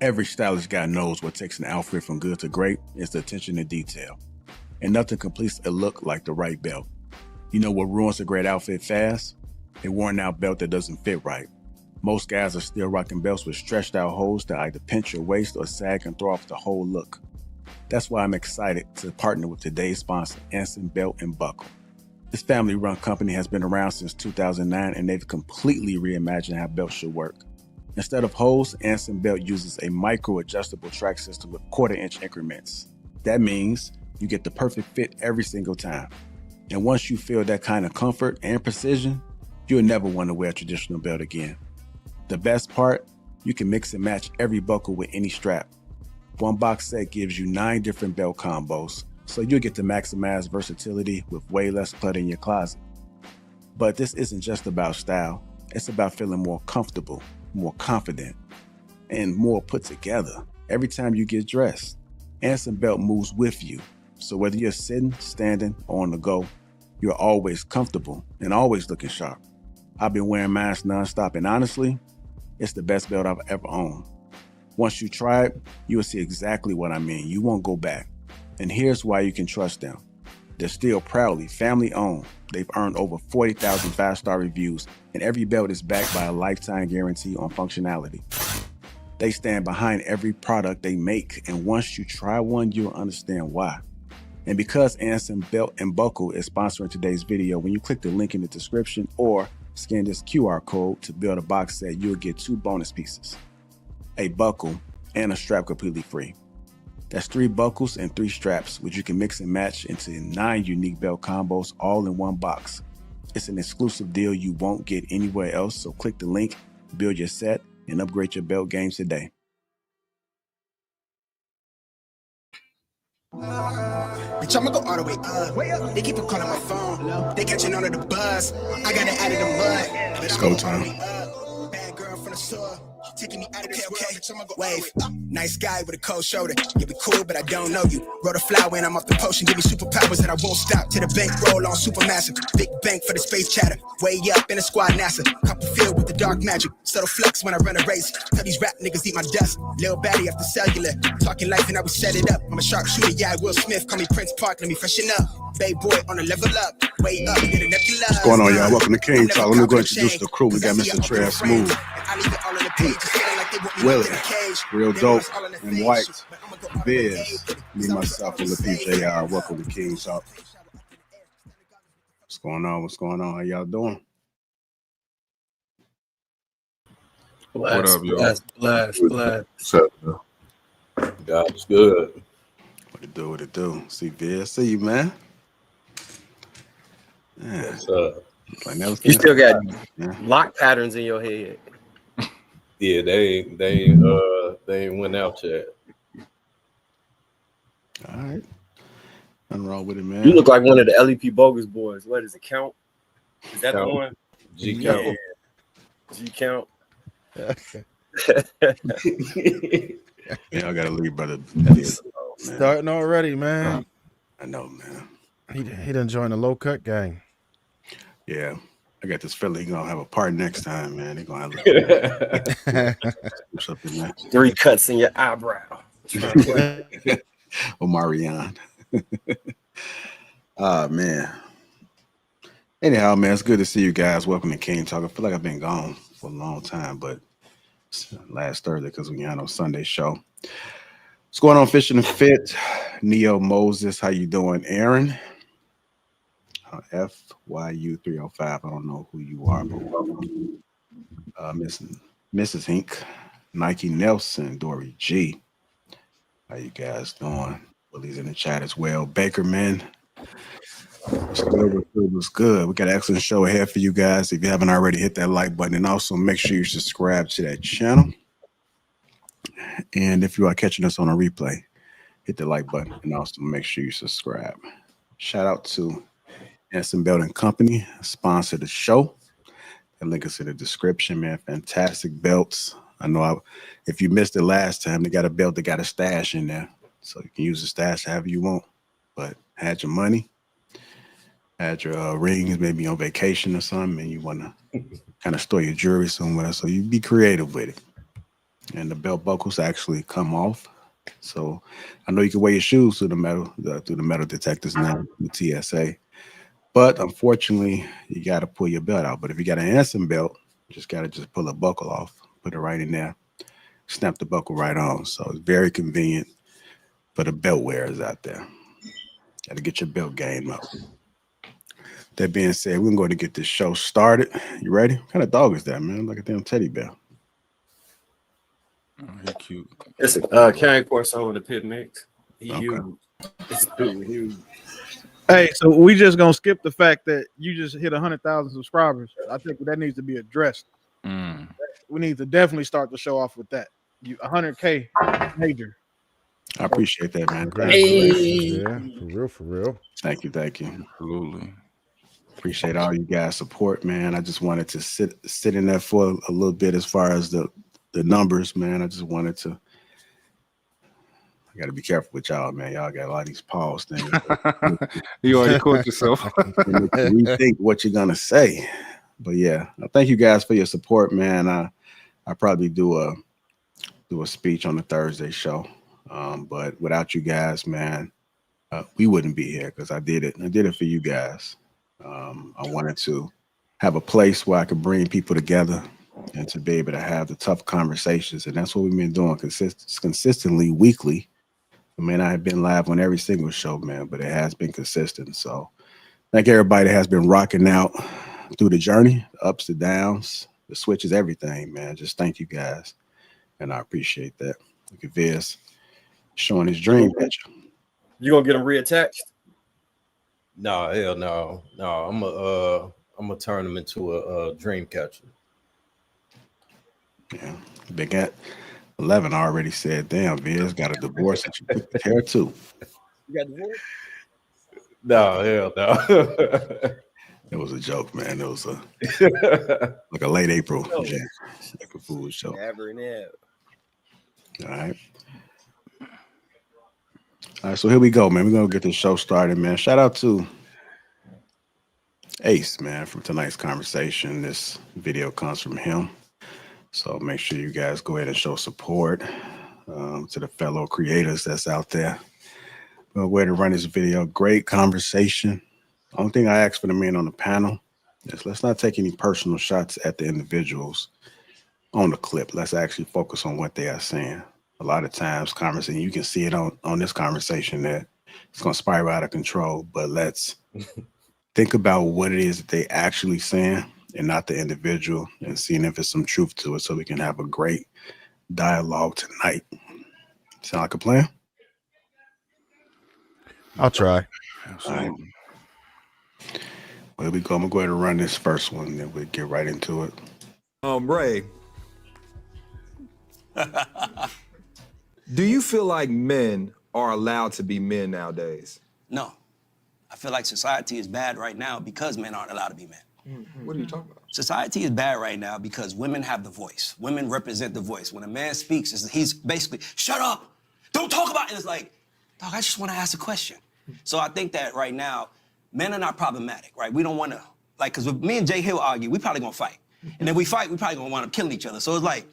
Every stylish guy knows what takes an outfit from good to great is the attention to detail. And nothing completes a look like the right belt. You know what ruins a great outfit fast? A worn out belt that doesn't fit right. Most guys are still rocking belts with stretched out holes that either pinch your waist or sag and throw off the whole look. That's why I'm excited to partner with today's sponsor, Anson Belt and Buckle. This family-run company has been around since 2009 and they've completely reimagined how belts should work. Instead of holes, Anson Belt uses a micro-adjustable track system with quarter-inch increments. That means you get the perfect fit every single time. And once you feel that kind of comfort and precision, you'll never want to wear a traditional belt again. The best part, you can mix and match every buckle with any strap. One box set gives you 9 different belt combos, so you'll get to maximize versatility with way less clutter in your closet. But this isn't just about style, it's about feeling more comfortable, more confident, and more put together every time you get dressed. Anson Belt moves with you, so whether you're sitting, standing, or on the go, you're always comfortable and always looking sharp. I've been wearing mine nonstop, and honestly, it's the best belt I've ever owned. Once you try it, you will see exactly what I mean. You won't go back. And here's why you can trust them. They're still proudly family-owned. They've earned over 40,000 5-star reviews, and every belt is backed by a lifetime guarantee on functionality. They stand behind every product they make, and once you try one, you'll understand why. And because Anson Belt and Buckle is sponsoring today's video, when you click the link in the description or scan this QR code to build a box set, you'll get 2 bonus pieces, a buckle and a strap completely free. That's 3 buckles and 3 straps, which you can mix and match into 9 unique belt combos all in one box. It's an exclusive deal you won't get anywhere else, so click the link, build your set, and upgrade your belt game today. Bitch, I'ma go all the way up. They keep on calling my phone. They catching on to the buzz. I got it out of the mud. It's go time. Bad girl from the store. Taking me out of this world, bitch, I'ma go wave. Nice guy with a cold shoulder. You be cool, but I don't know you. Wrote a flower and I'm off the potion. Give me superpowers that I won't stop. To the bank roll on supermassive. Big bank for the space chatter. Way up in the squad NASA. Couple filled with the dark magic. Subtle flux when I run a race. Tell these rap niggas eat my dust. Lil baddie after cellular. Talking life and I will set it up. I'm a sharpshooter, yeah, Will Smith. Call me Prince Park, let me freshen up. Bay boy on a level up. Way up, get a nebula. What's going on, y'all? Welcome to King Talk. Let me go introduce the crew. We got Mr. Trav Smooth, Willie, Real Dope, and White, Biz, me, myself, and Lapeef JR. Welcome to King Talk. What's going on? What's going on? How y'all doing? What up, y'all? Blast. What's up, man? God's good. What it do? See, Biz, see you, man. What's up? Like that was You still got yeah. lock patterns in your head. Yeah, they ain't went out yet. All right. Nothing wrong with it, man. You look like one of the LEP bogus boys. What is it? Count? Is that Count. the one? G count. Yeah. G count. Yeah, I gotta leave, brother. Starting already, man. I know, man. He done joined the low cut gang. Yeah, I got this feeling he's gonna have a part next time, man. They're gonna have something there. 3 cuts in your eyebrow. Omarion. Man. Anyhow, man, it's good to see you guys. Welcome to King Talk. I feel like I've been gone for a long time, but it's last Thursday because we had no Sunday show. What's going on, Fishing and Fit? Neo Moses, how you doing? Aaron, FYU305. I don't know who you are, but welcome. Mrs. Hink, Nike Nelson, Dory G. How you guys doing? Willie's in the chat as well. Bakerman. What's good? We got an excellent show ahead for you guys. If you haven't already, hit that like button and also make sure you subscribe to that channel. And if you are catching us on a replay, hit the like button and also make sure you subscribe. Shout out to Anson Belt and Company, sponsor the show. The link is in the description, man. Fantastic belts. I know if you missed it last time, they got a belt that got a stash in there. So you can use the stash however you want. But had your money, had your rings, maybe on vacation or something, and you want to kind of store your jewelry somewhere. So you be creative with it. and the belt buckles actually come off. So I know you can wear your shoes through the metal detectors now with TSA. But unfortunately, you got to pull your belt out. But if you got an Anson belt, you just got to just pull a buckle off, put it right in there, snap the buckle right on. So it's very convenient for the belt wearers out there. Got to get your belt game up. That being said, we're going to get this show started. You ready? What kind of dog is that, man? Like a damn teddy bear. Oh, he cute. It's a Cane Corso in the pit mix. He Okay. huge. It's dude huge. Hey, so we just gonna skip the fact that you just hit 100,000 subscribers. I think that needs to be addressed. We need to definitely start the show off with that. 100K major. I appreciate that, man. Congratulations, yeah. For real, for real. Thank you. Absolutely. Appreciate all you guys' support, man. I just wanted to sit in there for a little bit as far as the numbers, man. I just wanted to. I got to be careful with y'all, man. Y'all got a lot of these pause things. You already caught yourself. Rethink what you're gonna say. But yeah, thank you guys for your support, man. I probably do a speech on the Thursday show, but without you guys, man, we wouldn't be here because I did it. I did it for you guys. I wanted to have a place where I could bring people together and to be able to have the tough conversations, and that's what we've been doing consistently, weekly. I mean, I have been live on every single show, man, but it has been consistent. So thank everybody that has been rocking out through the journey, the ups, the downs, the switches, everything, man. Just thank you guys. And I appreciate that. Look at Viz showing his dream picture. You gonna get him reattached? No, hell no. I'm gonna turn him into a dream catcher. Yeah. Big at 11 already said, damn, Viz got a divorce and you took the hair too. You got divorced? No, hell no. It was a joke, man. It was like a late April April Fool's joke. Never, never. All right. All right, so here we go, man. We're gonna get this show started, man. Shout out to Ace, man, from tonight's conversation. This video comes from him. So make sure you guys go ahead and show support to the fellow creators that's out there. We'll go ahead and run this video. Great conversation. Only thing I ask for the men on the panel is let's not take any personal shots at the individuals on the clip. Let's actually focus on what they are saying. A lot of times, conversation, you can see it on this conversation that it's going to spiral out of control, but let's think about what it is that they actually saying and not the individual, and seeing if there's some truth to it so we can have a great dialogue tonight. Sound like a plan? I'll try. All right. Well, here we go. I'm going to go ahead and run this first one, and then we'll get right into it. Ray, do you feel like men are allowed to be men nowadays? No. I feel like society is bad right now because men aren't allowed to be men. What are you talking about? Society is bad right now because women have the voice. Women represent the voice. When a man speaks, he's basically, shut up, don't talk about it. And it's like, dog, I just want to ask a question. So I think that right now, men are not problematic, right? We don't want to, like, because if me and Jay Hill argue, we probably going to fight. And if we fight, we probably going to wind up killing each other. So it's like,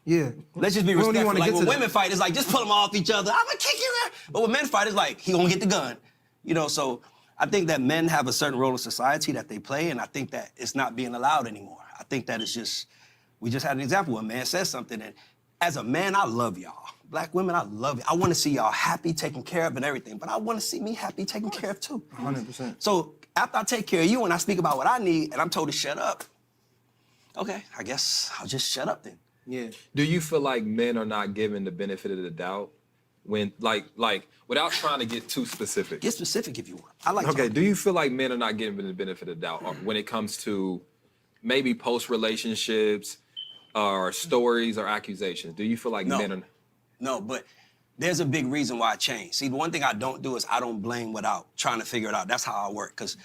Yeah. let's just be We don't even respectful. wanna Like get when to women fight, it's like, just pull them off each other. I'm going to kick you there. But when men fight, it's like, he going to get the gun. You know, so I think that men have a certain role in society that they play, and I think that it's not being allowed anymore. I think that it's just, we just had an example where a man says something, and as a man, I love y'all. Black women, I love you. I want to see y'all happy, taken care of, and everything, but I want to see me happy, taken care of, too. 100%. So after I take care of you and I speak about what I need, and I'm told to shut up, okay, I guess I'll just shut up then. Yeah. Do you feel like men are not given the benefit of the doubt when, like, without trying to get too specific? Get specific if you want. I like Okay, talking. do you feel like men are not given the benefit of the doubt when it comes to maybe post-relationships or stories or accusations? Do you feel like No. men are... No, but there's a big reason why I changed. See, the one thing I don't do is I don't blame without trying to figure it out. That's how I work, because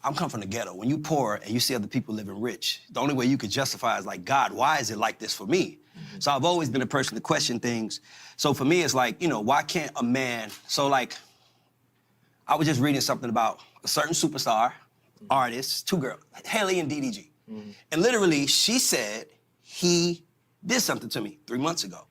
I'm come from the ghetto. When you poor and you see other people living rich, the only way you could justify is like, God, why is it like this for me? So I've always been a person to question things. So for me, it's like, you know, why can't a man, so like, I was just reading something about a certain superstar, artist, two girls, Haley and DDG. And literally, she said he did something to me 3 months ago.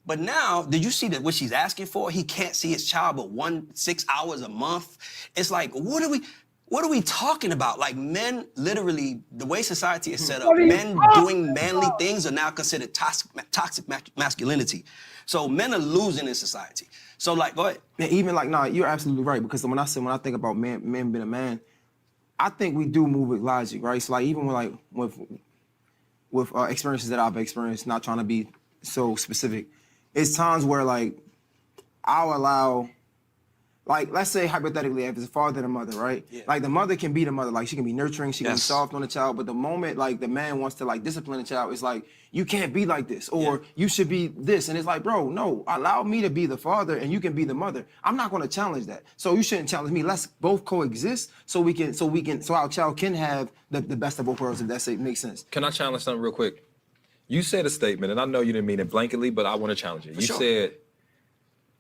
But now, did you see that what she's asking for? He can't see his child but 6 hours a month. It's like, what are we talking about? Like, men literally, the way society is set up, men doing manly things are now considered toxic masculinity. So men are losing in society. So like, go ahead. And even like, nah, you're absolutely right. Because when I think about men being a man, I think we do move with logic, right? So like, even with experiences that I've experienced, not trying to be so specific, it's times where like I'll allow, like, let's say hypothetically, if it's a father and a mother, right? Yeah. Like the mother can be the mother, like she can be nurturing, she can be Yes. soft on the child, but the moment like the man wants to like discipline the child, it's like, you can't be like this, or you should be this. And it's like, bro, no, allow me to be the father and you can be the mother. I'm not gonna challenge that. So you shouldn't challenge me. Let's both coexist so our child can have the best of both worlds, if that makes sense. Can I challenge something real quick? You said a statement, and I know you didn't mean it blanketly, but I want to challenge it. You said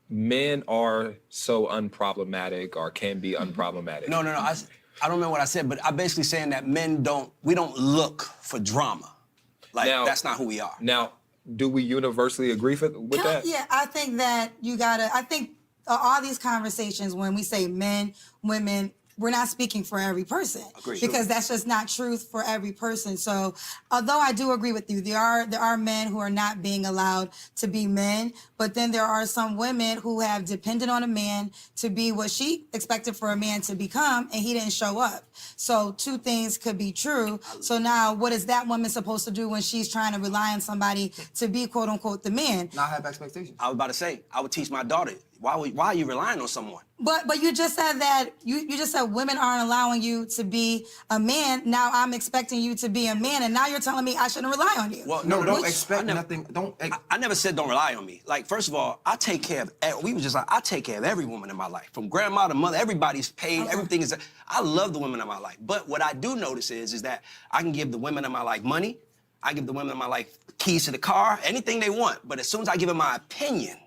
men are so unproblematic or can be unproblematic. No. I don't remember what I said, but I'm basically saying that we don't look for drama. Like, that's not who we are. Now, do we universally agree with that? Yeah, I think that I think all these conversations, when we say men, women, we're not speaking for every person. Agreed. Because that's just not truth for every person. So although I do agree with you, there are men who are not being allowed to be men, but then there are some women who have depended on a man to be what she expected for a man to become, and he didn't show up. So two things could be true. So now what is that woman supposed to do when she's trying to rely on somebody to be quote unquote the man? Not have expectations. I was about to say, I would teach my daughter, why are you relying on someone? But you just said that you just said women aren't allowing you to be a man. Now I'm expecting you to be a man, and now you're telling me I shouldn't rely on you. Well, Don't expect nothing. I never said don't rely on me. Like, first of all, I take care of. I take care of every woman in my life, from grandma to mother. Everybody's paid. Everything is. I love the women in my life. But what I do notice is that I can give the women in my life money. I give the women in my life keys to the car, anything they want. But as soon as I give them my opinion,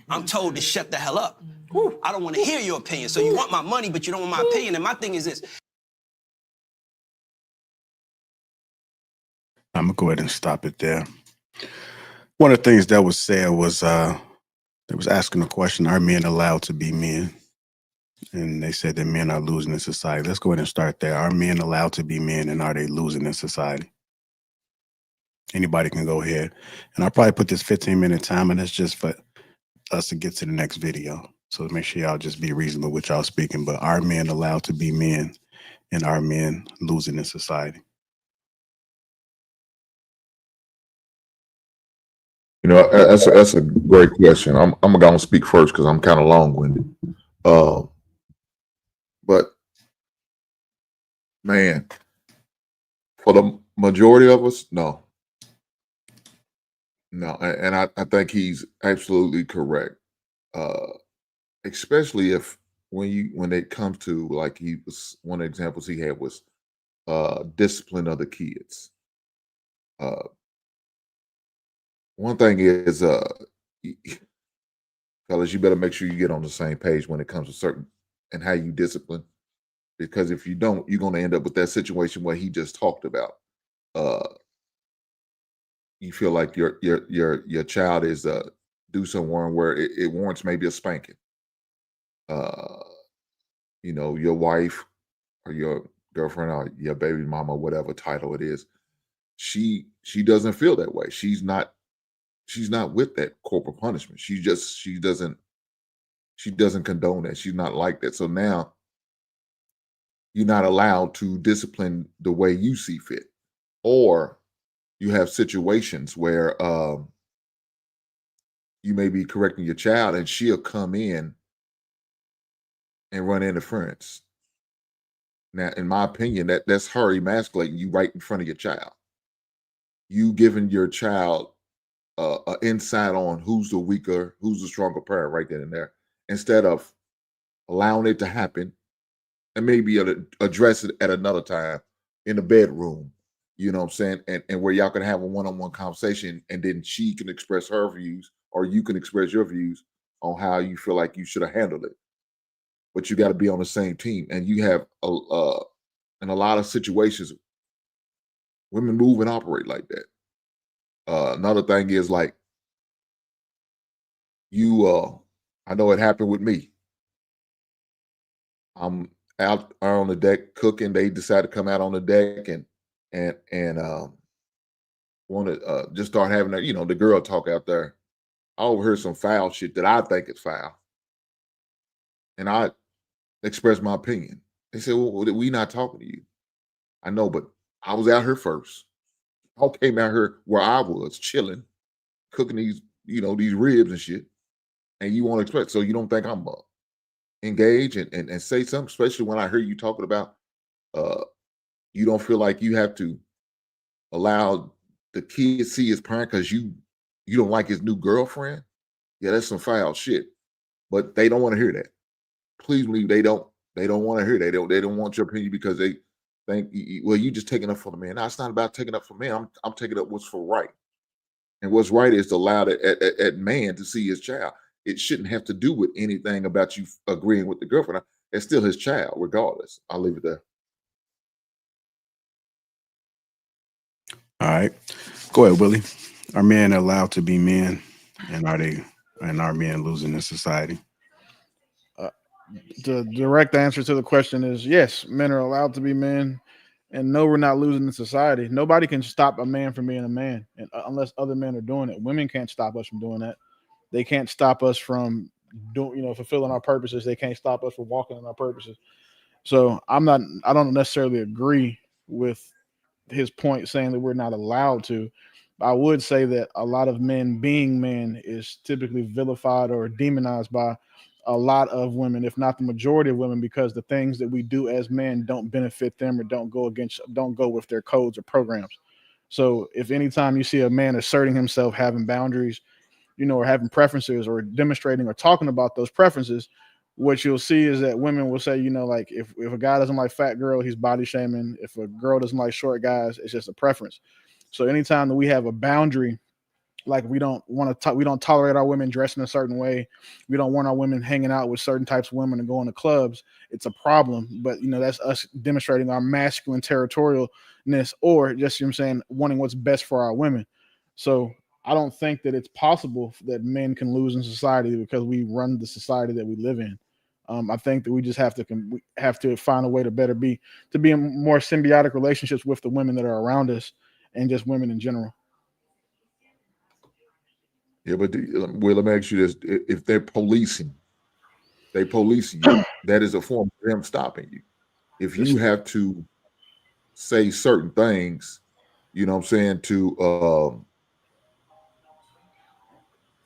I'm told to shut the hell up. I don't want to hear your opinion. So you want my money, but you don't want my opinion. And my thing is this. I'm gonna go ahead and stop it there. One of the things that was said was they was asking the question, are men allowed to be men? And they said that men are losing in society. Let's go ahead and start there. Are men allowed to be men, and are they losing in society? Anybody can go ahead. And I'll probably put this 15-minute time, and that's just for us to get to the next video. So make sure y'all just be reasonable with y'all speaking. But are men allowed to be men, and are men losing in society? You know, that's a great question. I'm going to speak first because I'm kind of long-winded. But man, for the majority of us, no. And I think he's absolutely correct. Especially if when it comes to, like, one of the examples he had was discipline of the kids. One thing is, fellas, you better make sure you get on the same page when it comes to certain and how you discipline, because if you don't, you're going to end up with that situation where he just talked about. You feel like your child is do somewhere where it warrants maybe a spanking. You know, your wife or your girlfriend or your baby mama, whatever title it is, she doesn't feel that way. She's not with that corporal punishment. She doesn't condone that. She's not like that. So now you're not allowed to discipline the way you see fit. Or you have situations where you may be correcting your child and she'll come in and run interference. Now, in my opinion, that's her emasculating you right in front of your child. You giving your child an insight on who's the weaker, who's the stronger parent right then and there, instead of allowing it to happen and maybe address it at another time in the bedroom, you know what I'm saying? And where y'all can have a one-on-one conversation, and then she can express her views or you can express your views on how you feel like you should have handled it. But you got to be on the same team. And you have, in a lot of situations, women move and operate like that. Another thing is like I know it happened with me. I'm out on the deck cooking. They decide to come out on the deck and want to just start having the girl talk out there. I overheard some foul shit that I think is foul, and I expressed my opinion. They said, "Well, we not talking to you." I know, but I was out here first. I came out here where I was chilling, cooking these ribs and shit, and you want to expect. So you don't think I'm engage and say something, especially when I hear you talking about you don't feel like you have to allow the kid to see his parent because you don't like his new girlfriend. Yeah, that's some foul shit. But they don't want to hear that. Please believe they don't want to hear that. They don't want your opinion because they think, well, you just taking up for the man. No, it's not about taking up for man. I'm taking up what's for right. And what's right is to allow that man to see his child. It shouldn't have to do with anything about you agreeing with the girlfriend. It's still his child, regardless. I'll leave it there. All right. Go ahead, Willie. Are men allowed to be men? And are men losing in society? The direct answer to the question is yes, men are allowed to be men. And no, we're not losing in society. Nobody can stop a man from being a man, and unless other men are doing it. Women can't stop us from doing that. They can't stop us from fulfilling our purposes. They can't stop us from walking in our purposes. So I don't necessarily agree with his point saying that we're not allowed to. I would say that a lot of men being men is typically vilified or demonized by a lot of women, if not the majority of women, because the things that we do as men don't benefit them or don't go with their codes or programs. So if anytime you see a man asserting himself, having boundaries, or having preferences or demonstrating or talking about those preferences, what you'll see is that women will say, like if a guy doesn't like fat girl, he's body shaming. If a girl doesn't like short guys, it's just a preference. So anytime that we have a boundary, like we don't tolerate our women dressing a certain way, we don't want our women hanging out with certain types of women and going to clubs, it's a problem. But that's us demonstrating our masculine territorialness, or just wanting what's best for our women. So I don't think that it's possible that men can lose in society because we run the society that we live in. I think that we just have to find a way to be in more symbiotic relationships with the women that are around us and just women in general. Yeah, but well, let me ask you this: if they're policing you, that is a form of them stopping you. If you have to say certain things, you know what I'm saying, to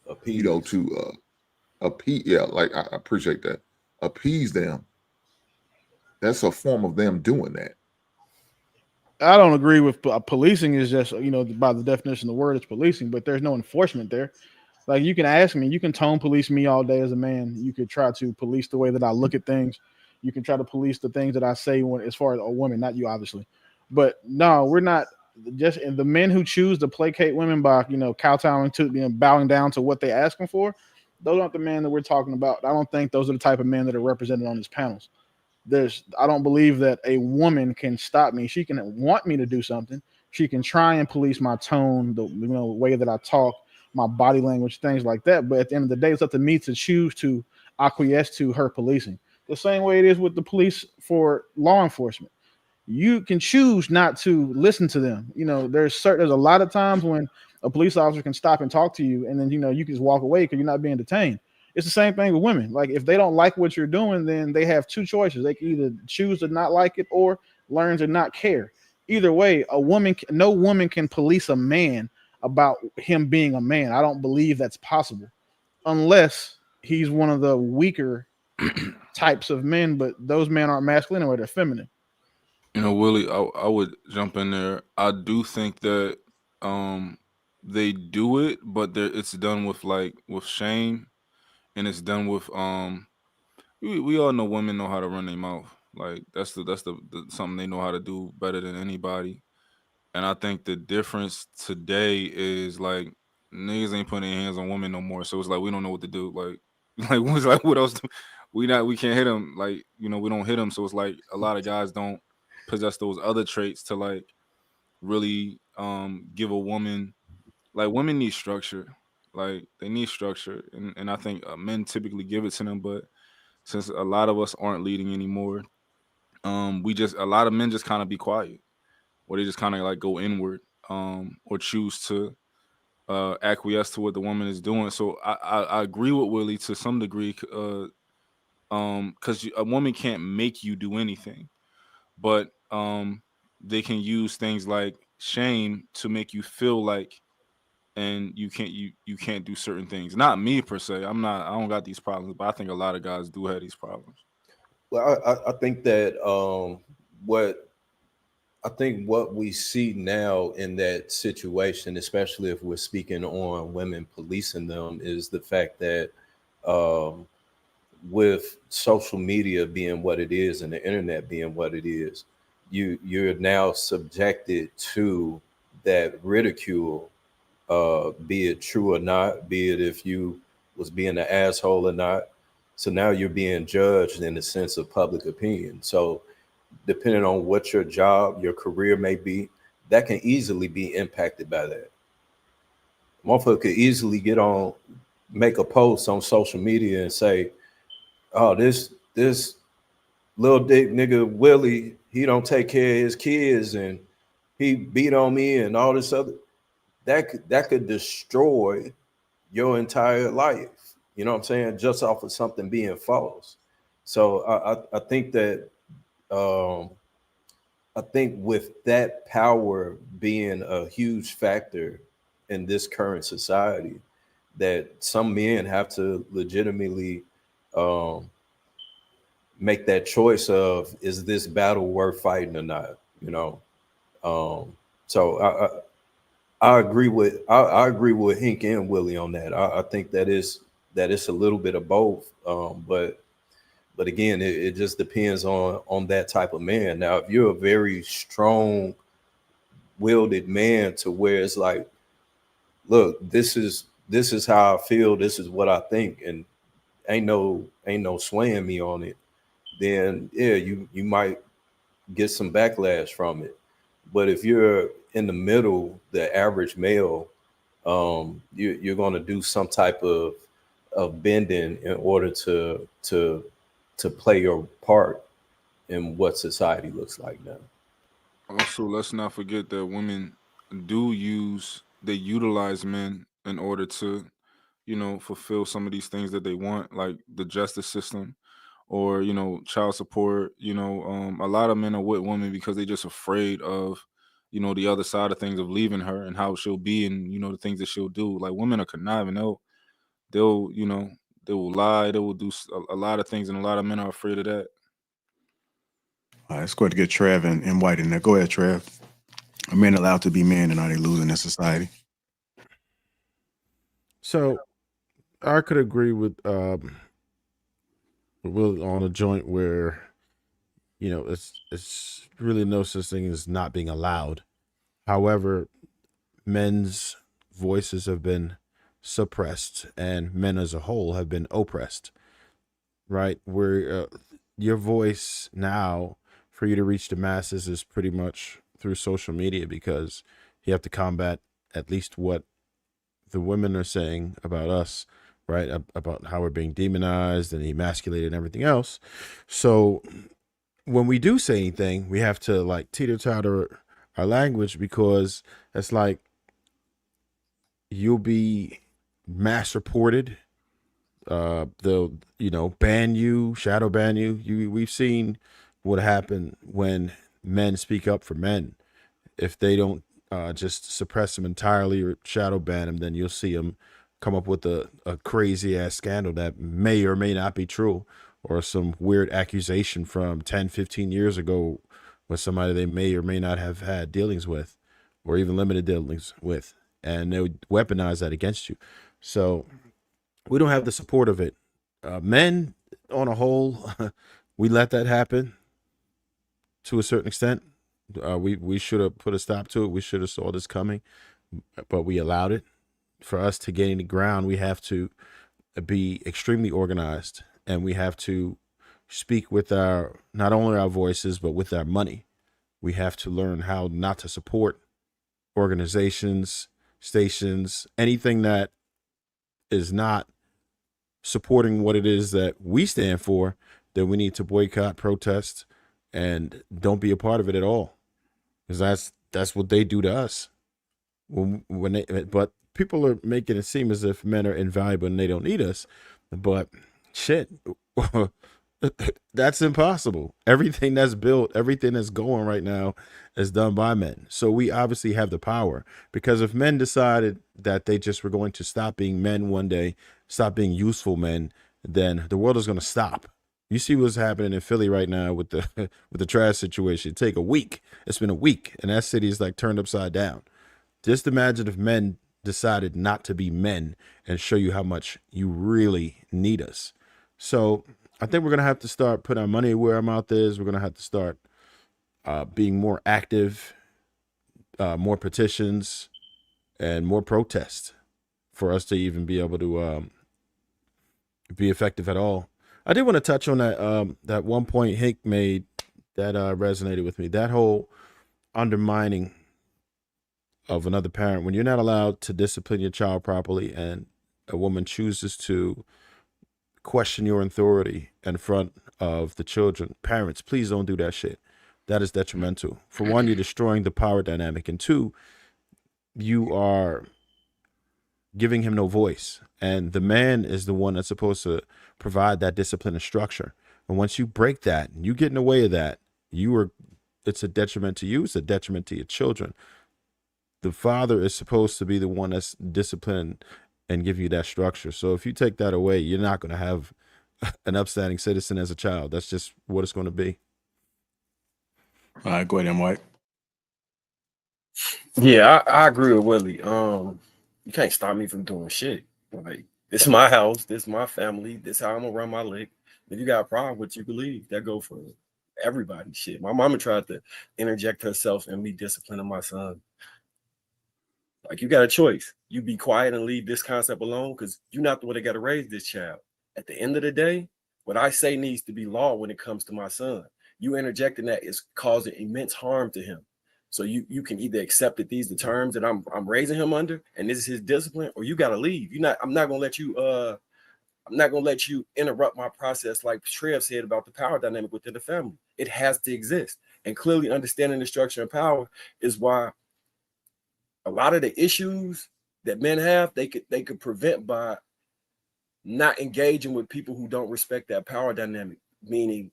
appease. Appease, yeah, like I appreciate that. Appease them. That's a form of them doing that. I don't agree with policing is just, by the definition of the word, it's policing, but there's no enforcement there. Like you can ask me, you can tone police me all day as a man. You could try to police the way that I look at things. You can try to police the things that I say as far as a woman, not you, obviously. But no, we're not just the men who choose to placate women by, kowtowing to, bowing down to what they asking for. Those aren't the men that we're talking about. I don't think those are the type of men that are represented on these panels. I don't believe that a woman can stop me. She can want me to do something. She can try and police my tone, the way that I talk, my body language, things like that. But at the end of the day, it's up to me to choose to acquiesce to her policing. The same way it is with the police for law enforcement. You can choose not to listen to them. There's a lot of times when a police officer can stop and talk to you, and then you can just walk away because you're not being detained. It's the same thing with women. Like if they don't like what you're doing, then they have two choices. They can either choose to not like it or learn to not care. Either way, no woman can police a man about him being a man. I don't believe that's possible unless he's one of the weaker types of men, but those men aren't masculine or they're feminine. Willie, I would jump in there. I do think that they do it, but it's done with shame, and it's done with we all know women know how to run their mouth. Like that's the something they know how to do better than anybody. And I think the difference today is like niggas ain't putting their hands on women no more. So it's like we don't know what to do. Like what else? We can't hit them. Like we don't hit them. So it's like a lot of guys don't possess those other traits to like really give a woman like women need structure. Like they need structure, and I think men typically give it to them. But since a lot of us aren't leading anymore, we just a lot of men just kind of be quiet, or they just kind of like go inward, or choose to acquiesce to what the woman is doing. So I agree with Willie to some degree, because a woman can't make you do anything, but they can use things like shame to make you feel like, and you can't do certain things. Not me per se. I don't got these problems, but I think a lot of guys do have these problems. Well, I think that what I think what we see now in that situation, especially if we're speaking on women policing them, is the fact that um, with social media being what it is and the internet being what it is, you're now subjected to that ridicule, be it true or not, be it if you was being an asshole or not. So now you're being judged in the sense of public opinion. So depending on what your job, your career may be, that can easily be impacted by that. Motherfucker could easily make a post on social media and say, "Oh, this little dick nigga Willie, he don't take care of his kids and he beat on me and all this other." That could destroy your entire life. You know what I'm saying? Just off of something being false. So I think that I think with that power being a huge factor in this current society, that some men have to legitimately make that choice of, is this battle worth fighting or not? You know, so I agree with I agree with Hink and Willie on that. I think that it's a little bit of both, but again, it just depends on that type of man. Now, if you're a very strong-willed man to where it's like, look, this is how I feel, this is what I think, and ain't no swaying me on it, then yeah, you might get some backlash from it. But if you're in the middle, the average male, you're going to do some type of bending in order to play your part in what society looks like now. Also, let's not forget that women they utilize men in order to, fulfill some of these things that they want, like the justice system or, child support. A lot of men are with women because they're just afraid of, the other side of things, of leaving her and how she'll be and, the things that she'll do. Like women are conniving. They'll, they will lie. They will do a lot of things, and a lot of men are afraid of that. All right, let's go ahead to get Trev and White in there. Go ahead, Trev. Are men allowed to be men, and are they losing in society? So I could agree with Will on a joint where, it's really no such thing as not being allowed. However, men's voices have been suppressed and men as a whole have been oppressed, right? Where your voice now, for you to reach the masses, is pretty much through social media, because you have to combat at least what the women are saying about us, right? About how we're being demonized and emasculated and everything else. So when we do say anything, we have to like teeter-totter our language, because it's like you'll be mass reported. They'll, ban you, shadow ban you. We've seen what happened when men speak up for men. If they don't just suppress them entirely or shadow ban them, then you'll see them come up with a crazy ass scandal that may or may not be true, or some weird accusation from 10, 15 years ago with somebody they may or may not have had dealings with, or even limited dealings with, and they would weaponize that against you. So we don't have the support of it. Men on a whole, we let that happen to a certain extent. We should have put a stop to it. We should have saw this coming, but we allowed it. For us to gain the ground, we have to be extremely organized, and we have to speak with not only our voices, but with our money. We have to learn how not to support organizations, stations, anything that is not supporting what it is that we stand for, then we need to boycott, protest, and don't be a part of it at all. Because that's what they do to us. But people are making it seem as if men are invaluable and they don't need us. But shit, that's impossible. Everything that's built, everything that's going right now is done by men. So we obviously have the power, because if men decided that they just were going to stop being men one day, stop being useful men, then the world is going to stop. You see what's happening in Philly right now with the with the trash situation. It take a week. It's been a week, and that city is like turned upside down. Just imagine if men decided not to be men and show you how much you really need us. So I think we're going to have to start putting our money where our mouth is. We're going to have to start being more active, more petitions, and more protests for us to even be able to be effective at all. I did want to touch on that one point Hank made that resonated with me. That whole undermining of another parent. When you're not allowed to discipline your child properly and a woman chooses to question your authority in front of the children, parents, please don't do that shit. That is detrimental. For one, you're destroying the power dynamic. And two, you are giving him no voice. And the man is the one that's supposed to provide that discipline and structure. And once you break that, you get in the way of that, it's a detriment to you. It's a detriment to your children. The father is supposed to be the one that's disciplined and give you that structure. So if you take that away, you're not going to have an upstanding citizen as a child. That's just what it's going to be. All right, go ahead, M. White. Yeah, I agree with Willie. You can't stop me from doing shit. Like, this is my house, this is my family, this is how I'm gonna run my lick. If you got a problem with, you can leave. That go for everybody. Shit, my mama tried to interject herself and me disciplining my son. Like, you got a choice. You be quiet and leave this concept alone, because you're not the one that got to raise this child. At the end of the day, what I say needs to be law when it comes to my son. You interjecting that is causing immense harm to him. So you can either accept that these are the terms that I'm raising him under, and this is his discipline, or you got to leave. I'm not gonna let you interrupt my process, like Trev said about the power dynamic within the family. It has to exist, and clearly understanding the structure and power is why a lot of the issues that men have, they could prevent by not engaging with people who don't respect that power dynamic. Meaning,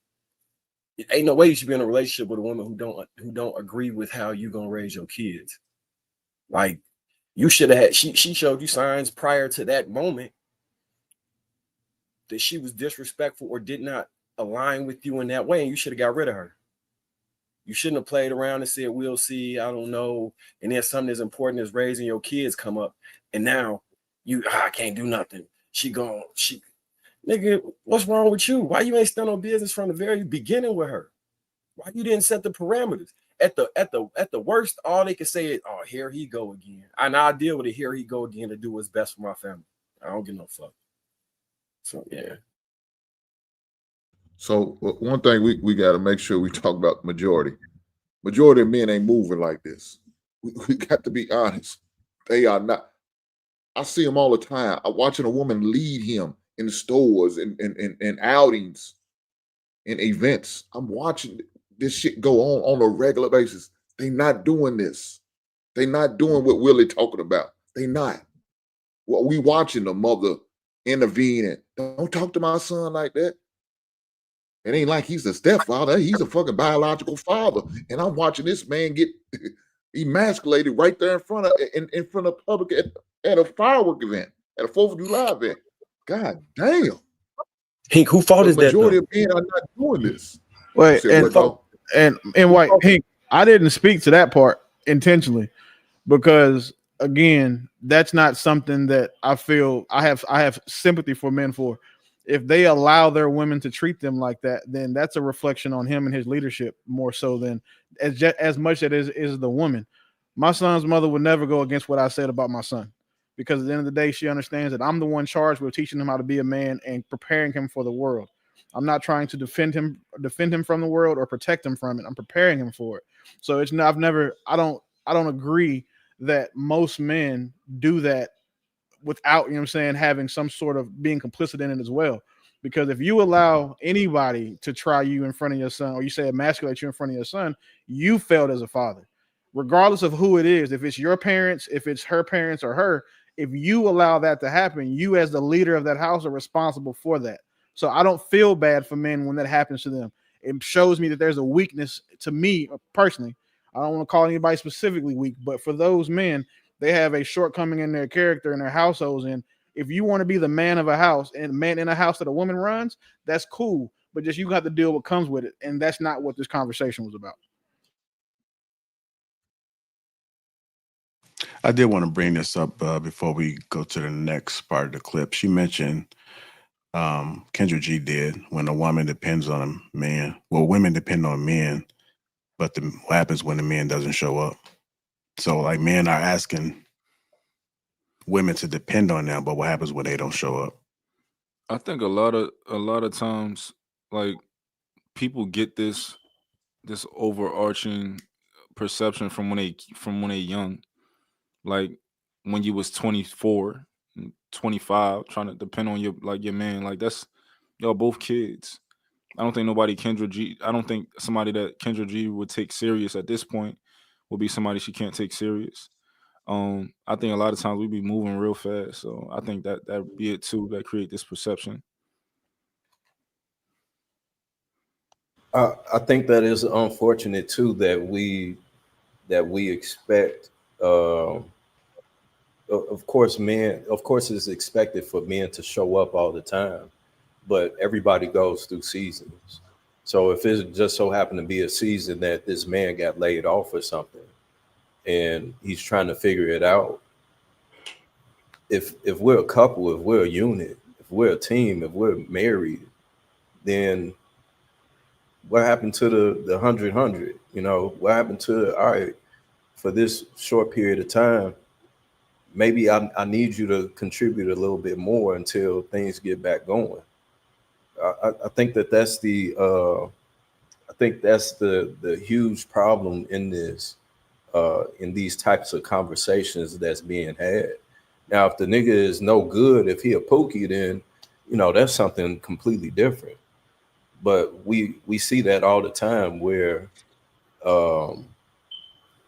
it ain't no way you should be in a relationship with a woman who don't agree with how you gonna raise your kids. Like, you should have had, she showed you signs prior to that moment that she was disrespectful or did not align with you in that way, and you should have got rid of her. You shouldn't have played around and said, we'll see, I don't know, and then something as important as raising your kids come up, and now I can't do nothing. Nigga, what's wrong with you? Why you ain't stand on business from the very beginning with her? Why you didn't set the parameters? At the worst, all they can say is, oh, here he go again. And I'll deal with it, here he go again, to do what's best for my family. I don't give no fuck. So yeah. So one thing we got to make sure we talk about majority. Majority of men ain't moving like this. We got to be honest. They are not. I see them all the time. I'm watching a woman lead him in stores and outings and events. I'm watching this shit go on a regular basis. They not doing this. They not doing what Willie talking about. They not. Well, we watching the mother intervene and don't talk to my son like that. It ain't like he's a stepfather. He's a fucking biological father. And I'm watching this man get emasculated right there in front of public at a firework event, at a 4th of July event. God damn. Hank, who fault is that? Majority of men are not doing this. Wait, and White, Hank, I didn't speak to that part intentionally, because again, that's not something that I feel I have sympathy for men for. If they allow their women to treat them like that, then that's a reflection on him and his leadership more so than as much as it is the woman. My son's mother would never go against what I said about my son, because at the end of the day, she understands that I'm the one charged with teaching him how to be a man and preparing him for the world. I'm not trying to defend him from the world or protect him from it. I'm preparing him for it. So it's not, I don't agree that most men do that without, you know what I'm saying, having some sort of being complicit in it as well. Because if you allow anybody to try you in front of your son, or you say emasculate you in front of your son, you failed as a father. Regardless of who it is, if it's your parents, if it's her parents or her, if you allow that to happen, you as the leader of that house are responsible for that. So I don't feel bad for men when that happens to them. It shows me that there's a weakness to me personally. I don't want to call anybody specifically weak, but for those men, they have a shortcoming in their character in their households. And if you want to be the man of a house and man in a house that a woman runs, that's cool. But just you have to deal with what comes with it. And that's not what this conversation was about. I did want to bring this up before we go to the next part of the clip. She mentioned Kendra G did when a woman depends on a man. Well, women depend on men, but what happens when the man doesn't show up? So, like, men are asking women to depend on them, but what happens when they don't show up? I think a lot of times, like, people get this overarching perception from when they young, like when you was 24, 25, trying to depend on your man. Like, that's y'all both kids. I don't think somebody that Kendra G would take serious at this point will be somebody she can't take serious. I think a lot of times we be moving real fast, so I think that be it too that create this perception. I think that is unfortunate too that we expect. Of course, it's expected for men to show up all the time, but everybody goes through seasons. So if it just so happened to be a season that this man got laid off or something, and he's trying to figure it out, if we're a couple, if we're a unit, if we're a team, if we're married, then what happened to the 100? You know, what happened to, all right, for this short period of time, maybe I need you to contribute a little bit more until things get back going. I think that's the huge problem in this, in these types of conversations that's being had. Now, if the nigga is no good, if he a pookie, then, you know, that's something completely different. But we see that all the time where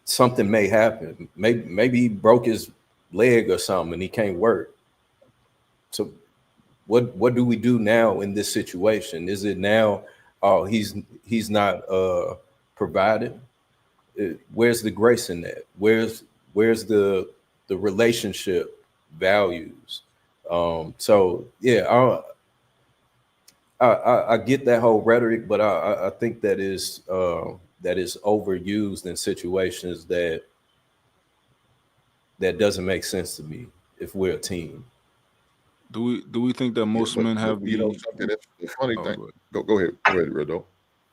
something may happen. Maybe he broke his leg or something and he can't work. So what do we do now in this situation? Is it now, oh, he's not provided? Where's the grace in that? Where's the relationship values? So yeah, I get that whole rhetoric, but I think that is overused in situations that doesn't make sense to me if we're a team. Do we think that most men have you know something that's the funny thing? Go ahead, Redo.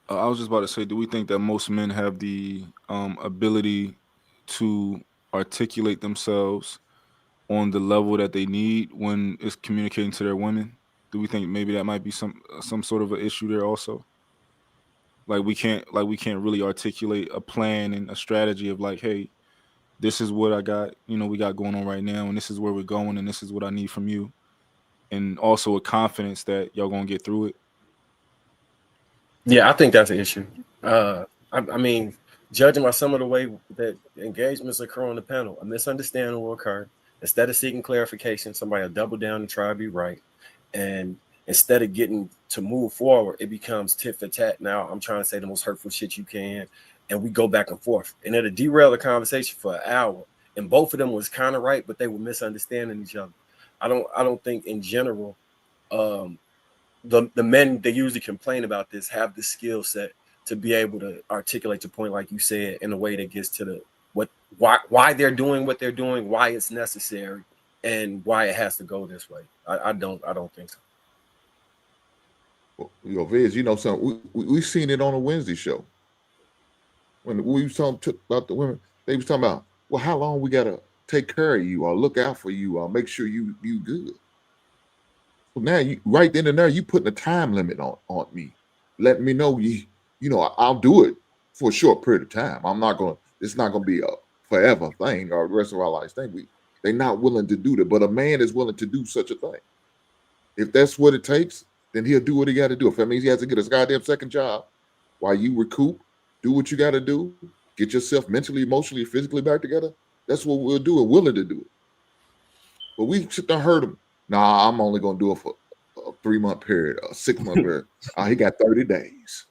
I was just about to say, do we think that most men have the ability to articulate themselves on the level that they need when it's communicating to their women? Do we think maybe that might be some sort of an issue there also? Like we can't really articulate a plan and a strategy of like, hey, this is what I got, we got going on right now, and this is where we're going, and this is what I need from you. And also a confidence that y'all gonna get through it. Yeah, I think that's an issue. I mean, judging by some of the way that engagements occur on the panel, a misunderstanding will occur. Instead of seeking clarification, somebody will double down and try to be right. And instead of getting to move forward, it becomes tit for tat. Now I'm trying to say the most hurtful shit you can, and we go back and forth. And it'll derail the conversation for an hour. And both of them was kind of right, but they were misunderstanding each other. I don't think in general, the men that usually complain about this have the skill set to be able to articulate the point, like you said, in a way that gets to why they're doing what they're doing, why it's necessary, and why it has to go this way. I don't think so. Well, Viz, something we seen it on a Wednesday show when we was talking about the women. They was talking about, well, how long we gotta take care of you or look out for you or make sure you good. So now you right then and there, you putting a time limit on me, letting me know I'll do it for a short period of time. It's not gonna be forever thing or the rest of our lives thing. They're not willing to do that. But a man is willing to do such a thing. If that's what it takes, then he'll do what he got to do. If that means he has to get his goddamn second job while you recoup, do what you got to do, get yourself mentally, emotionally, physically back together, that's what we'll do and willing to do it. But we sit there and hurt him. Nah, I'm only going to do it for a 3-month period, a 6-month period. He got 30 days.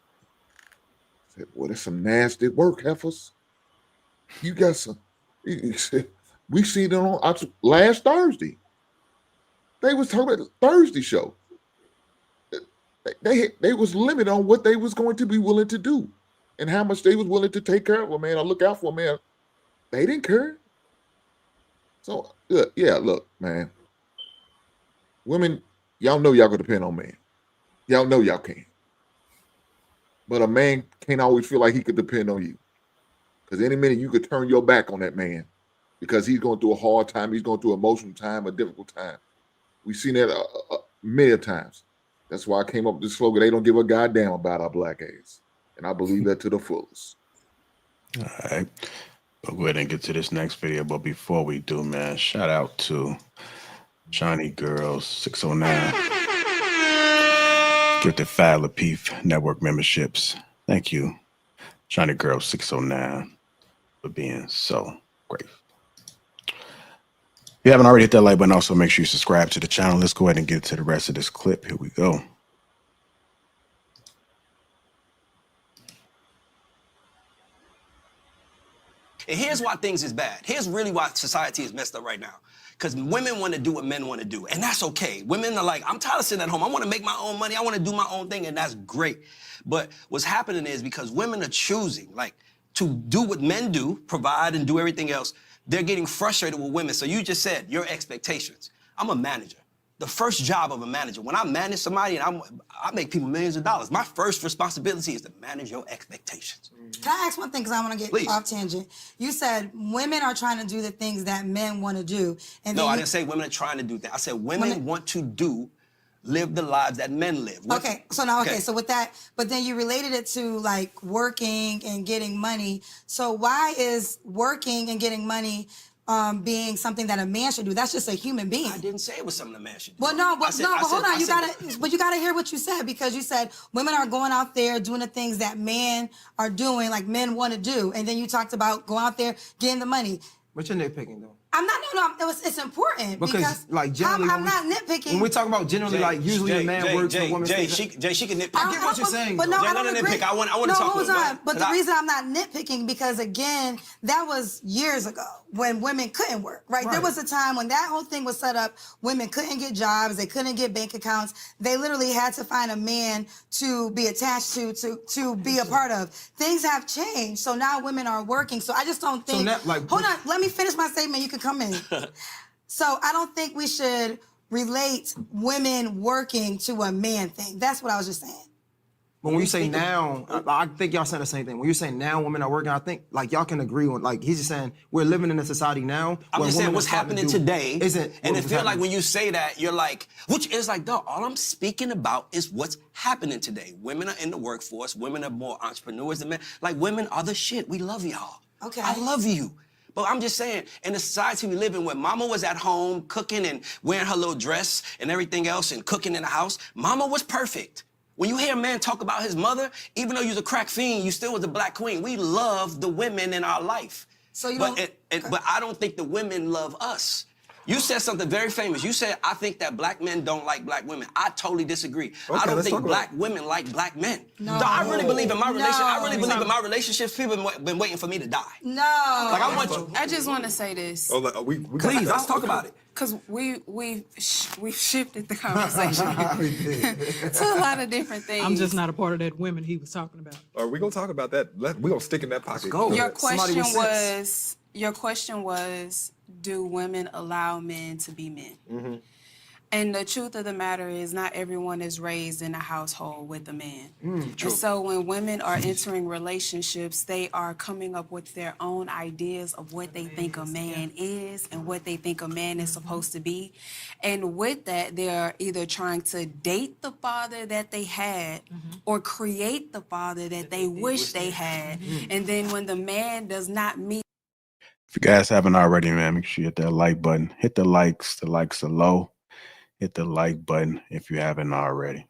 I said, boy, that's some nasty work, heifers. You got some. We seen it on last Thursday. They was talking about the Thursday show. They was limited on what they was going to be willing to do and how much they was willing to take care of a man or look out for a man. They didn't care. So, look, man. Women, y'all know y'all gonna depend on men. Y'all know y'all can. But a man can't always feel like he could depend on you. Because any minute you could turn your back on that man because he's going through a hard time, he's going through an emotional time, a difficult time. We've seen that many times. That's why I came up with this slogan, they don't give a goddamn about our black ass. And I believe that to the fullest. All right. We'll go ahead and get to this next video. But before we do, man, shout out to Johnny Girls 609. Gifted 5 Lapeef Network memberships. Thank you, Johnny Girls 609, for being so great. If you haven't already hit that like button, also make sure you subscribe to the channel. Let's go ahead and get to the rest of this clip. Here we go. And here's why things is bad. Here's really why society is messed up right now. Because women want to do what men want to do, and that's okay. Women are like, I'm tired of sitting at home. I want to make my own money. I want to do my own thing, and that's great. But what's happening is because women are choosing, like, to do what men do, provide and do everything else, they're getting frustrated with women. So you just said your expectations. I'm a manager. The first job of a manager, when I manage somebody and I make people millions of dollars, my first responsibility is to manage your expectations. Can I ask one thing, because I want to get off tangent? You said women are trying to do the things that men want to do. And no, I didn't say women are trying to do that. I said women want to live the lives that men live. Okay, so now, so with that, but then you related it to like working and getting money. So why is working and getting money being something that a man should do? That's just a human being. I didn't say it was something a man should do. Well, no, but hold on. You gotta hear what you said, because you said women are going out there doing the things that men are doing, like men want to do, and then you talked about go out there getting the money. But you're nitpicking though. I'm not. It's important because like generally, I'm not nitpicking. When we talk about generally, like usually a man works for women. She can nitpick. I get what you're saying. But no, I don't agree. Nitpick. I want to talk about it. Hold on. But the reason I'm not nitpicking, because again, that was years ago when women couldn't work. Right? There was a time when that whole thing was set up. Women couldn't get jobs. They couldn't get bank accounts. They literally had to find a man to be attached to be a part of. Things have changed, so now women are working. So I just don't think. Hold on. Let me finish my statement. You can come in. So I don't think we should relate women working to a man thing. That's what I was just saying. But when you say now, I think y'all saying the same thing. When you say now women are working, I think like y'all can agree on, like he's just saying we're living in a society now. I'm just saying what's happening today isn't. And it feels like when you say that, you're like, which is like, dog, all I'm speaking about is what's happening today. Women are in the workforce. Women are more entrepreneurs than men. Like women are the shit. We love y'all. Okay. I love you. But I'm just saying, in the society we live in, where mama was at home cooking and wearing her little dress and everything else and cooking in the house, mama was perfect. When you hear a man talk about his mother, even though you was a crack fiend, you still was a black queen. We love the women in our life. So but I don't think the women love us. You said something very famous. You said, I think that black men don't like black women. I totally disagrey. I don't think black women like black men. No. I really believe in my relationship. I really believe in my relationships. People have been waiting for me to die. No. Like I want you. I just want to say this. Please, let's talk about it. Because we've shifted the conversation to a lot of different things. I'm just not a part of that women he was talking about. Are we gonna talk about that? We're gonna stick in that pocket. Your question was, do women allow men to be men? Mm-hmm. And the truth of the matter is, not everyone is raised in a household with a man. And so when women are entering relationships, they are coming up with their own ideas of what they think a man is and what they think a man is supposed to be. And with that, they're either trying to date the father that they had or create the father that they wish they had. And then when the man does not meet If you guys haven't already, man, make sure you hit that like button. Hit the likes. The likes are low. Hit the like button if you haven't already.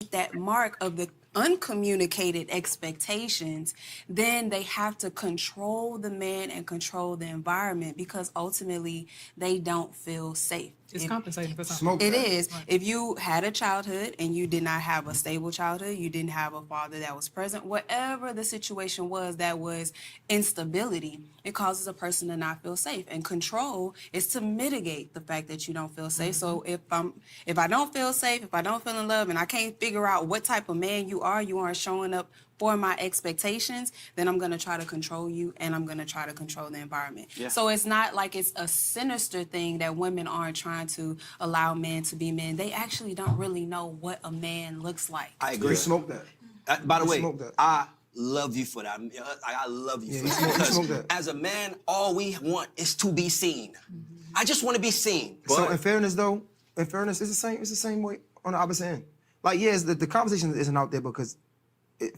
That mark of the uncommunicated expectations, then they have to control the man and control the environment because ultimately they don't feel safe. It's compensating for something. It is. If you had a childhood and you did not have a stable childhood, you didn't have a father that was present, whatever the situation was that was instability, it causes a person to not feel safe. And control is to mitigate the fact that you don't feel safe. So if I don't feel safe, if I don't feel in love, and I can't figure out what type of man you aren't showing up for my expectations, then I'm going to try to control you and I'm going to try to control the environment. Yeah. So it's not like it's a sinister thing that women aren't trying to allow men to be men. They actually don't really know what a man looks like. I agree. They smoke that. By the way, I love you for that. I love you for that. Because as a man, all we want is to be seen. I just want to be seen. So in fairness, though, it's the same way on the opposite end. Like, yes, the conversation isn't out there because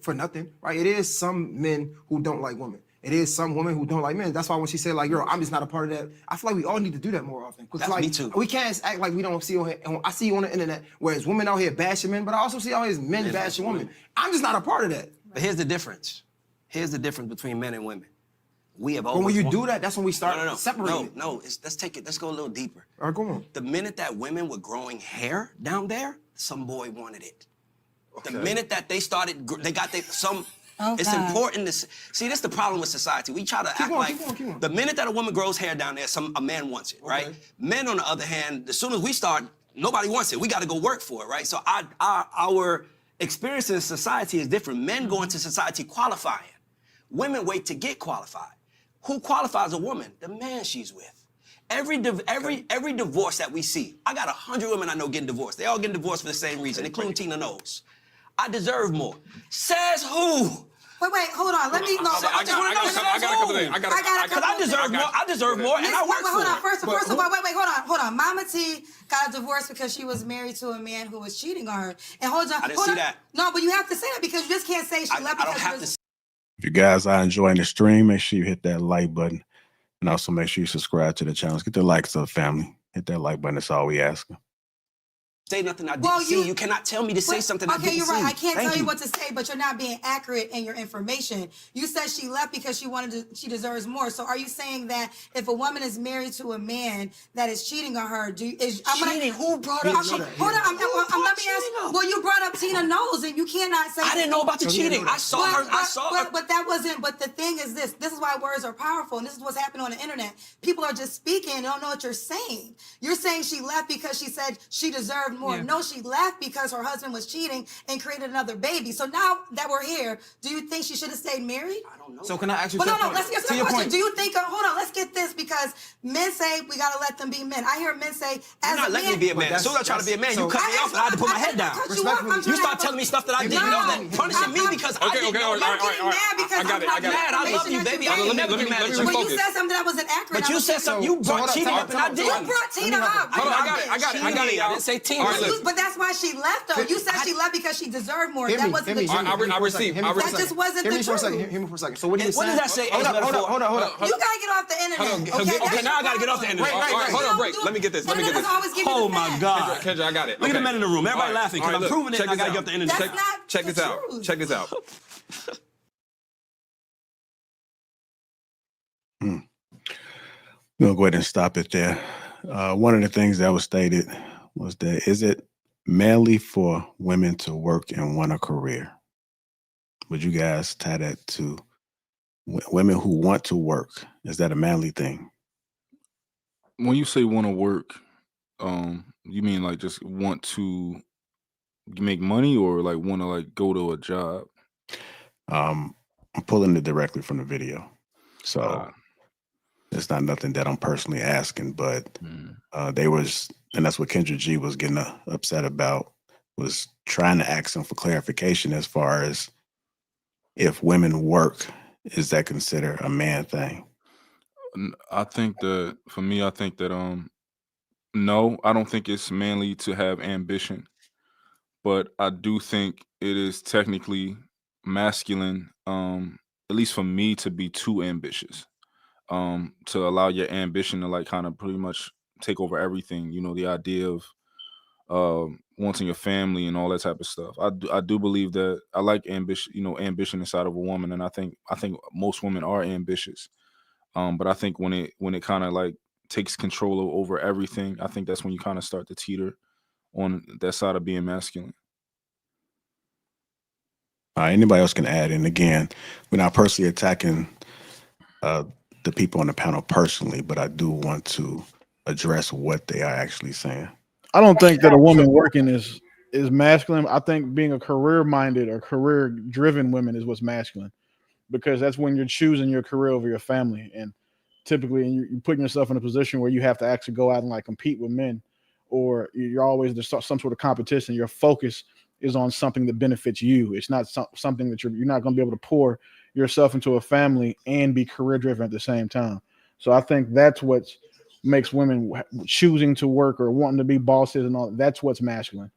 for nothing, right? It is some men who don't like women. It is some women who don't like men. That's why when she said, like, girl, I'm just not a part of that, I feel like we all need to do that more often. That's like, me too. We can't act like we don't see on here. I see you on the internet, whereas women out here bashing men, but I also see out here men bashing women. I'm just not a part of that. But here's the difference. Here's the difference between men and women. We have always. But when you do that, that's when we start separating. No. Let's take it. Let's go a little deeper. All right, go on. The minute that women were growing hair down there, some boy wanted it. Okay. The minute that they started, they got some. It's important to see. This is the problem with society. We try to act like the minute that a woman grows hair down there, a man wants it, right? Men, on the other hand, as soon as we start, nobody wants it. We got to go work for it, right? So our experience in society is different. Men go into society qualifying. Women wait to get qualified. Who qualifies a woman? The man she's with. Every divorce that we see, I got 100 women I know getting divorced. They all getting divorced for the same reason, including Tina knows. I deserve more. Says who? Wait, hold on. Let me know. I got a couple things. Because I deserve more. I deserve more, and I work for it. Hold on. First of all, wait. Hold on. Mama T got a divorce because she was married to a man who was cheating on her. And hold on. I didn't see that. No, but you have to say that because you just can't say she left because she was. If you guys are enjoying the stream, make sure you hit that like button. And also make sure you subscribe to the channel. Let's get the likes up, family. Hit that like button. That's all we ask. Say nothing I didn't see. You cannot tell me to say something I didn't see. Okay, you're right. I can't tell you what to say, but you're not being accurate in your information. You said she left because she deserves more. So are you saying that if a woman is married to a man that is cheating on her, who brought up cheating? Hold on, let me ask. Well, you brought up Tina Knowles, and you cannot say. I didn't know about the cheating. I saw her. But that wasn't. But the thing is this. This is why words are powerful, and this is what's happening on the internet. People are just speaking and don't know what you're saying. You're saying she left because she said she deserved more. Yeah. No, she left because her husband was cheating and created another baby. So now that we're here, do you think she should have stayed married? I don't know. So can I ask you? But no. Let's get to the question. Do you think? Hold on. Let's get this because men say we gotta let them be men. I hear men say, "You're not letting me be a man." As soon as I try to be a man, you cut me off and I had to put my head down. You start telling me stuff that I didn't know, then punishing me because I didn't know. All right. I got it. I love you, baby. I will never be mad at you. But you said something that wasn't accurate. But you said something. You brought Tina up and I didn't. You brought Tina up. Hold on. I got it. I didn't say Tina. But that's why she left, though. You said she left because she deserved more. That wasn't the truth. I received. That just wasn't the truth. Hear me for a second. So what do you say? What does that say? Hold on. You gotta get off the internet. Okay, now I gotta get off the internet. Hold on, break. Let me get this. Oh my God. Kendra, I got it. Look at the men in the room. Everybody laughing because I'm proving it and I gotta get off the internet. Check this out. Check this out. We'll go ahead and stop it there. One of the things that was stated was that is it manly for women to work and want a career? Would you guys tie that to women who want to work? Is that a manly thing? When you say want to work, you mean like just want to make money or like want to like go to a job? I'm pulling it directly from the video. So it's not nothing that I'm personally asking, but they was, and that's what Kendra G was getting upset about, was trying to ask them for clarification as far as if women work, is that considered a man thing? I think that for me, I think that no, I don't think it's manly to have ambition, but I do think it is technically masculine, at least for me, to be too ambitious. to allow your ambition to like kind of pretty much take over everything. You know, the idea of wanting your family and all that type of stuff. I do believe that I like ambition, you know, ambition inside of a woman, and I think most women are ambitious. But I think when it kind of like takes control over everything, I think that's when you kind of start to teeter on that side of being masculine. Anybody else can add in. Again, we're not personally attacking the people on the panel personally, but I do want to address what they are actually saying. I don't think that a woman working is masculine. I think being a career minded or career driven woman is what's masculine, because that's when you're choosing your career over your family, and typically you're putting yourself in a position where you have to actually go out and like compete with men, or you're always there's some sort of competition. Your focus is on something that benefits you. It's not something that you're not going to be able to pour yourself into a family and be career driven at the same time. So I think that's what makes women choosing to work or wanting to be bosses and all. That's what's masculine.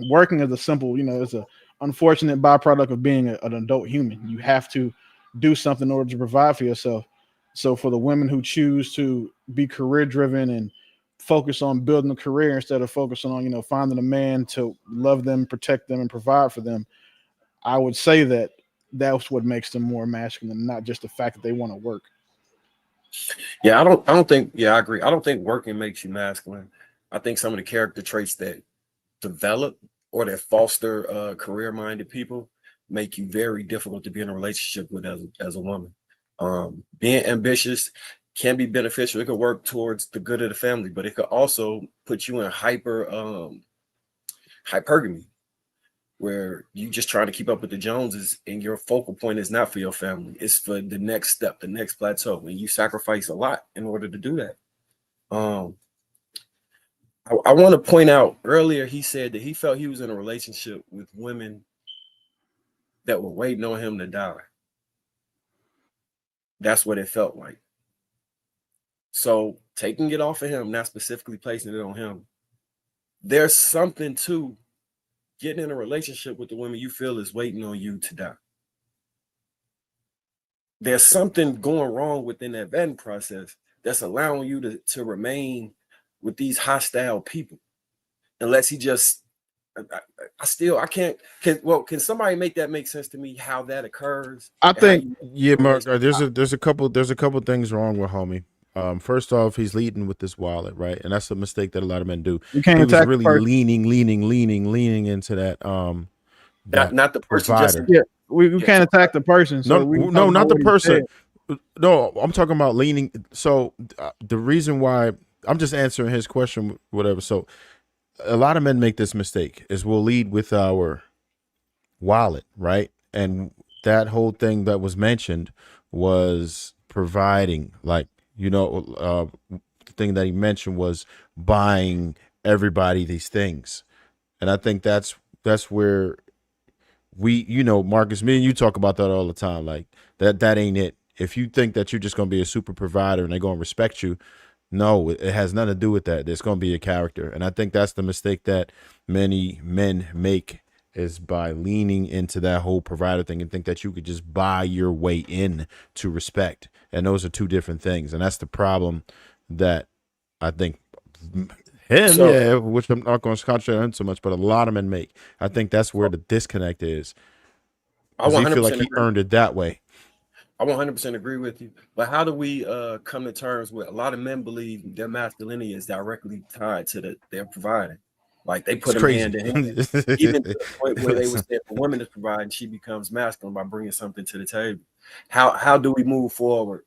Working is a simple, it's a unfortunate byproduct of being an adult human. You have to do something in order to provide for yourself. So for the women who choose to be career driven and focus on building a career instead of focusing on, finding a man to love them, protect them, and provide for them, I would say that that's what makes them more masculine, not just the fact that they want to work. Yeah, I don't think, I agree. I don't think working makes you masculine. I think some of the character traits that develop or that foster career-minded people make you very difficult to be in a relationship with as a woman. Being ambitious can be beneficial. It could work towards the good of the family, but it could also put you in hypergamy, where you just trying to keep up with the Joneses and your focal point is not for your family. It's for the next step, the next plateau. And you sacrifice a lot in order to do that. I want to point out earlier, he said that he felt he was in a relationship with women that were waiting on him to die. That's what it felt like. So taking it off of him, not specifically placing it on him, there's something to getting in a relationship with the woman you feel is waiting on you to die. There's something going wrong within that vetting process that's allowing you to remain with these hostile people, unless he just, can somebody make that make sense to me, how that occurs? I think, Mark, there's a couple things wrong with homie. First off, he's leading with this wallet, right? And that's a mistake that a lot of men do. You can't he was attack really leaning into that. Not the person. Provider. We can't attack the person. So no, not the person. No, I'm talking about leaning. So the reason why I'm just answering his question, whatever. So a lot of men make this mistake is we'll lead with our wallet, right? And that whole thing that was mentioned was providing, like, the thing that he mentioned was buying everybody these things. And I think that's where we, Marcus, me and you talk about that all the time. Like that ain't it. If you think that you're just going to be a super provider and they're going to respect you, no, it has nothing to do with that. It's going to be a character. And I think that's the mistake that many men make, is by leaning into that whole provider thing and think that you could just buy your way in to respect. And those are two different things. And that's the problem that I think which I'm not going to concentrate on so much, but a lot of men make. I think that's where the disconnect is. I feel like he earned it that way. I 100% agree with you. But how do we come to terms with, a lot of men believe their masculinity is directly tied to their providing. Like they put them hand in hand, even to the point where they would say if a woman is providing, she becomes masculine by bringing something to the table. How do we move forward?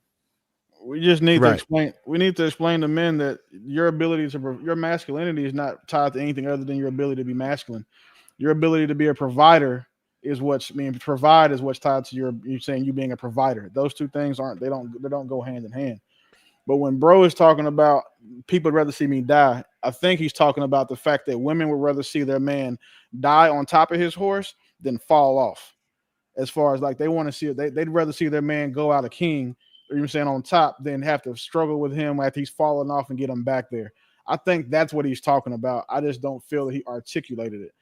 We just need to explain. We need to explain to men that your masculinity is not tied to anything other than your ability to be masculine. Your ability to be a provider is what's provide is what's tied to you saying you being a provider. Those two things don't go hand in hand. But when bro is talking about people would rather see me die, I think he's talking about the fact that women would rather see their man die on top of his horse than fall off. As far as like they want to see it, they'd rather see their man go out a king, or you're saying on top, than have to struggle with him after he's fallen off and get him back there. I think that's what he's talking about. I just don't feel that he articulated it.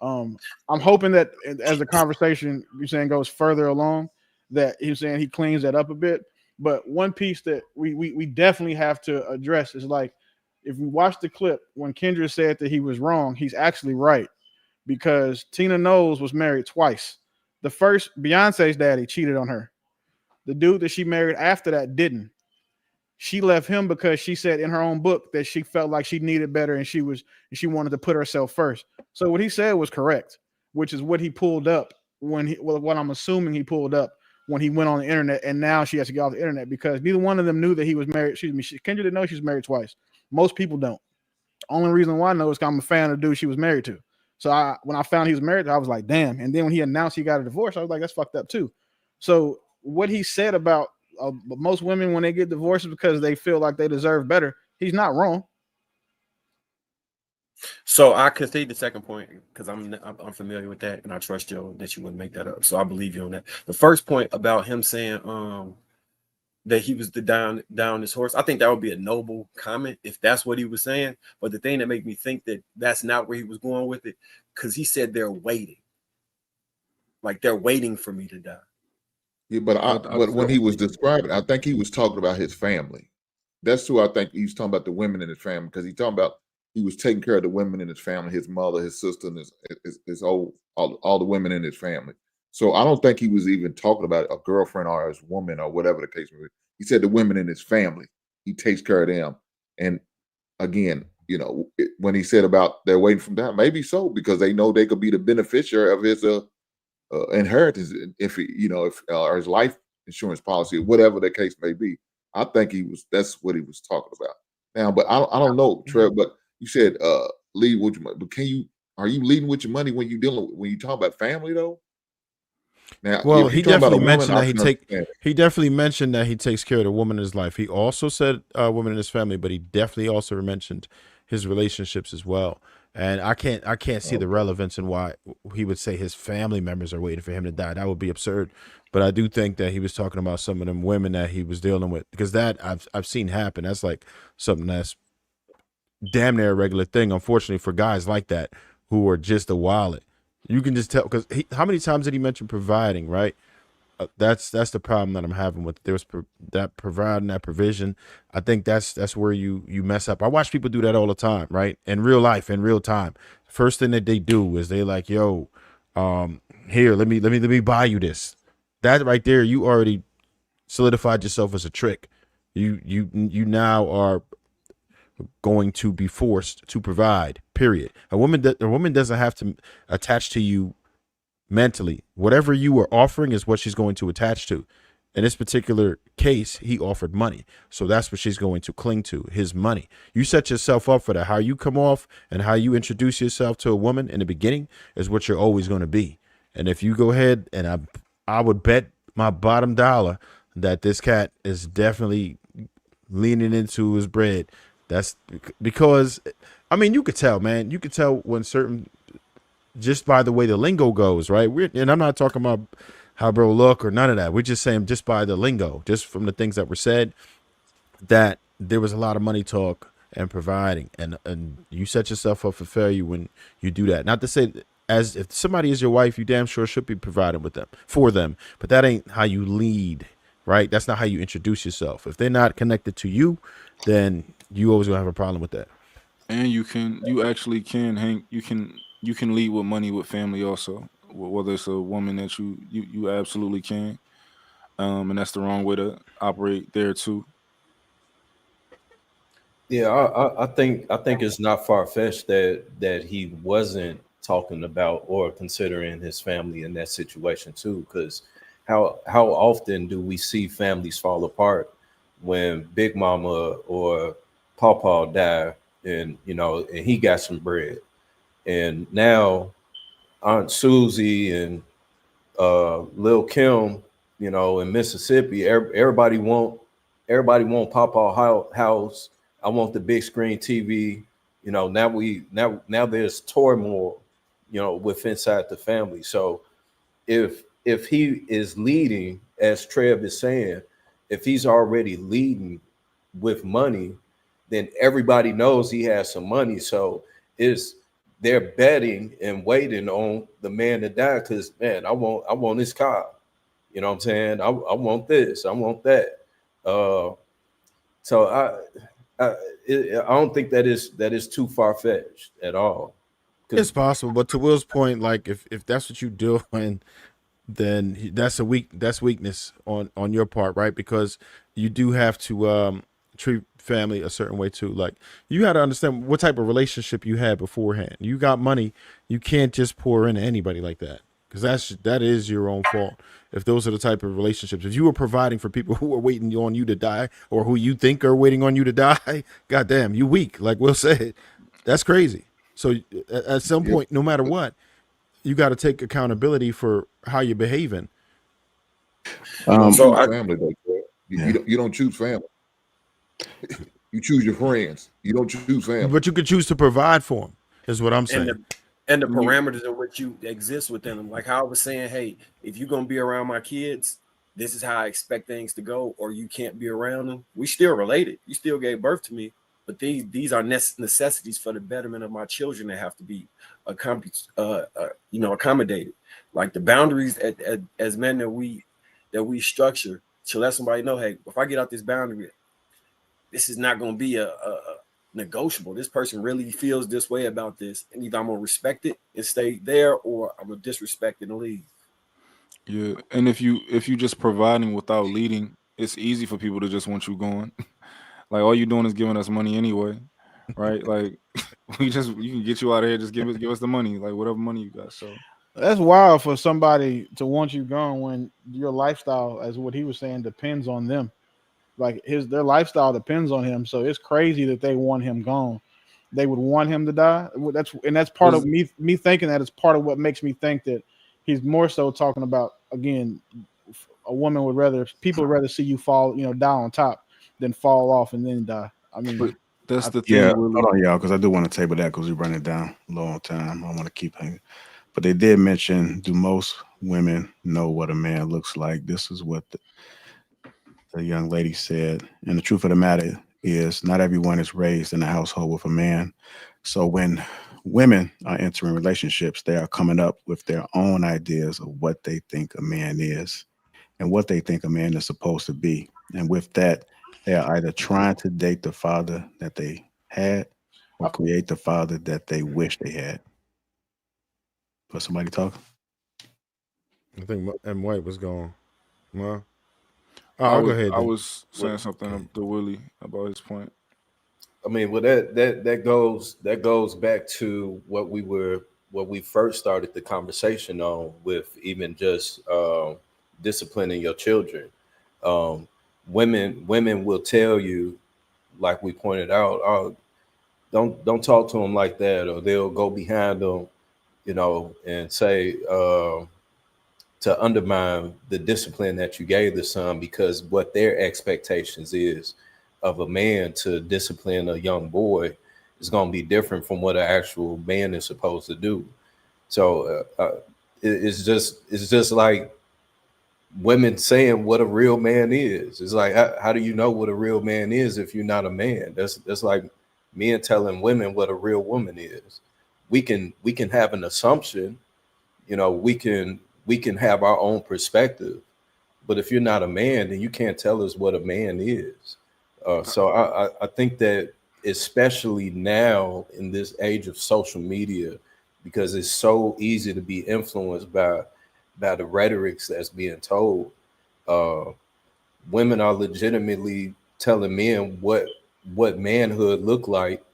I'm hoping that as the conversation you're saying goes further along, that he's saying he cleans that up a bit. But one piece that we definitely have to address is like, if we watch the clip when Kendra said that he was wrong, he's actually right, because Tina Knowles was married twice. The first, Beyonce's daddy cheated on her. The dude that she married after that didn't. She left him because she said in her own book that she felt like she needed better and she wanted to put herself first. So what he said was correct, which is what he pulled up what I'm assuming he pulled up when he went on the internet, and now she has to get off the internet because neither one of them knew that he was married. Kendra didn't know she was married twice. Most people don't. Only reason why I know is because I'm a fan of the dude she was married to. So when I found he was married, I was like, damn. And then when he announced he got a divorce, I was like, that's fucked up too. So what he said about most women when they get divorces because they feel like they deserve better, he's not wrong. So I concede the second point because I'm familiar with that, and I trust you that you wouldn't make that up. So I believe you on that. The first point about him saying that he was down his horse, I think that would be a noble comment if that's what he was saying. But the thing that made me think that that's not where he was going with it, because he said they're waiting, like they're waiting for me to die. Yeah, but when he was describing, I think he was talking about his family. That's who I think he was talking about, the women in his family, because he's talking about he was taking care of the women in his family, his mother, his sister, and his all the women in his family. So I don't think he was even talking about a girlfriend or his woman or whatever the case may be. He said the women in his family, he takes care of them. And again, when he said about they're waiting for that, maybe so, because they know they could be the beneficiary of his inheritance if or his life insurance policy, whatever the case may be. I think that's what he was talking about. Now, but I don't know, Trev, but you said lead with your money. But are you leading with your money when you talk about family though? Now, well, if he you're talking about definitely a woman, mentioned I that can understand it. he definitely mentioned that he takes care of the woman in his life. He also said woman in his family, but he definitely also mentioned his relationships as well. And I can't see the relevance in why he would say his family members are waiting for him to die. That would be absurd. But I do think that he was talking about some of them women that he was dealing with, because that I've seen happen. That's like something that's damn near a regular thing, unfortunately, for guys like that who are just a wallet. You can just tell, because how many times did he mention providing, right? That's the problem that I'm having with that providing, that provision. I think that's where you mess up. I watch people do that all the time, right? In real life, in real time. First thing that they do is they like, yo, here, let me buy you this. That right there, you already solidified yourself as a trick. You now are going to be forced to provide. Period. A woman doesn't have to attach to you mentally. Whatever you are offering is what she's going to attach to. In this particular case, he offered money, so that's what she's going to cling to, his money. You set yourself up for that. How you come off and how you introduce yourself to a woman in the beginning is what you're always going to be. And if you go ahead, and I would bet my bottom dollar that this cat is definitely leaning into his bread. That's because, I mean, you could tell, man. You could tell when certain, just by the way the lingo goes, right? And I'm not talking about how bro look or none of that. We're just saying just by the lingo, just from the things that were said, that there was a lot of money talk and providing, and you set yourself up for failure when you do that. Not to say as if somebody is your wife, you damn sure should be providing for them, but that ain't how you lead, right? That's not how you introduce yourself. If they're not connected to you, then you always gonna have a problem with that. And you can lead with money with family also, whether it's a woman that you absolutely can, and that's the wrong way to operate there too. Yeah, I think it's not far fetched that he wasn't talking about or considering his family in that situation too, because how often do we see families fall apart when Big Mama or Pawpaw die, and and he got some bread, and now Aunt Susie and Lil Kim, in Mississippi, everybody want Pawpaw house. I want the big screen TV. Now there's turmoil, with inside the family. So if he is leading, as Trev is saying, if he's already leading with money, then everybody knows he has some money. So they're betting and waiting on the man to die, because man, I want this car. You know what I'm saying? I want this, I want that. So I don't think that is too far fetched at all. It's possible, but to Will's point, like if that's what you do, and then that's weakness on your part, right? Because you do have to treat family a certain way too. Like you got to understand what type of relationship you had beforehand. You got money, you can't just pour into anybody like that, because that is your own fault. If those are the type of relationships, if you were providing for people who are waiting on you to die, or who you think are waiting on you to die, goddamn, you weak. Like Will said, that's crazy. So at some point, no matter what, you got to take accountability for how you're behaving. You don't So choose family, though. You don't choose family. You choose your friends. You don't choose family. But you could choose to provide for them, is what I'm saying. And the parameters in which you exist within them. Like how I was saying, hey, if you're gonna be around my kids, this is how I expect things to go, or you can't be around them. We still related. You still gave birth to me, but these are necessities for the betterment of my children that have to be accommodated. Like the boundaries as men that we structure to let somebody know, hey, if I get out this boundary, this is not going to be a negotiable. This person really feels this way about this, and either I'm gonna respect it and stay there, or I'm gonna disrespect it and leave. Yeah, and if you just providing without leading, it's easy for people to just want you going. Like all you're doing is giving us money anyway, right? Like we can get you out of here. Just give us the money, like whatever money you got. So That's wild for somebody to want you gone when your lifestyle, as what he was saying, depends on them. Like their lifestyle depends on him. So it's crazy that they want him gone. They would want him to die. That's part of me thinking that is part of what makes me think that he's more so talking about, again, a woman people would rather see you fall, die on top than fall off and then die. I mean, but that's the thing. Yeah, Willie. hold on, y'all, because I do want to table that because we run it down low on time. I want to keep hanging. But they did mention, do most women know what a man looks like? This is what the young lady said. And the truth of the matter is, not everyone is raised in a household with a man. So when women are entering relationships, they are coming up with their own ideas of what they think a man is and what they think a man is supposed to be. And with that, they are either trying to date the father that they had or create the father that they wish they had. For somebody talking? I think M. White was going. Well, I I'll go was ahead I then. was saying something to Willie about his point. I mean, well, that goes back to what we first started the conversation on, with even just disciplining your children. Um, women will tell you, like we pointed out, oh, don't talk to them like that, or they'll go behind them, and say to undermine the discipline that you gave the son, because what their expectations is of a man to discipline a young boy is going to be different from what an actual man is supposed to do. So it's just like women saying what a real man is. It's like, how do you know what a real man is if you're not a man? That's like men telling women what a real woman is. We can have an assumption, we can have our own perspective, but if you're not a man, then you can't tell us what a man is. So I think that, especially now in this age of social media, because it's so easy to be influenced by the rhetorics that's being told, women are legitimately telling men what manhood look like,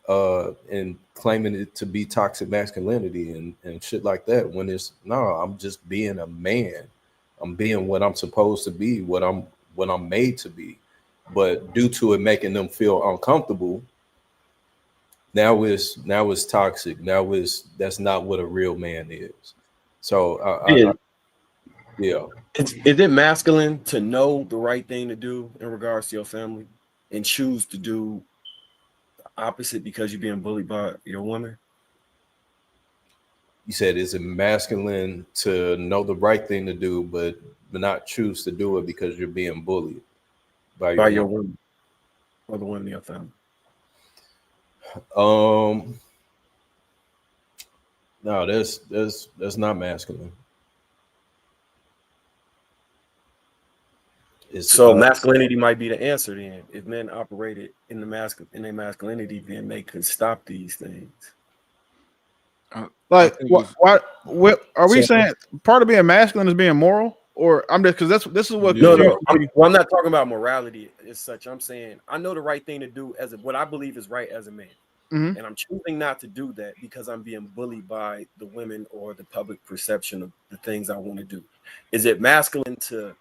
and claiming it to be toxic masculinity and shit like that, when it's no, I'm just being a man. I'm being what I'm supposed to be, what I'm made to be. But due to it making them feel uncomfortable, now it's toxic. That's not what a real man is. So yeah. Is it masculine to know the right thing to do in regards to your family and choose to do the opposite because you're being bullied by your woman? You said, is it masculine to know the right thing to do, but not choose to do it because you're being bullied by your woman or the woman in your family? No, that's not masculine. So masculinity might be the answer then. If men operated in their masculinity, then they could stop these things. Like, what are we So- saying? Part of being masculine is being moral, or I'm just because this is what No, confuses me. I'm not talking about morality as such. I'm saying I know the right thing to do as what I believe is right as a man. Mhm. And I'm choosing not to do that because I'm being bullied by the women or the public perception of the things I want to do. Is it masculine to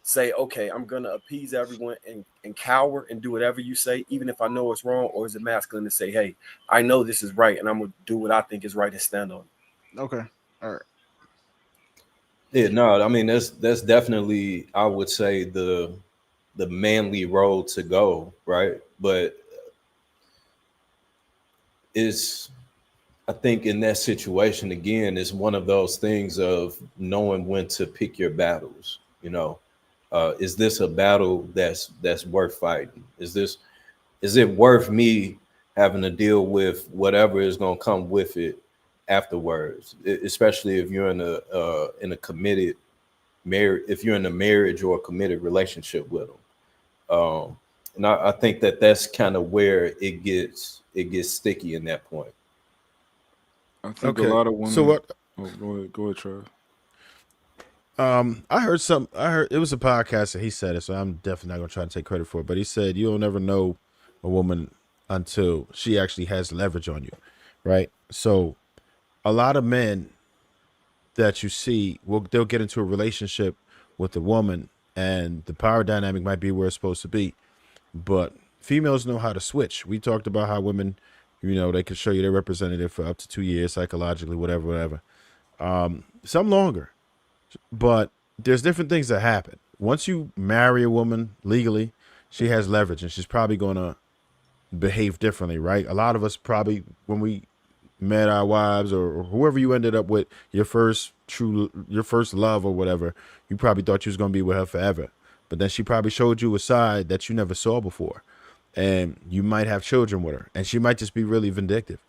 say, okay, I'm going to appease everyone and cower and do whatever you say, even if I know it's wrong? Or is it masculine to say, hey, I know this is right and I'm going to do what I think is right and stand on it? Okay. All right. Yeah, no, I mean that's definitely, I would say, the manly road to go, right? But it's, I think in that situation again, it's one of those things of knowing when to pick your battles. You know, is this a battle that's worth fighting? Is it worth me having to deal with whatever is going to come with it afterwards? Especially if you're in a committed marriage, if you're in a marriage or a committed relationship with them. And I think that's kind of where it gets sticky in that point. I think a lot of women. So what? Oh, go ahead, Trev. I heard it was a podcast and he said it, so I'm definitely not gonna try to take credit for it. But he said you'll never know a woman until she actually has leverage on you, right? So a lot of men that you see they'll get into a relationship with a woman and the power dynamic might be where it's supposed to be, but females know how to switch. We talked about how women, they can show you their representative for up to 2 years psychologically, whatever. Some longer. But there's different things that happen. Once you marry a woman legally, she has leverage and she's probably going to behave differently, right? A lot of us probably, when we met our wives or whoever you ended up with, your first love or whatever, you probably thought you was going to be with her forever. But then she probably showed you a side that you never saw before. And you might have children with her. And she might just be really vindictive.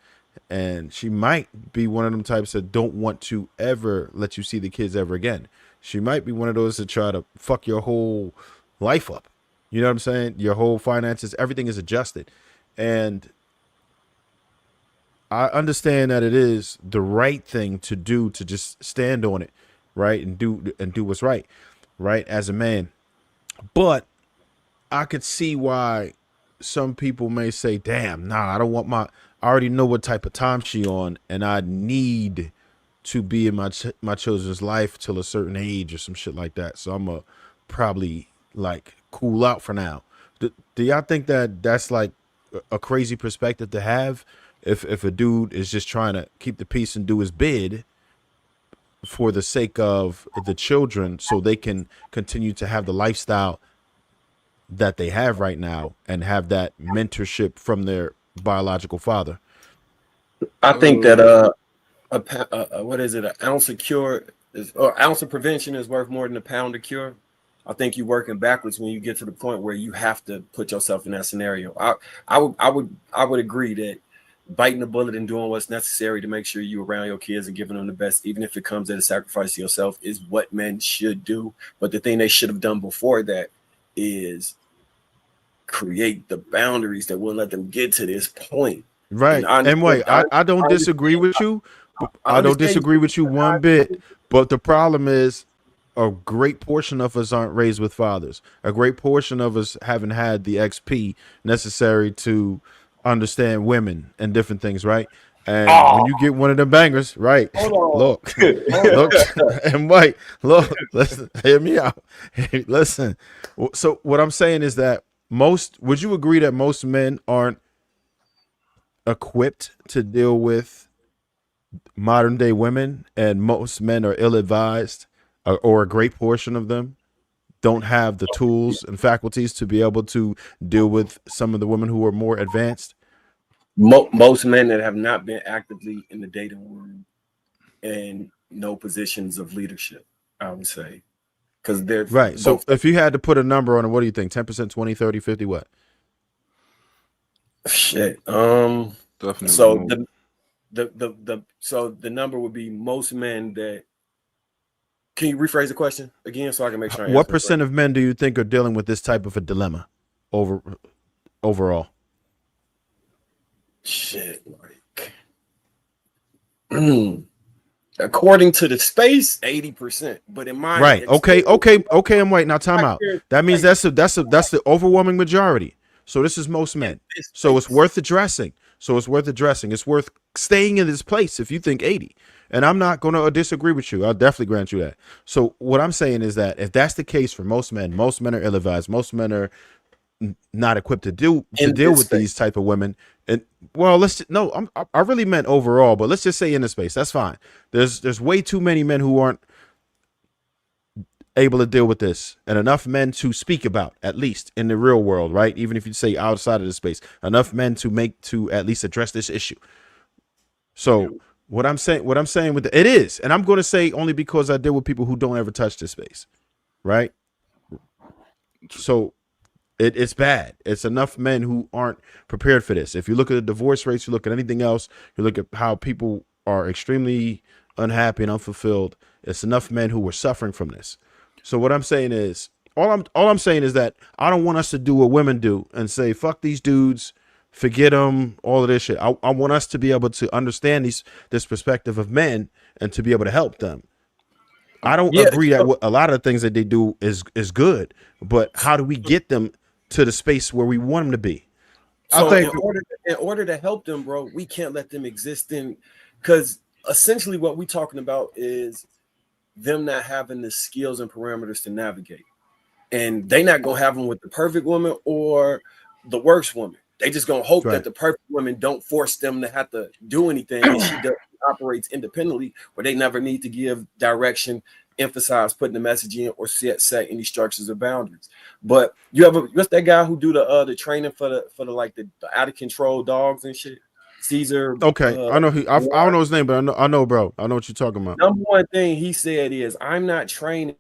And she might be one of them types that don't want to ever let you see the kids ever again. She might be one of those that try to fuck your whole life up. You know what I'm saying? Your whole finances, everything is adjusted. And I understand that it is the right thing to do to just stand on it, right? And do what's right, as a man. But I could see why some people may say, damn, nah, I don't want I already know what type of time she on, and I need to be in my children's life till a certain age or some shit like that. So I'm going to probably like cool out for now. Do y'all think that that's like a crazy perspective to have if a dude is just trying to keep the peace and do his bid for the sake of the children so they can continue to have the lifestyle that they have right now and have that mentorship from their biological father? I think that what is it? An ounce of cure or ounce of prevention is worth more than a pound of cure. I think you're working backwards when you get to the point where you have to put yourself in that scenario. I would agree that biting the bullet and doing what's necessary to make sure you're around your kids and giving them the best, even if it comes at a sacrifice to yourself, is what men should do. But the thing they should have done before that is create the boundaries that will let them get to this point. Right. And wait, I don't disagree with you. I don't disagree with you one bit. But the problem is a great portion of us aren't raised with fathers. A great portion of us haven't had the XP necessary to understand women and different things, right? And when you get one of them bangers, right? Look, and wait, look, listen, hear me out. Hey, listen. So what I'm saying is that would you agree that most men aren't equipped to deal with modern day women, and most men are ill-advised, or a great portion of them don't have the tools and faculties to be able to deal with some of the women who are more advanced? Most men that have not been actively in the dating room and no positions of leadership, I would say, because they're right. So if you had to put a number on it, what do you think? 10%, 20, 30, 50, what? Shit. Definitely. So so the number would be most men that Can you rephrase the question again so I can make sure I What answer it percent of men do you think are dealing with this type of a dilemma overall? Shit, like according to the space, 80%. But in my Right. Okay. I'm waiting. Now time out. That means like, that's the overwhelming majority. So this is most men. So it's worth addressing. It's worth staying in this place if you think 80. And I'm not going to disagree with you. I'll definitely grant you that. So what I'm saying is that if that's the case for most men are ill-advised. Most men are not equipped to deal with these type of women. And well, I really meant overall, but let's just say in the space. That's fine. There's way too many men who aren't able to deal with this, and enough men to speak about, at least in the real world, right? Even if you say outside of the space, enough men to at least address this issue. So what I'm saying with it is, and I'm going to say only because I deal with people who don't ever touch this space, right? So it's bad. It's enough men who aren't prepared for this. If you look at the divorce rates, you look at anything else, you look at how people are extremely unhappy and unfulfilled. It's enough men who are suffering from this. So what I'm saying is, all I'm saying is that I don't want us to do what women do and say, fuck these dudes, forget them, all of this shit. I want us to be able to understand this perspective of men and to be able to help them. I don't agree that a lot of the things that they do is good, but how do we get them to the space where we want them to be? So I think in order to help them, bro, we can't let them exist because essentially what we're talking about is them not having the skills and parameters to navigate. And they not gonna have them with the perfect woman or the worst woman. They just gonna hope that the perfect woman don't force them to have to do anything, and she operates independently, where they never need to give direction, emphasize putting the message in, or set any structures or boundaries. But what's that guy who do the training for the out of control dogs and shit? Caesar. Okay, I know I don't know his name, but I know, bro. I know what you're talking about. Number one thing he said is, "I'm not training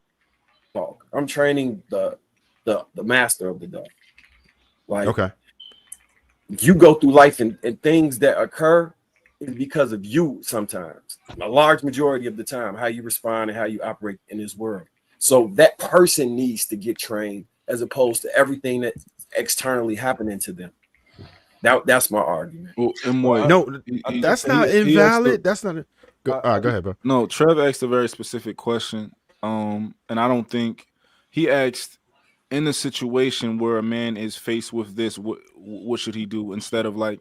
dog. I'm training the master of the dog." Like, okay, you go through life and things that occur is because of you. Sometimes, a large majority of the time, how you respond and how you operate in this world. So that person needs to get trained, as opposed to everything that's externally happening to them. That's my argument. Well, that's not invalid. That's not. Go ahead, bro. No, Trev asked a very specific question, and I don't think he asked in a situation where a man is faced with this, what should he do? Instead of like,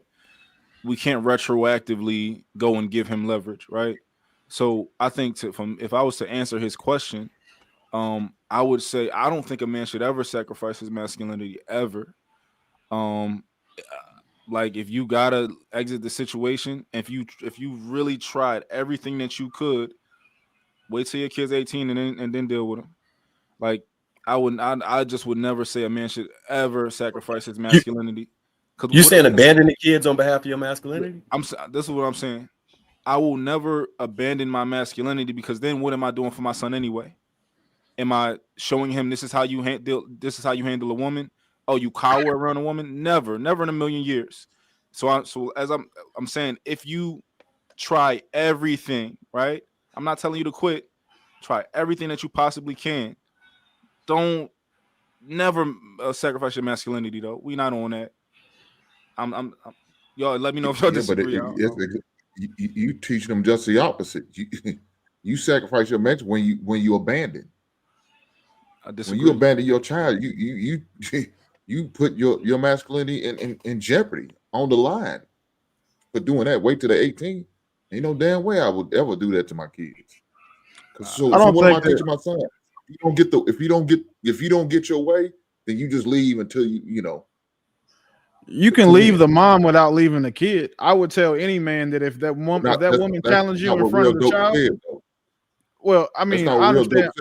we can't retroactively go and give him leverage, right? So I think if I was to answer his question, I would say I don't think a man should ever sacrifice his masculinity ever. Like, if you gotta exit the situation, if you really tried everything that you could, wait till your kid's 18 and then deal with him. Like, I just would never say a man should ever sacrifice his masculinity. You saying abandon the kids on behalf of your masculinity? This is what I'm saying. I will never abandon my masculinity, because then what am I doing for my son anyway? Am I showing him this is how you handle a woman? Oh, you cower around a woman? Never in a million years. So as I'm saying, if you try everything, right? I'm not telling you to quit. Try everything that you possibly can. Don't never sacrifice your masculinity, though. We not on that. I'm y'all. Let me know if y'all disagree. You teach them just the opposite. You sacrifice your mental when you abandon. When you abandon your child, you put your masculinity in jeopardy, on the line for doing that. Wait till they're 18. Ain't no damn way I would ever do that to my kids. So what am I teaching my son? If you don't get your way, then you just leave until you know. You can leave the mom without leaving the kid. I would tell any man that if that woman challenges you in front of the child. Well, I mean, I understand,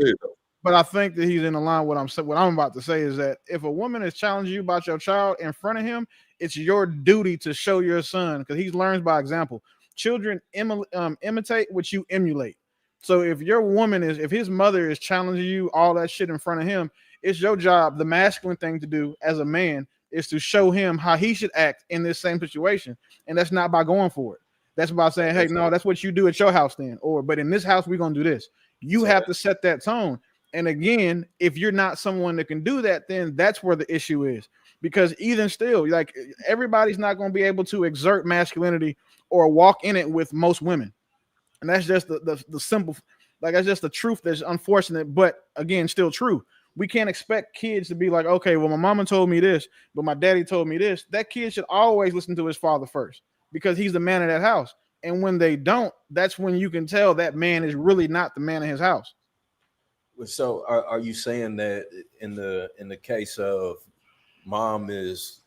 but I think that he's in the line. What I'm about to say is that if a woman is challenging you about your child in front of him, it's your duty to show your son, because he learns by example. Children imitate what you emulate. So if if his mother is challenging you, all that shit in front of him, it's your job. The masculine thing to do as a man is to show him how he should act in this same situation, and that's not by going for it. That's about saying, hey, no, that's what you do at your house then. Or, but in this house, we're going to do this. You have to set that tone. And again, if you're not someone that can do that, then that's where the issue is. Because even still, like everybody's not going to be able to exert masculinity or walk in it with most women. And that's just the simple, like that's just the truth that's unfortunate, but again, still true. We can't expect kids to be like, okay, well, my mama told me this, but my daddy told me this. That kid should always listen to his father first because he's the man of that house. And when they don't, that's when you can tell that man is really not the man of his house. So are you saying that in the case of mom is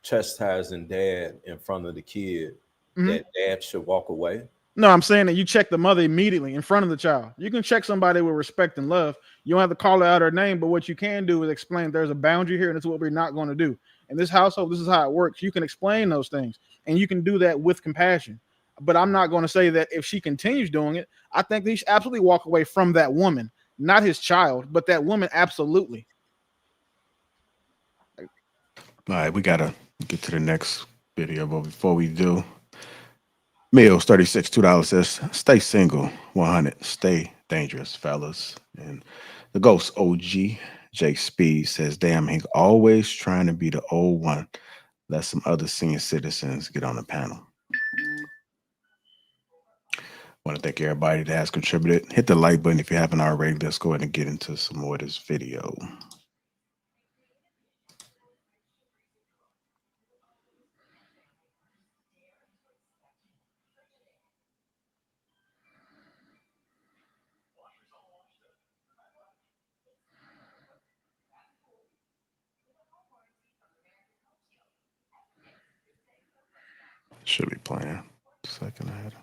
chastising dad in front of the kid, that dad should walk away? No, I'm saying that you check the mother immediately in front of the child. You can check somebody with respect and love. You don't have to call her out her name, but what you can do is explain there's a boundary here and it's what we're not going to do. In this household, this is how it works. You can explain those things and you can do that with compassion. But I'm not going to say that if she continues doing it, I think he should absolutely walk away from that woman, not his child, but that woman absolutely. All right, we got to get to the next video, but before we do, Mills 36 $2 says, stay single 100, stay dangerous, fellas. And the ghost OG Jake Speed says, damn, he always trying to be the old one. Let some other senior citizens get on the panel. Want to thank everybody that has contributed. Hit the like button if you haven't already. Let's go ahead and get into some more of this video. Should be playing. Second ahead.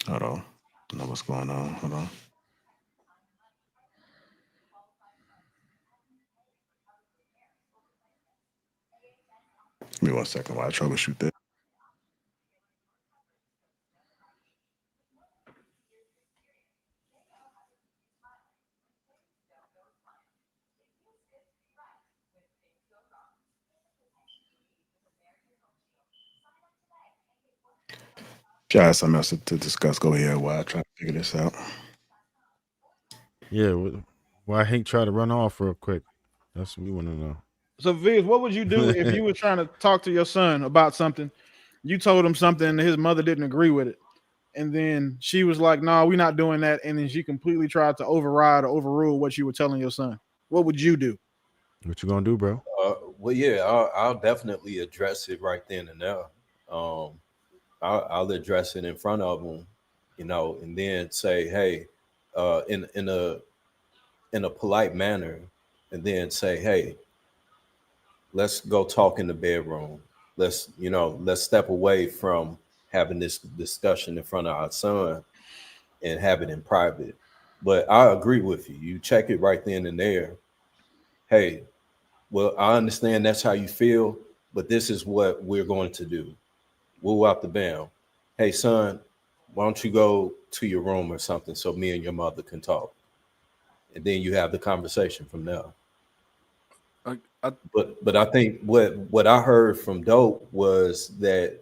Hold on. I don't know what's going on. Hold on. Give me 1 second while I troubleshoot that. If y'all have something else to discuss, go ahead while I try to figure this out. Yeah, why Hank try to run off real quick? That's what we want to know. So, Viz, what would you do if you were trying to talk to your son about something? You told him something and his mother didn't agree with it. And then she was like, no, we're not doing that. And then she completely tried to override or overrule what you were telling your son. What would you do? What you gonna do, bro? Well, yeah, I'll definitely address it right then and there. I'll address it in front of them, and then say, hey, in a polite manner, and then say, hey, let's go talk in the bedroom. Let's step away from having this discussion in front of our son and have it in private. But I agree with you. You check it right then and there. Hey, well, I understand that's how you feel, but this is what we're going to do. We'll out the bam. Hey, son, why don't you go to your room or something so me and your mother can talk? And then you have the conversation from there. But I think what I heard from Dope was that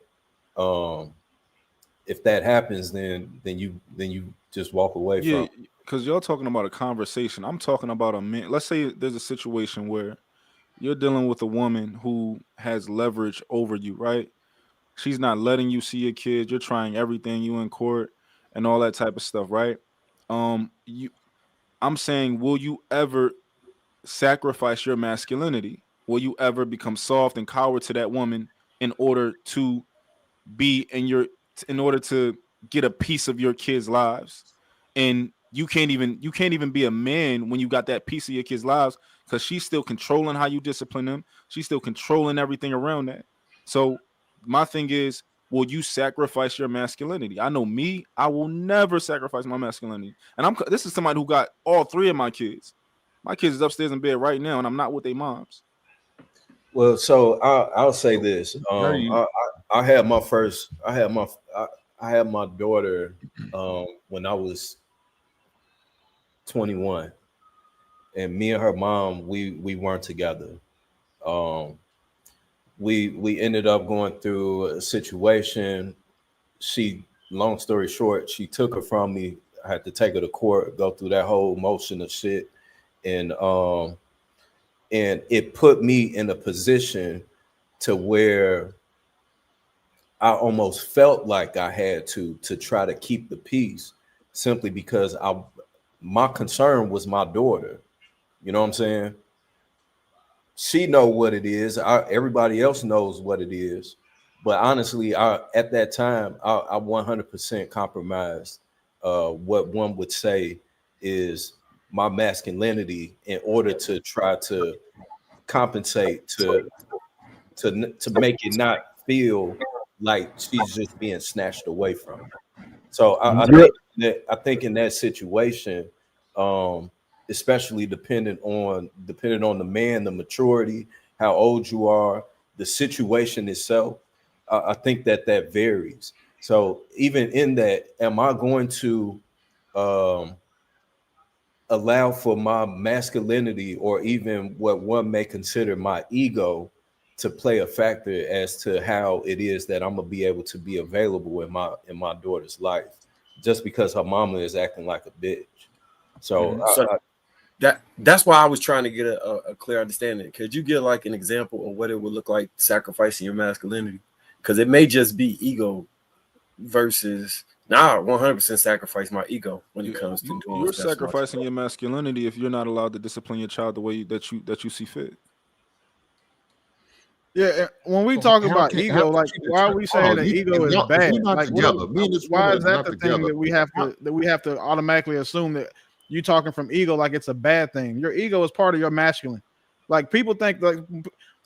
if that happens, then you just walk away from. Because y'all talking about a conversation. I'm talking about a man. Let's say there's a situation where you're dealing with a woman who has leverage over you, right? She's not letting you see your kids. You're trying everything, you in court and all that type of stuff, right? I'm saying, will you ever sacrifice your masculinity? Will you ever become soft and coward to that woman in order to get a piece of your kids' lives? And you can't even be a man when you got that piece of your kids' lives, because she's still controlling how you discipline them. She's still controlling everything around that. So my thing is, will you sacrifice your masculinity? I know me, I will never sacrifice my masculinity. And this is somebody who got all three of my kids. My kids is upstairs in bed right now, and I'm not with their moms. Well, so I'll say this. I had my daughter when I was 21, and me and her mom, we weren't together. We ended up going through a situation. She, long story short, she took her from me. I had to take her to court, go through that whole motion of shit, and it put me in a position to where I almost felt like I had to try to keep the peace, simply because my concern was my daughter. You know what I'm saying? She know what it is. Everybody else knows what it is. But honestly, at that time, I 100% compromised what one would say is my masculinity in order to try to compensate to make it not feel like she's just being snatched away from me. So I think in that situation, especially depending on the man, the maturity, how old you are, the situation itself, I think that varies. So even in that, am I going to allow for my masculinity, or even what one may consider my ego, to play a factor as to how it is that I'm gonna be able to be available in my daughter's life, just because her mama is acting like a bitch? So, that's why I was trying to get a clear understanding. Could you give like an example of what it would look like sacrificing your masculinity? Because it may just be ego versus 100% sacrifice my ego when it comes to doing. You're sacrificing your masculinity if you're not allowed to discipline your child the way that you see fit. Yeah, when we talk about ego, like why are we saying that ego is bad? Like, why is that the thing that we have to automatically assume that you talking from ego like it's a bad thing? Your ego is part of your masculine. Like people think, like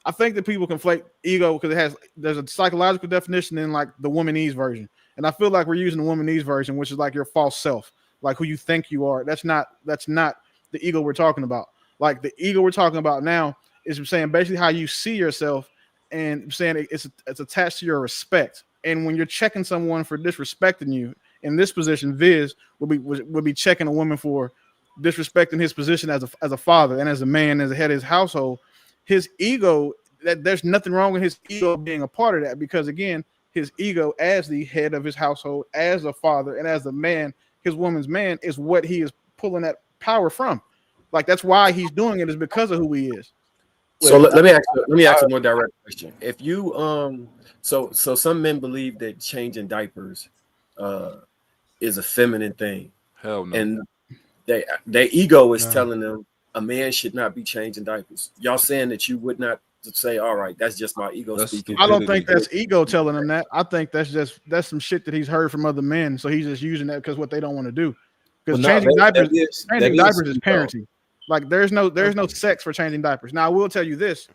I think that people conflate ego because there's a psychological definition in like the womanese version, and I feel like we're using the womanese version, which is like your false self, like who you think you are. That's not the ego we're talking about. Like the ego we're talking about now is saying basically how you see yourself, and saying it's attached to your respect. And when you're checking someone for disrespecting you in this position, Viz would be checking a woman for disrespecting his position as a father and as a man, as a head of his household. His ego, that there's nothing wrong with his ego being a part of that, because again, his ego as the head of his household, as a father, and as a man, his woman's man, is what he is pulling that power from. Like that's why he's doing it, is because of who he is. So let me ask a more direct question. If you so some men believe that changing diapers is a feminine thing. Hell no. And their ego is telling them a man should not be changing diapers. Y'all saying that you would not say, all right, that's just my ego speaking. I don't think that's ego telling him that. I think that's some shit that he's heard from other men. So he's just using that because what they don't want to do. Because changing diapers is parenting. Like there's no sex for changing diapers. Now I will tell you this: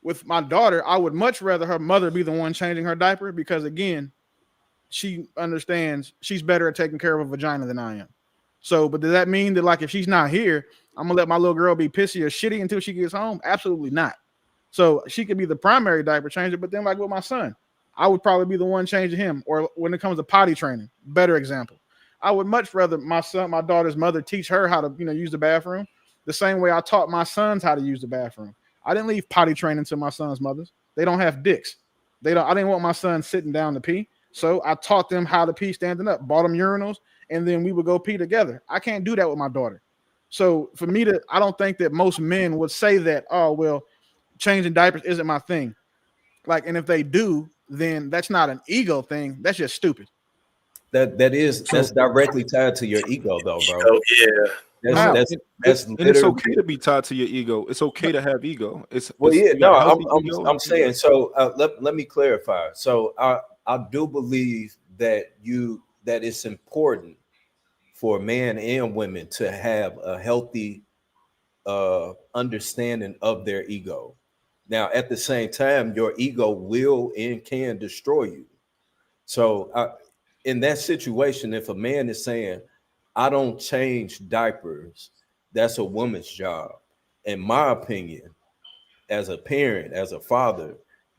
with my daughter, I would much rather her mother be the one changing her diaper, because again, she understands she's better at taking care of a vagina than I am. So, but does that mean that like if she's not here, I'm gonna let my little girl be pissy or shitty until she gets home? Absolutely not. So she could be the primary diaper changer, but then like with my son, I would probably be the one changing him. Or when it comes to potty training, better example. I would much rather my daughter's mother teach her how to, use the bathroom the same way I taught my sons how to use the bathroom. I didn't leave potty training to my sons' mothers. They don't have dicks. I didn't want my son sitting down to pee. So I taught them how to pee standing up, bought them urinals, and then we would go pee together. I can't do that with my daughter. So for me I don't think that most men would say that, oh, well, changing diapers isn't my thing. Like, and if they do, then that's not an ego thing. That's just stupid. That's directly tied to your ego, though, bro. Yeah, that's and it's okay to be tied to your ego. It's okay to have ego. I'm saying. So let me clarify. So I do believe that it's important for men and women to have a healthy understanding of their ego. Now, at the same time, your ego will and can destroy you. So in that situation, if a man is saying, I don't change diapers, that's a woman's job. In my opinion, as a parent, as a father,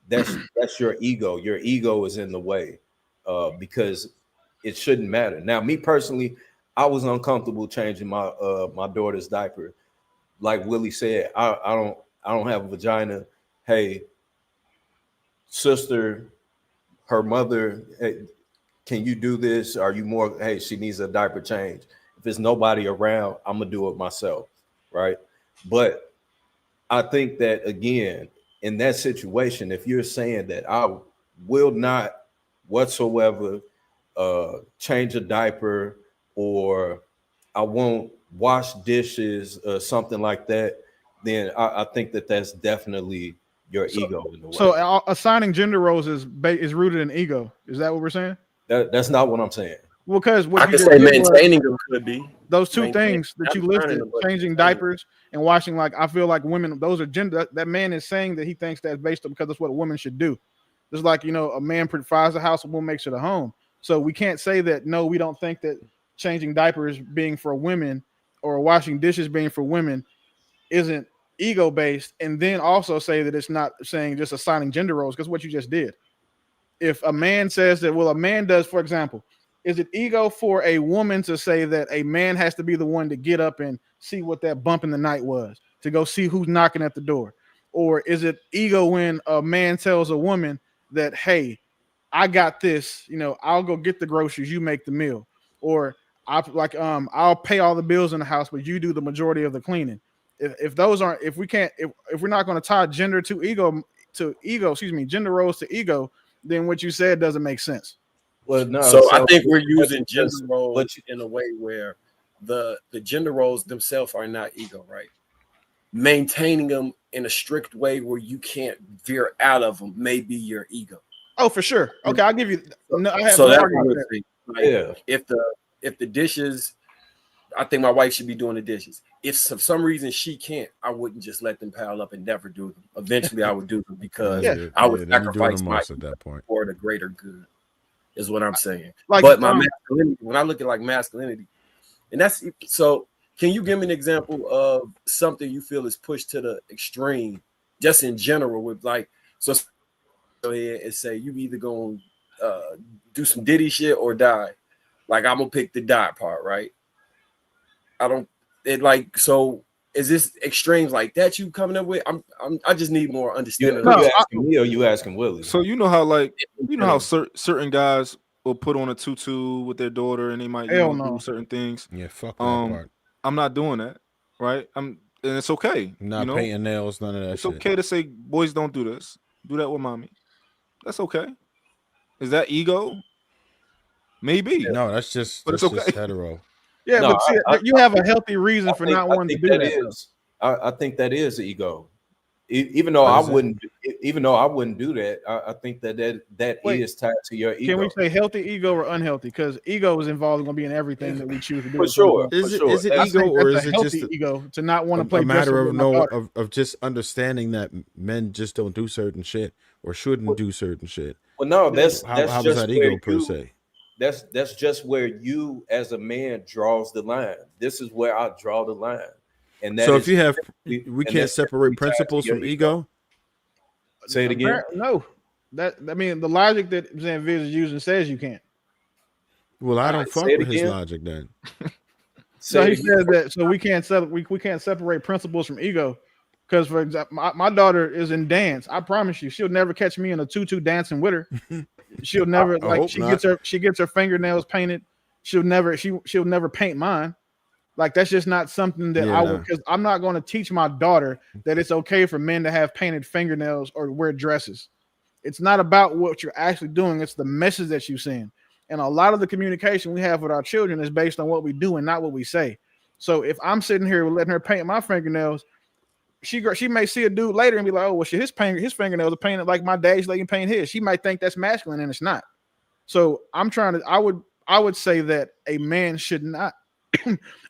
that's your ego. Your ego is in the way because it shouldn't matter. Now, me personally, I was uncomfortable changing my my daughter's diaper. Like Willie said, I don't have a vagina. Hey, sister, her mother, hey, can you do this? Are you more, hey, she needs a diaper change. If there's nobody around, I'm gonna do it myself, right? But I think that again, in that situation, if you're saying that I will not whatsoever change a diaper, or I won't wash dishes or something like that, then I think that that's definitely your ego in the way. So assigning gender roles is rooted in ego. Is that what we're saying? That's not what I'm saying. Well, because what I you could just say did was maintaining them could be those two maintaining, things that not you turning listed, them, but changing maintaining. diapers and washing. Like, I feel like women, those are gender. That man is saying that he thinks that's based on because that's what a woman should do. Just like, you know, a man provides a house, a woman makes it a home. So we can't say that, no, we don't think that changing diapers being for women or washing dishes being for women isn't ego based, and then also say that it's not saying just assigning gender roles, because what you just did. If a man says that, well, a man does, for example, is it ego for a woman to say that a man has to be the one to get up and see what that bump in the night was, to go see who's knocking at the door? Or is it ego when a man tells a woman that, hey, I got this, you know, I'll go get the groceries, you make the meal? Or I'll pay all the bills in the house, but you do the majority of the cleaning. If those aren't, if we can't, if we're not going to tie gender to ego, gender roles to ego, then what you said doesn't make sense. Well, no. So I think we're but- using gender but- roles in a way where the gender roles themselves are not ego, right? Maintaining them in a strict way where you can't veer out of them may be your ego. Oh, for sure. Okay, I'll give you. No, I have So no that's argument what with I'm that. saying. Like, if the dishes, I think my wife should be doing the dishes. If for some reason she can't, I wouldn't just let them pile up and never do them. Eventually, I would do them because I would then you're doing sacrifice the my most at that point. for the greater good. Is what I'm saying. Like, but my masculinity, when I look at like masculinity, and that's so. Can you give me an example of something you feel is pushed to the extreme, just in general, with like, so go ahead and say you either gonna do some Diddy shit or die. Like, I'm gonna pick the die part, right? I don't it like so. Is this extremes like that you coming up with? I just need more understanding. You asking me or you asking Willie? So you know how certain guys will put on a tutu with their daughter and they might do certain things. Yeah, fuck that part. I'm not doing that, right? And it's okay. Not painting nails, none of that it's shit. okay to say boys don't do this. Do that with mommy. That's okay. Is that ego? Maybe. No, that's just hetero. Yeah, No, but see, you have a healthy reason for not wanting to do that. I think that is ego. Even though I wouldn't do that, I think that is tied to your ego. Can we say healthy ego or unhealthy? Because ego is involved going to be in everything that we choose to do. For sure. Is it ego, or is it just ego to not want to play a matter of of just understanding that men just don't do certain shit or shouldn't do certain shit? Well, no, that's how just is that ego where per se? That's just where you as a man draws the line. This is where I draw the line. And so if you have, we can't separate principles from ego. Say it again. No, I mean the logic that Zan Viz is using says you can't. Well, I don't fuck with his logic then. So he says that. So we can't separate principles from ego. Because, for example, my daughter is in dance. I promise you, she'll never catch me in a tutu dancing with her. She'll never she gets her fingernails painted. She'll never paint mine. Like, that's just not something that I would, because I'm not going to teach my daughter that it's okay for men to have painted fingernails or wear dresses. It's not about what you're actually doing. It's the message that you send. And a lot of the communication we have with our children is based on what we do and not what we say. So if I'm sitting here letting her paint my fingernails, she may see a dude later and be like, oh, well, shit, his fingernails are painted like my dad's letting him paint his. She might think that's masculine, and it's not. So I would say that a man should not.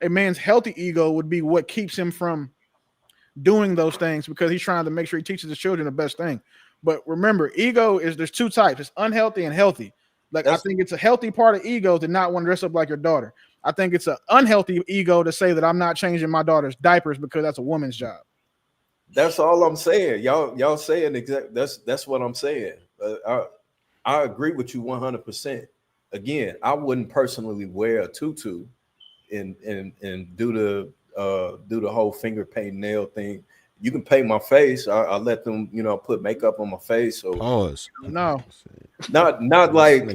A man's healthy ego would be what keeps him from doing those things, because he's trying to make sure he teaches his children the best thing. But remember, there's two types. It's unhealthy and healthy. Like, I think it's a healthy part of ego to not want to dress up like your daughter. I think it's an unhealthy ego to say that I'm not changing my daughter's diapers because that's a woman's job. That's all I'm saying. Y'all saying that's what I'm saying. I agree with you 100%. Again, I wouldn't personally wear a tutu and do the whole finger paint nail thing. You can paint my face. I let them, put makeup on my face. So Pause. No, not like a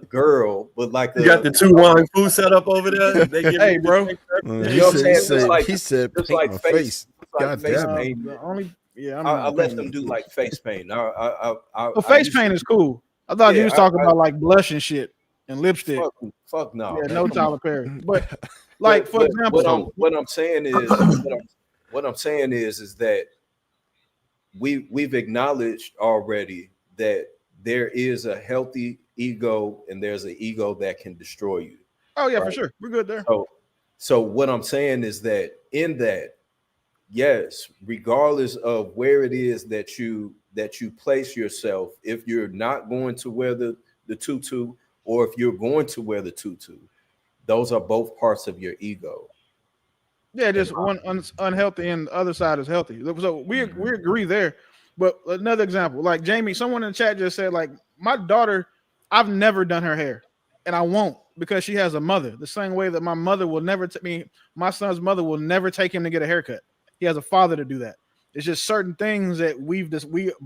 girl, but like You got the two wine food set up over there. They give hey, you bro. you know what I'm saying? He said Just paint like my face, face. like God face damn it. paint. The only yeah, I let them do like face paint. Well, face paint is cool. I thought you was talking about like blush and shit and lipstick. Fuck no. Yeah, man, no come Tyler on. Perry. But like for example, what I'm saying is is that we've acknowledged already that there is a healthy ego and there's an ego that can destroy you. oh yeah, right? for sure. We're good there. So what I'm saying is that in that, yes, regardless of where it is that you place yourself, if you're not going to wear the tutu, or if you're going to wear the tutu, those are both parts of your ego. Yeah, just one unhealthy and the other side is healthy. So we agree there. But another example, like Jamie, someone in the chat just said, like, my daughter, I've never done her hair, and I won't because she has a mother. The same way that my mother will never my son's mother will never take him to get a haircut. He has a father to do that. It's just certain things that we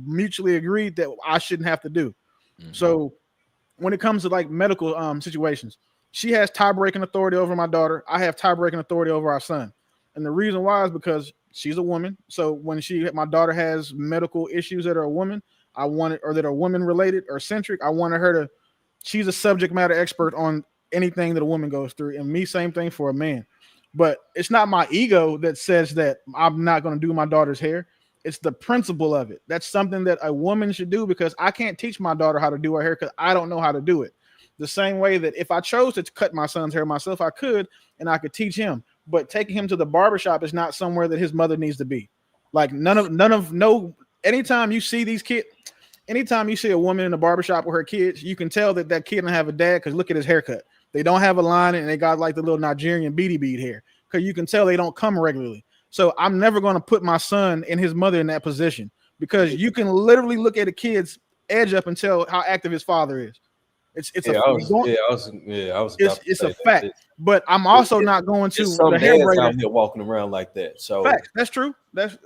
mutually agreed that I shouldn't have to do. So when it comes to like medical situations, she has tie-breaking authority over my daughter. I have tie-breaking authority over our son. And the reason why is because she's a woman. So when my daughter has medical issues that are a woman, or that are women related or centric, I wanted her to, she's a subject matter expert on anything that a woman goes through. And me, same thing for a man. But it's not my ego that says that I'm not going to do my daughter's hair. It's the principle of it. That's something that a woman should do, because I can't teach my daughter how to do her hair because I don't know how to do it. The same way that if I chose to cut my son's hair myself, I could, and I could teach him. But taking him to the barbershop is not somewhere that his mother needs to be. Like anytime you see these kids, anytime you see a woman in the barbershop with her kids, you can tell that kid don't have a dad, because look at his haircut. They don't have a line, and they got like the little Nigerian bead hair, because you can tell they don't come regularly. So I'm never going to put my son and his mother in that position, because you can literally look at a kid's edge up and tell how active his father is. It's a fact. But I'm also not going to some the hair dads braider out here walking around like that. So facts. That's true. That's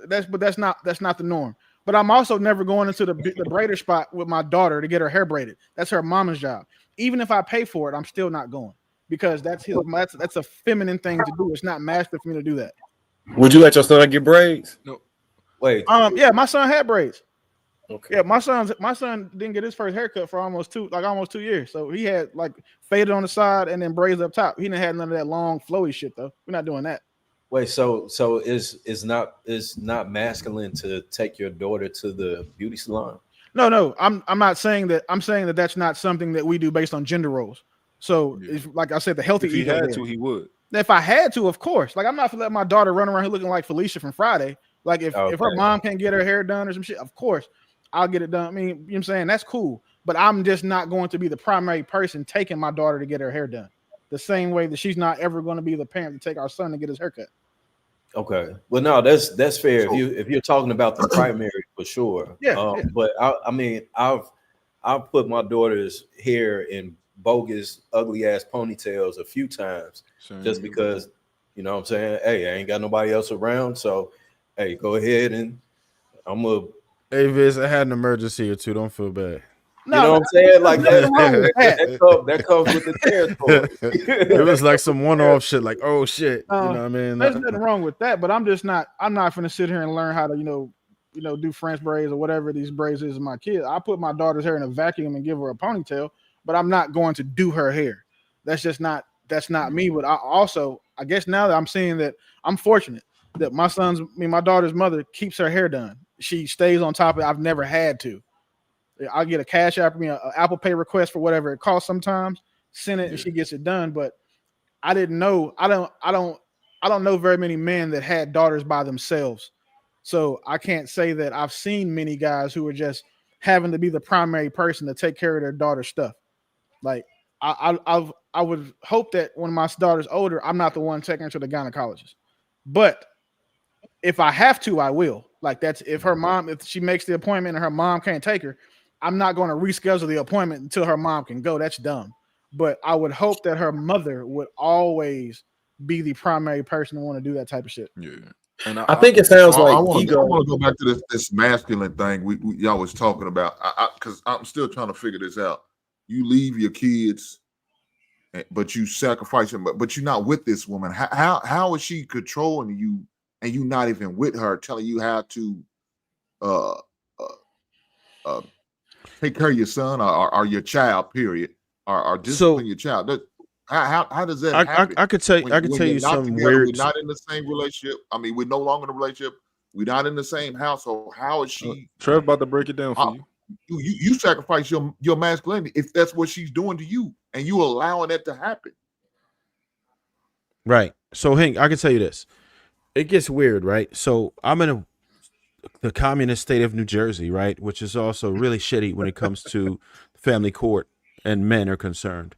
not the norm. But I'm also never going into the braider spot with my daughter to get her hair braided. That's her mama's job. Even if I pay for it, I'm still not going, because that's a feminine thing to do. It's not masculine for me to do that. Would you let your son get braids? No. Wait. Yeah, my son had braids. Okay. Yeah, my son didn't get his first haircut for almost 2 years. So he had like faded on the side and then braids up top. He didn't have none of that long flowy shit though. We're not doing that. Wait, so it's not masculine to take your daughter to the beauty salon? No, I'm not saying that. I'm saying that that's not something that we do based on gender roles. So if, like I said, the healthy If he ego had there. to, he would. If I had to, of course. Like, I'm not gonna let my daughter run around here looking like Felicia from Friday. Like if her mom can't get her hair done or some shit, of course I'll get it done. I mean, you know what I'm saying? That's cool. But I'm just not going to be the primary person taking my daughter to get her hair done. The same way that she's not ever going to be the parent to take our son to get his haircut. Okay. Well, no, that's fair. If you're talking about the primary, for sure. Yeah. But I mean, I've put my daughter's hair in bogus, ugly ass ponytails a few times, just because, you know what I'm saying? Hey, I ain't got nobody else around, so hey, go ahead and I'm gonna. Hey, Viz, I had an emergency or two. Don't feel bad. You know what I'm saying? Like that comes with the territory. It was like some one-off shit, like, oh shit. You know what I mean? There's nothing wrong with that, but I'm not gonna sit here and learn how to, do French braids or whatever these braids is with my kids. I put my daughter's hair in a vacuum and give her a ponytail, but I'm not going to do her hair. That's not me. But I guess now that I'm seeing that, I'm fortunate that my daughter's mother keeps her hair done. She stays on top of it. I've never had to. I'll get a Cash App, an Apple Pay request for whatever it costs sometimes, send it and she gets it done. But I didn't know. I don't know very many men that had daughters by themselves. So I can't say that I've seen many guys who are just having to be the primary person to take care of their daughter's stuff. Like I would hope that when my daughter's older, I'm not the one taking her to the gynecologist. But if I have to, I will. Like that's if she makes the appointment and her mom can't take her, I'm not going to reschedule the appointment until her mom can go. That's dumb. but I would hope that her mother would always be the primary person to want to do that type of shit. Yeah. And I think it sounds like I want ego. to go back to this masculine thing y'all was talking about. Because I'm still trying to figure this out. You leave your kids, but you sacrifice them, but you're not with this woman. How is she controlling you, and you not even with her, telling you how to take care of your son or your child, period, or discipline your child? How does that happen? I could tell you some together, weird. We're not in the same relationship. I mean, we're no longer in a relationship. We're not in the same household. How is she? Trev about to break it down for you. You sacrifice your masculinity if that's what she's doing to you, and you allowing that to happen. Right. So Hank, I can tell you this. It gets weird, right? So I'm in the communist state of New Jersey, right, which is also really shitty when it comes to family court and men are concerned.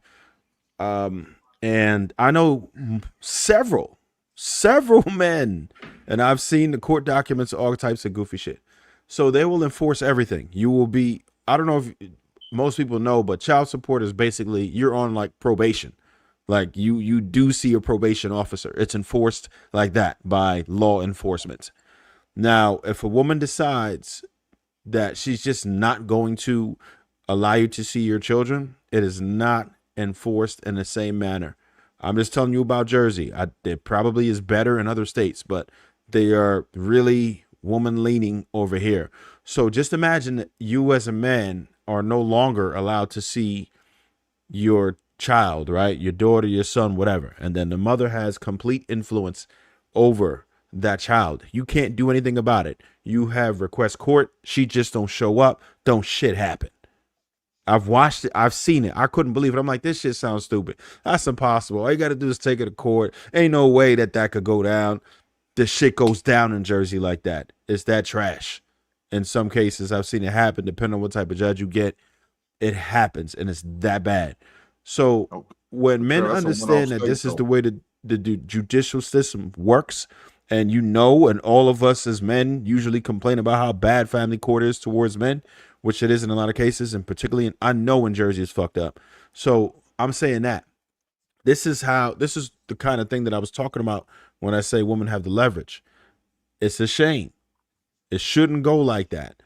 And I know several men, and I've seen the court documents, all types of goofy shit. So they will enforce everything. You will be, I don't know if most people know, but child support is basically you're on like probation. Like you do see a probation officer. It's enforced like that by law enforcement. Now, if a woman decides that she's just not going to allow you to see your children, it is not enforced in the same manner. I'm just telling you about Jersey. It probably is better in other states, but they are really woman leaning over here. So just imagine that you as a man are no longer allowed to see your child, right? Your daughter, your son, whatever. And then the mother has complete influence over that child. You can't do anything about it. You have request court. She just don't show up. Don't shit happen. I've watched it. I've seen it. I couldn't believe it. I'm like, this shit sounds stupid. That's impossible. All you got to do is take it to court. Ain't no way that could go down. The shit goes down in Jersey like that. It's that trash. In some cases, I've seen it happen. Depending on what type of judge you get, it happens, and it's that bad. So when men understand that this is the way the judicial system works, and and all of us as men usually complain about how bad family court is towards men, which it is in a lot of cases, and particularly I know in Jersey is fucked up. So I'm saying that this is the kind of thing that I was talking about when I say women have the leverage. It's a shame. It shouldn't go like that,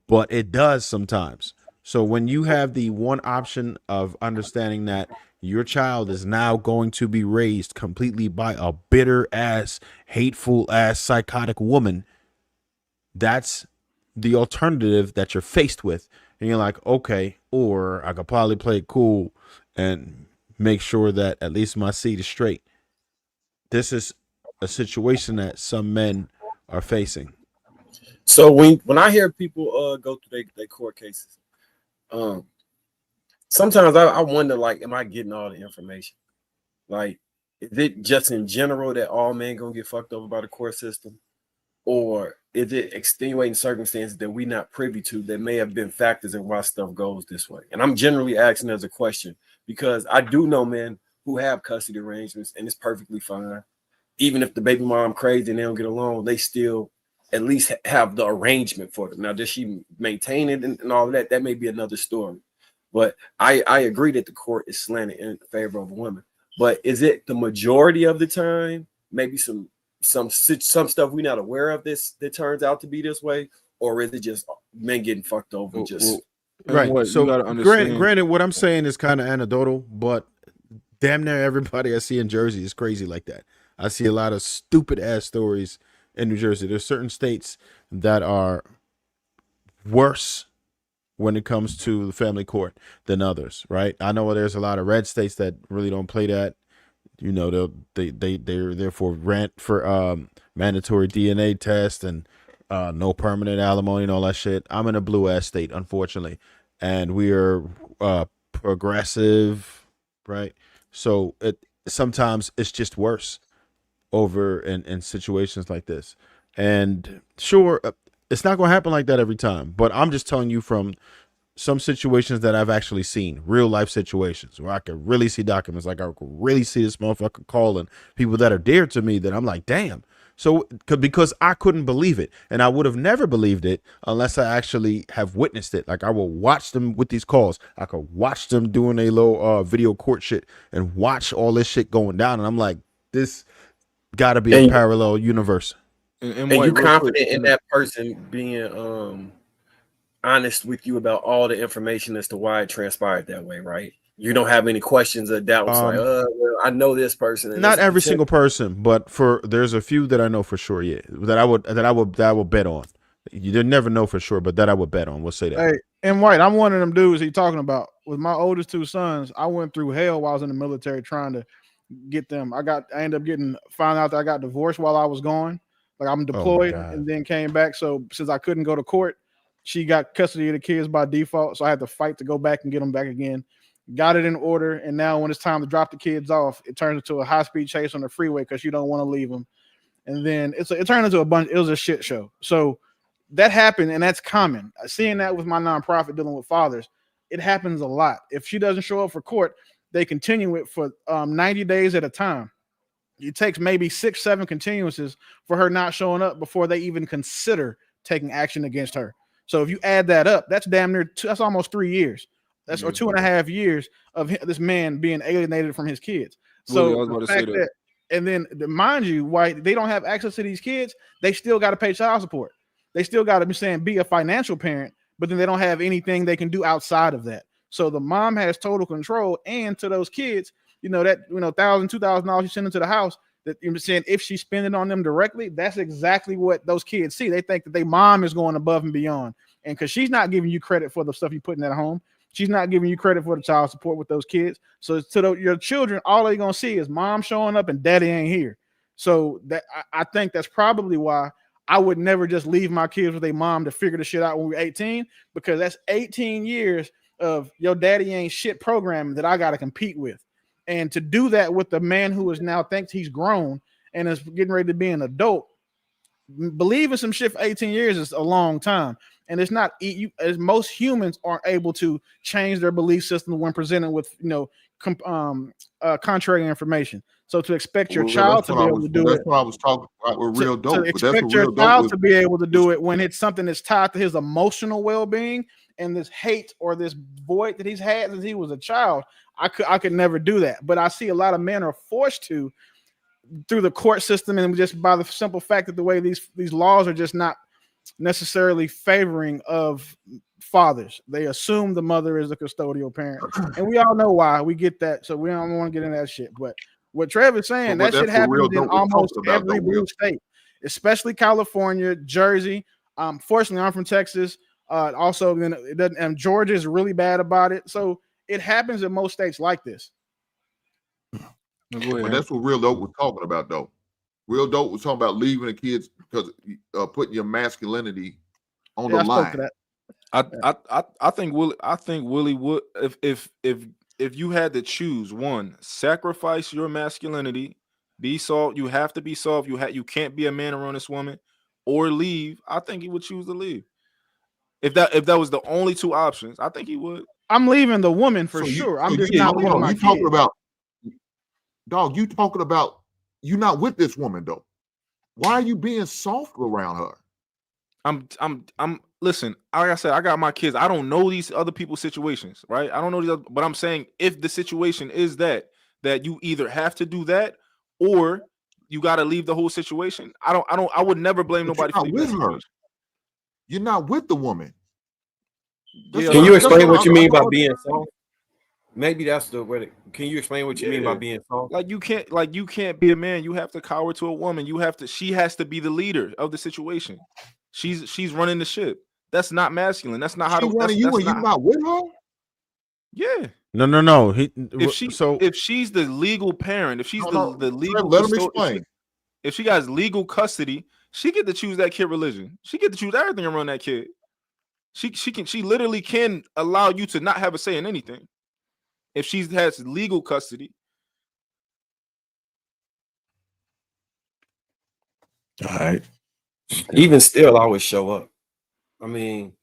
but it does sometimes. So when you have the one option of understanding that your child is now going to be raised completely by a bitter ass, hateful ass, psychotic woman, that's the alternative that you're faced with. And you're like, okay, or I could probably play it cool and make sure that at least my seed is straight. This is a situation that some men are facing. So when I hear people go through their court cases, sometimes I wonder, like, am I getting all the information? Like, is it just in general that all men gonna get fucked over by the court system? Or is it extenuating circumstances that we're not privy to that may have been factors in why stuff goes this way? And I'm generally asking as a question because I do know men who have custody arrangements and it's perfectly fine. Even if the baby mom crazy and they don't get along, they still at least have the arrangement for them. Now, does she maintain it and all of that? That may be another story. But I agree that the court is slanted in favor of women. But is it the majority of the time? Maybe some stuff we're not aware of that turns out to be this way, or is it just men getting fucked over? Right. So granted, what I'm saying is kind of anecdotal, but damn near everybody I see in Jersey is crazy like that. I see a lot of stupid ass stories in New Jersey. There's certain states that are worse when it comes to the family court than others, right? I know there's a lot of red states that really don't play that. You know, they're there for mandatory DNA test and no permanent alimony and all that shit. I'm in a blue ass state, unfortunately, and we are progressive, right? So sometimes it's just worse over in situations like this. And sure, it's not going to happen like that every time, but I'm just telling you from some situations that I've actually seen, real life situations where I could really see documents, like I could really see this motherfucker calling people that are dear to me that I'm like, damn, So because I couldn't believe it, and I would have never believed it unless I actually have witnessed it. Like I will watch them with these calls. I could watch them doing a little video court shit and watch all this shit going down. And I'm like, this got to be a parallel universe. And you confident in that person being honest with you about all the information as to why it transpired that way, right? You don't have any questions or doubts like, well, I know this person. And Not every single person, but there's a few that I know for sure. Yeah, that I would bet on. You never know for sure, but that I would bet on. We'll say that. Hey, and White, I'm one of them dudes he talking about. With my oldest two sons, I went through hell while I was in the military trying to get them. I ended up found out that I got divorced while I was gone. Like I'm deployed and then came back. So since I couldn't go to court, she got custody of the kids by default. So I had to fight to go back and get them back again. Got it in order, and now when it's time to drop the kids off, it turns into a high-speed chase on the freeway because you don't want to leave them. And then it turned into it was a shit show. So that happened, and that's common. Seeing that with my nonprofit dealing with fathers, it happens a lot. If she doesn't show up for court, they continue it for 90 days at a time. It takes maybe 6-7 continuances for her not showing up before they even consider taking action against her. So if you add that up, that's damn near that's almost 3 years. That's or 2.5 years of this man being alienated from his kids. So the fact that, and then mind you, why they don't have access to these kids, they still got to pay child support. They still got to be a financial parent, but then they don't have anything they can do outside of that. So the mom has total control, and to those kids, that $1,000-$2,000 you send into the house, that you're saying if she's spending on them directly, that's exactly what those kids see. They think that their mom is going above and beyond, and because she's not giving you credit for the stuff you put in that home. She's not giving you credit for the child support with those kids. So your children, all they're going to see is mom showing up and daddy ain't here. So that I think that's probably why I would never just leave my kids with a mom to figure the shit out when we're 18, because that's 18 years of your daddy ain't shit programming that I got to compete with. And to do that with the man who is now thinks he's grown and is getting ready to be an adult, believing some shit for 18 years is a long time. And it's not as most humans aren't able to change their belief system when presented with contrary information. So to expect your child to be able to do it, that's what I was talking about with real dope. To expect your child to be able to do it when it's something that's tied to his emotional well-being and this hate or this void that he's had since he was a child, I could never do that. But I see a lot of men are forced to through the court system, and just by the simple fact that the way these laws are just not necessarily favoring of fathers. They assume the mother is the custodial parent, and we all know why. We get that, so we don't want to get into that shit. But what Trevor's saying, that shit happens in almost every blue state, especially California, Jersey. Fortunately, I'm from Texas. Also, it doesn't. And Georgia is really bad about it. So it happens in most states like this. But that's what Real Dope was talking about, though. Real Dope was talking about leaving the kids because putting your masculinity on the line. I think Willie would if you had to choose one, sacrifice your masculinity, be soft. You have to be soft. You can't be a man around this woman, or leave. I think he would choose to leave. If that was the only two options, I think he would. I'm leaving the woman for sure. I'm just not leaving my kids. Dog, you talking about you're not with this woman though. Why are you being soft around her? I'm listen, like I said, I got my kids. I don't know these other people's situations, right? I don't know these other, but I'm saying if the situation is that you either have to do that or you got to leave the whole situation. I would never blame nobody for leaving her. You're not with the woman. Can you explain what you mean by being soft? Maybe that's the way. Can you explain what you mean by being soft? Like you can't be a man. You have to cower to a woman. She has to be the leader of the situation. She's running the ship. That's not masculine. That's not how to run you. You're not with her. Yeah. No. If she's the legal parent, if she's the legal, let him explain. If she has legal custody, she get to choose that kid religion. She get to choose everything around that kid. She literally can allow you to not have a say in anything. If she has legal custody. All right. Even still, I would show up. I mean,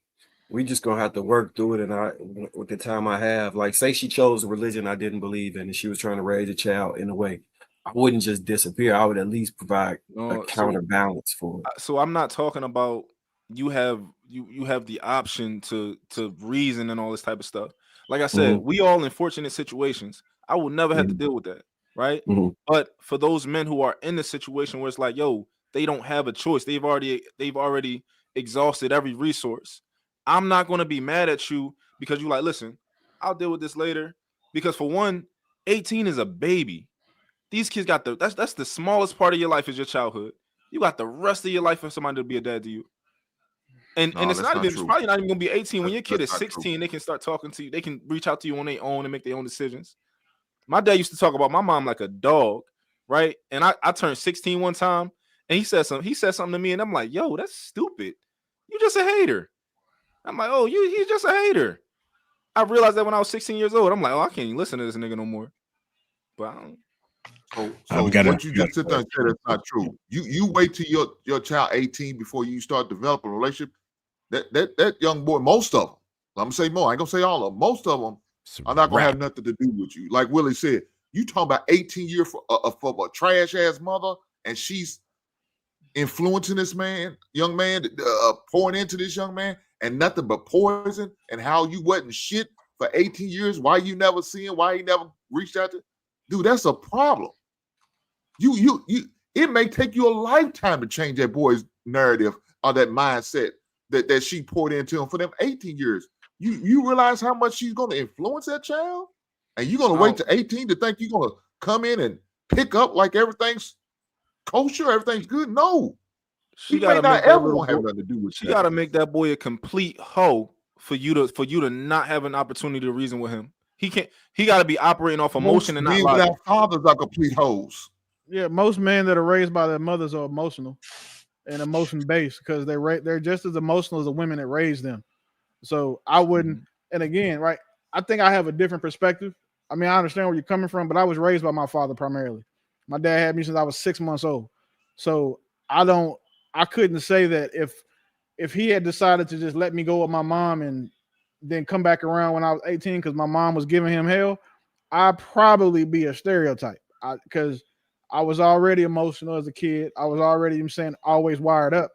we just gonna have to work through it. And with the time I have, like, say she chose a religion I didn't believe in, and she was trying to raise a child in a way. I wouldn't just disappear. I would at least provide a No, counterbalance for it. so I'm not talking about you have the option to reason and all this type of stuff. Like I said, we all in fortunate situations. I will never have to deal with that, right? But for those men who are in the situation where it's like, yo, they don't have a choice. They've already exhausted every resource. I'm not going to be mad at you because you like, listen, I'll deal with this later. Because for one, 18 is a baby. These kids got that's the smallest part of your life is your childhood. You got the rest of your life for somebody to be a dad to you. And No, it's that's not not even, it's true. probably not even gonna be 18. When your kid is That's not true. 16, they can start talking to you, they can reach out to you on their own and make their own decisions. My dad used to talk about my mom like a dog, right? And I turned 16 one time and he said something to me, and I'm like, yo, that's stupid. You just a hater. I'm like, oh, he's just a hater. I realized that when I was 16 years old. I'm like, oh, I can't even listen to this nigga no more. But I don't. So what you just sit there and say that's not true. You wait till your child 18 before you start developing a relationship. That young boy, most of them, I'm gonna say more. I ain't gonna say all of them. Most of them are not gonna have nothing to do with you. Like Willie said, you talking about 18 years for a trash ass mother, and she's influencing this young man, pouring into this young man, and nothing but poison. And how you wasn't shit for 18 years. Why you never see him? Why he never reached out to? Dude, that's a problem. You it may take you a lifetime to change that boy's narrative or that mindset that she poured into him for them 18 years. You realize how much she's going to influence that child? And you're going to wait to 18 to think you're going to come in and pick up like everything's kosher, everything's good? No. She may not ever want to have boy, nothing to do with she that. got to make that boy a complete hoe for you to not have an opportunity to reason with him. He got to be operating off emotion and not men logic. without fathers are complete hoes. Yeah, most men that are raised by their mothers are emotional and emotion based because they're just as emotional as the women that raised them. So I wouldn't. And again, right, I think I have a different perspective. I mean, I understand where you're coming from, but I was raised by my father primarily. My dad had me since I was 6 months old. So I couldn't say that if he had decided to just let me go with my mom and then come back around when I was 18 because my mom was giving him hell, I'd probably be a stereotype because I was already emotional as a kid. I was already, I'm saying, always wired up.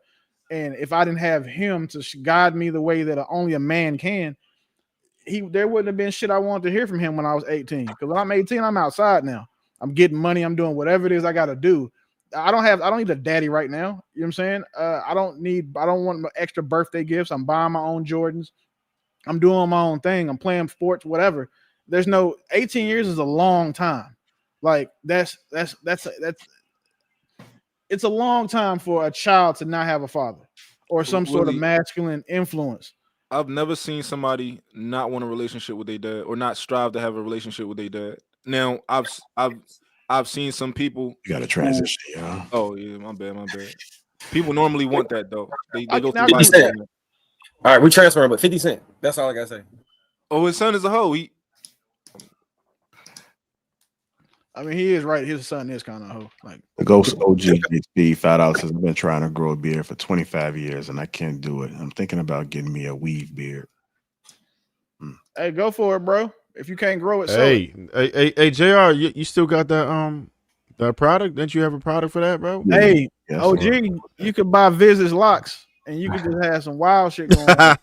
And if I didn't have him to guide me the way that only a man can, there wouldn't have been shit I wanted to hear from him when I was 18. Because when I'm 18, I'm outside now. I'm getting money. I'm doing whatever it is I got to do. I don't need a daddy right now. You know what I'm saying? I don't want extra birthday gifts. I'm buying my own Jordans. I'm doing my own thing. I'm playing sports, whatever. 18 years is a long time. Like it's a long time for a child to not have a father or some sort of masculine influence. I've never seen somebody not want a relationship with their dad or not strive to have a relationship with their dad. Now I've seen some people. You got to transition, yeah. Oh yeah, my bad. People normally want that though. They go through 50 life. Cent. All right, we transferring, but 50 Cent. That's all I gotta say. Oh, his son is a hoe. I mean, he is right. His son is kind of a hoe. Like the Ghost OG HP $5 says I've been trying to grow a beard for 25 years and I can't do it. I'm thinking about getting me a weave beard. Hey, go for it, bro. If you can't grow it, hey, JR, you still got that product? Didn't you have a product for that, bro? Hey, yes, OG, sir. you could buy Visage locks and you could just have some wild shit going on.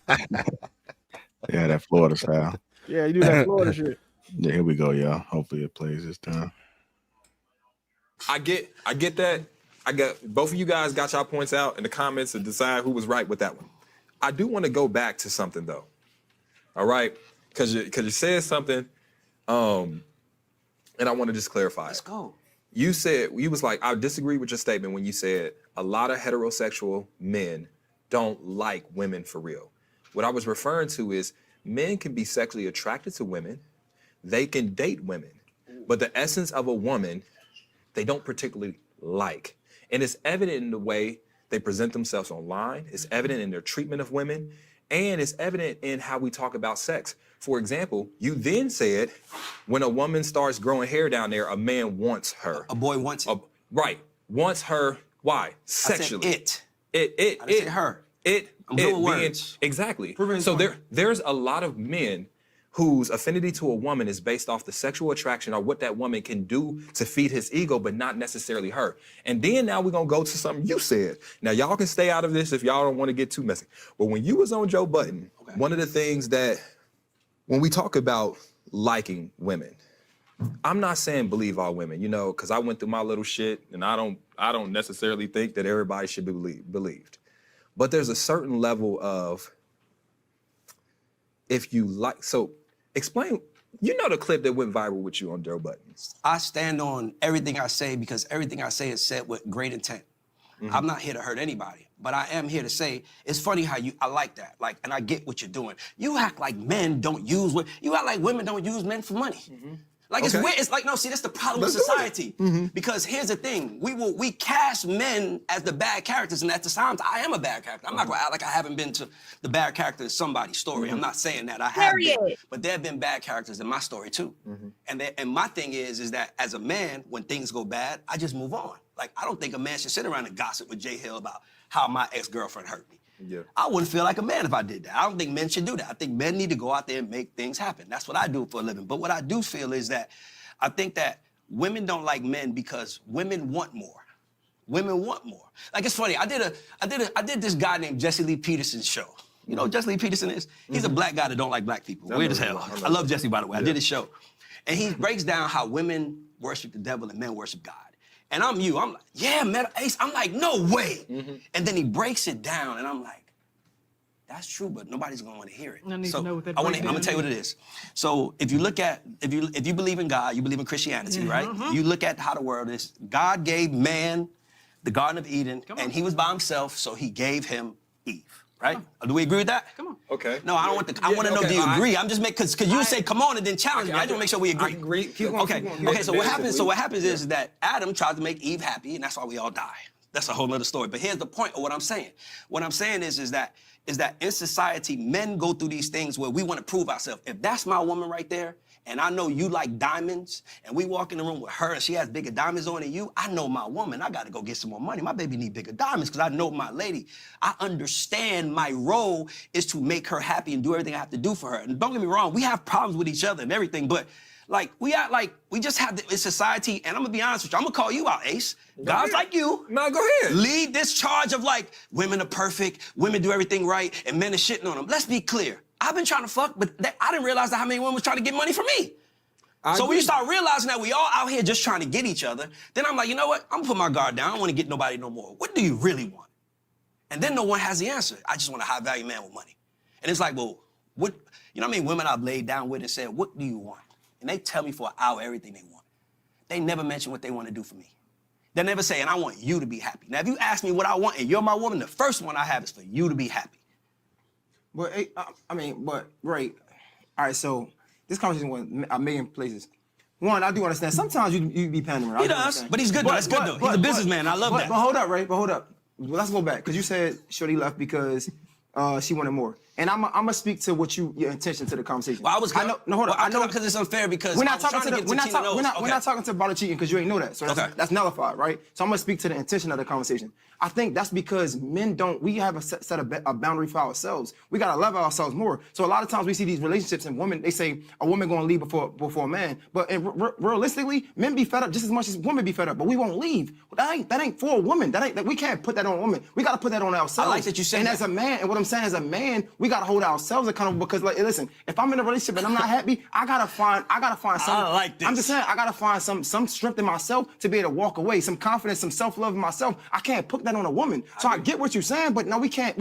Yeah, that Florida style. Yeah, you do that Florida shit. Yeah, here we go, y'all. Hopefully it plays this time. I get that. I got both of you guys got y'all points out in the comments to decide who was right with that one. I do want to go back to something though. All right, because you said something, and I want to just clarify. Let's go. You was like, I disagree with your statement when you said a lot of heterosexual men don't like women for real. What I was referring to is men can be sexually attracted to women, they can date women, but the essence of a woman they don't particularly like. And it's evident in the way they present themselves online. It's evident in their treatment of women. And it's evident in how we talk about sex. For example, you then said when a woman starts growing hair down there, a man wants her. A boy wants it. Right. Wants her. Why? Sexually. I said it. I didn't say her. I'm doing words. Exactly. Proving So point. there's a lot of men whose affinity to a woman is based off the sexual attraction or what that woman can do to feed his ego, but not necessarily her. And then now we're gonna go to something you said. Now y'all can stay out of this if y'all don't want to get too messy. But when you was on Joe Budden, one of the things that when we talk about liking women, I'm not saying believe all women, you know, because I went through my little shit and I don't necessarily think that everybody should be believed. But there's a certain level of if you like, so explain, you know the clip that went viral with you on Joe Budden. I stand on everything I say because everything I say is said with great intent. I'm not here to hurt anybody, but I am here to say, it's funny how I like that. Like, and I get what you're doing. You act like men don't use, you act like women don't use men for money. Like, it's weird. It's like, no, see, that's the problem with society. Because here's the thing. We cast men as the bad characters, and at the times, I am a bad character. I'm not gonna act like I haven't been to the bad character in somebody's story. I'm not saying that I have been, but there have been bad characters in my story too. And my thing is that as a man, when things go bad, I just move on. Like, I don't think a man should sit around and gossip with Jay Hill about how my ex-girlfriend hurt me. Yeah. I wouldn't feel like a man if I did that. I don't think men should do that. I think men need to go out there and make things happen. That's what I do for a living. But what I do feel is that I think that women don't like men because women want more. Women want more. Like, it's funny. I did this guy named Jesse Lee Peterson's show. You know who Jesse Lee Peterson is? He's a black guy that don't like black people. Weird as hell. I love Jesse, by the way. I did his show. And he breaks down how women worship the devil and men worship God. And I'm like, yeah, man, Ace. I'm like, no way. And then he breaks it down, and I'm like, that's true, but nobody's gonna want to hear it. I need so to know what that I'm gonna tell you what it is. So if you look at, if you believe in God, you believe in Christianity, right? You look at how the world is. God gave man the Garden of Eden, and he was by himself, so he gave him Eve. Right? Do we agree with that? Come on. Okay. No, I don't want I want to know, do you agree? I'm just making, because you say, come on, and then challenge me. I just want to make sure we agree. I agree. Keep going, okay, so what happens is that Adam tried to make Eve happy, and that's why we all die. That's a whole other story. But here's the point of what I'm saying. What I'm saying is that in society, men go through these things where we want to prove ourselves. If that's my woman right there, and I know you like diamonds, and we walk in the room with her and she has bigger diamonds on than you, I know my woman, I gotta go get some more money. My baby need bigger diamonds because I know my lady. I understand my role is to make her happy and do everything I have to do for her. And don't get me wrong, we have problems with each other and everything, but like, we just have in society, and I'm gonna be honest with you, I'm gonna call you out, Ace. Guys like you. No, go ahead. Lead this charge of like, women are perfect, women do everything right, and men are shitting on them. Let's be clear. I've been trying to fuck, but I didn't realize how many women was trying to get money from me. So when you start realizing that we all out here just trying to get each other, then I'm like, you know what? I'm gonna put my guard down. I don't want to get nobody no more. What do you really want? And then no one has the answer. I just want a high-value man with money. And it's like, well, what? You know what I mean? Women I've laid down with and said, what do you want? And they tell me for an hour everything they want. They never mention what they want to do for me. They never say, and I want you to be happy. Now, if you ask me what I want and you're my woman, the first one I have is for you to be happy. But right. All right, so this conversation went a million places. One, I do understand. Sometimes you be pandering. He does, but he's good though. That's good though. He's a businessman. I love that. But hold up, Ray. But hold up. Well, let's go back because you said Shorty left because she wanted more. And I'm gonna speak to what your intention to the conversation. Well, hold on. I know because it's unfair because we're not talking about cheating because you ain't know that. So that's nullified, right? So I'm gonna speak to the intention of the conversation. I think that's because we have a set of a boundary for ourselves. We gotta love ourselves more. So a lot of times we see these relationships and women, they say a woman gonna leave before a man. But realistically, men be fed up just as much as women be fed up, but we won't leave. That ain't for a woman. We can't put that on a woman. We gotta put that on ourselves. I like that you said that. As a man, and what I'm saying as a man, we gotta hold ourselves accountable because, like, listen, if I'm in a relationship and I'm not happy, I gotta find some. I like this. I'm just saying, I gotta find some strength in myself to be able to walk away, some confidence, some self-love in myself. I can't put that on a woman. So I get what you're saying, but no, we can't.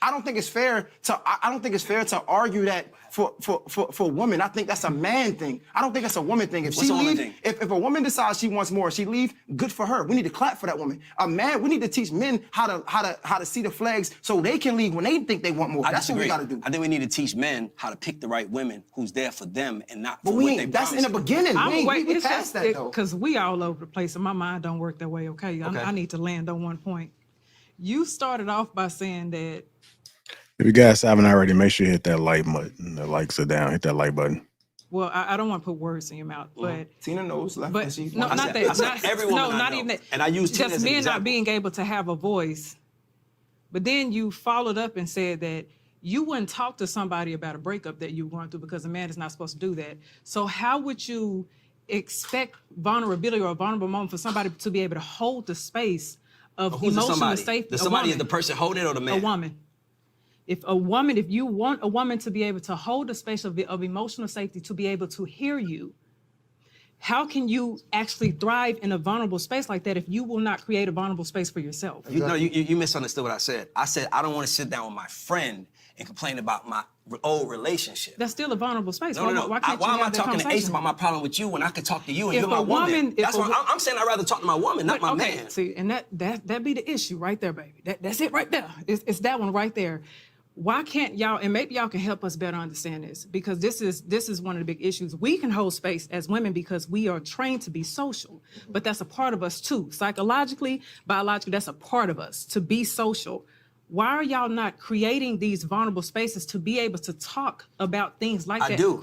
I don't think it's fair to argue that for women. I think that's a man thing. I don't think that's a woman thing. If she leave, if a woman decides she wants more, she leave, good for her. We need to clap for that woman. A man, we need to teach men how to see the flags so they can leave when they think they want more. That's what we gotta do. I think we need to teach men how to pick the right women who's there for them and not for what they promise. That's in the beginning. We passed that though. Because we all over the place and my mind don't work that way, okay? I need to land on one point. You started off by saying that if you guys haven't already, make sure you hit that like button. The likes are down. Hit that like button. Well, I don't want to put words in your mouth, but Tina knows. Not even that. And I use Tina just as an men example. not being able to have a voice. But then you followed up and said that you wouldn't talk to somebody about a breakup that you were going through because a man is not supposed to do that. So how would you expect vulnerability or a vulnerable moment for somebody to be able to hold the space of Who's the emotional somebody? safety? The somebody is the person holding it or the man? A woman. If you want a woman to be able to hold a space of emotional safety, to be able to hear you, how can you actually thrive in a vulnerable space like that if you will not create a vulnerable space for yourself? You misunderstood what I said. I said I don't want to sit down with my friend and complain about my old relationship. That's still a vulnerable space. No. Why can't Why you am I have that talking to Ace conversation? about my problem with you when I could talk to you and If you're my a woman- woman? if That's a what wo- I'm saying. I'd rather talk to my woman, not my Okay, man. see, and that be the issue right there, baby. That's it right there. It's that one right there. Why can't y'all, and maybe y'all can help us better understand this, because this is one of the big issues. We can hold space as women because we are trained to be social, but that's a part of us too. Psychologically, biologically, that's a part of us to be social. Why are y'all not creating these vulnerable spaces to be able to talk about things like I that? do.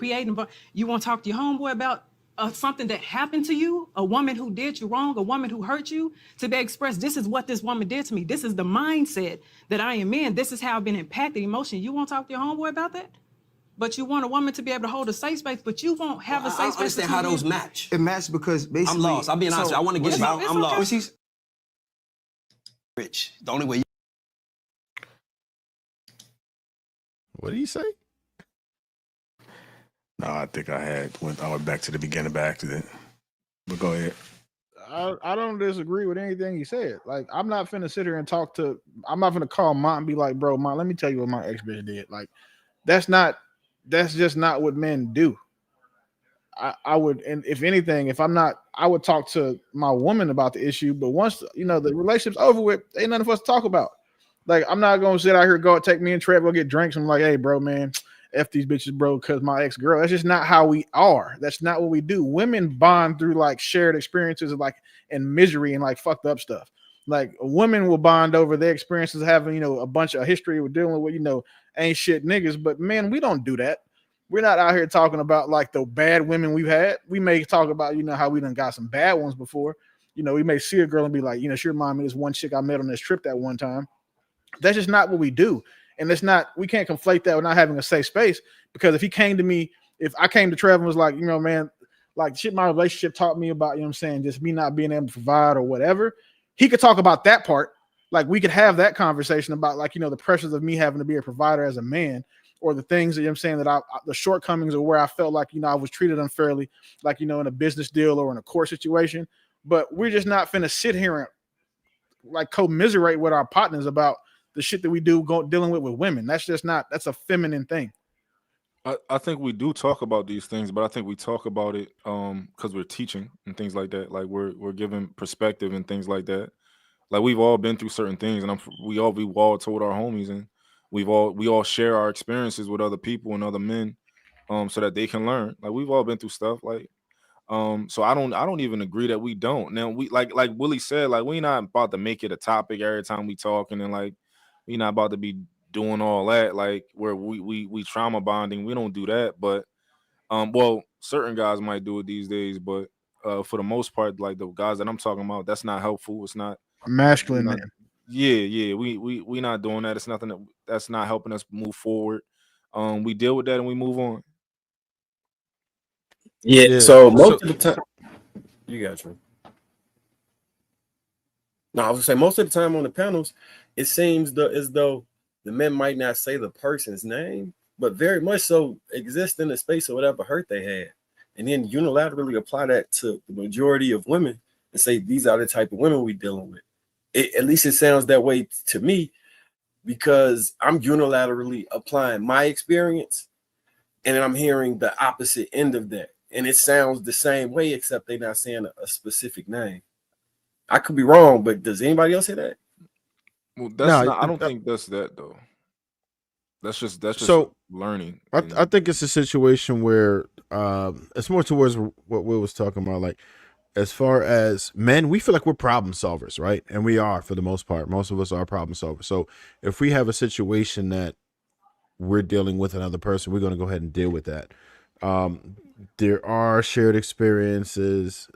You want to talk to your homeboy about something that happened to you, a woman who did you wrong, a woman who hurt you, to be expressed, this is what this woman did to me. This is the mindset that I am in. This is how I've been impacted emotionally. You won't talk to your homeboy about that? But you want a woman to be able to hold a safe space, but you won't have a safe I don't space. understand how those match. It matched because basically I'm lost. I'm being honest. I want to get it. I'm it's lost. okay. Rich. The only way. What did he say? No, I think I went back to the beginning by accident. But go ahead. I don't disagree with anything he said. Like, I'm not finna sit here and I'm not finna call Mont and be like, bro, Mont, let me tell you what my ex bitch did. Like, that's just not what men do. I would, and if anything, I would talk to my woman about the issue. But once the relationship's over with, ain't nothing for us to talk about. Like, I'm not gonna sit out here, take me and Trev, go get drinks. I'm like, hey, bro, man, F these bitches, bro, because my ex-girl. That's just not how we are. That's not what we do. Women bond through like shared experiences of like and misery and like fucked up stuff. Like, a woman will bond over their experiences having, a bunch of history with dealing with, ain't shit niggas. But men, we don't do that. We're not out here talking about like the bad women we've had. We may talk about, how we done got some bad ones before. We may see a girl and be like, she reminded me of this one chick I met on this trip that one time. That's just not what we do. And we can't conflate that with not having a safe space, because if I came to Trevor and was like, man, like shit my relationship taught me about, just me not being able to provide or whatever, he could talk about that part. Like, we could have that conversation about like, the pressures of me having to be a provider as a man, or the things that the shortcomings of where I felt like, I was treated unfairly, like, in a business deal or in a court situation. But we're just not finna sit here and like commiserate with our partners about the shit that we do dealing with women. That's a feminine thing. I think we do talk about these things, but I think we talk about it because we're teaching and things like that. Like, we're giving perspective and things like that. Like, we've all been through certain things, and we all told our homies, and we all share our experiences with other people and other men, so that they can learn. Like, we've all been through stuff. Like, so I don't even agree that we don't. Now, we like Willie said, like, we not about to make it a topic every time we talk, and then like we not about to be doing all that, like where we trauma bonding. We don't do that. But well, certain guys might do it these days, but for the most part, like the guys that I'm talking about, that's not helpful. It's not masculine not, man. Yeah, we not doing that. It's nothing that's not helping us move forward. We deal with that and we move on. Yeah. So most of the time, you got you. No, I was gonna say most of the time on the panels, it seems as though the men might not say the person's name, but very much so exist in the space of whatever hurt they had, and then unilaterally apply that to the majority of women and say these are the type of women we dealing with. At least it sounds that way to me, because I'm unilaterally applying my experience, and then I'm hearing the opposite end of that, and it sounds the same way, except they're not saying a specific name. I could be wrong, but does anybody else say that? Well, that's not. I don't think that's that though. That's just so learning. I think it's a situation where it's more towards what Will was talking about. Like, as far as men, we feel like we're problem solvers, right? And we are, for the most part. Most of us are problem solvers. So if we have a situation that we're dealing with another person, we're going to go ahead and deal with that. There are shared experiences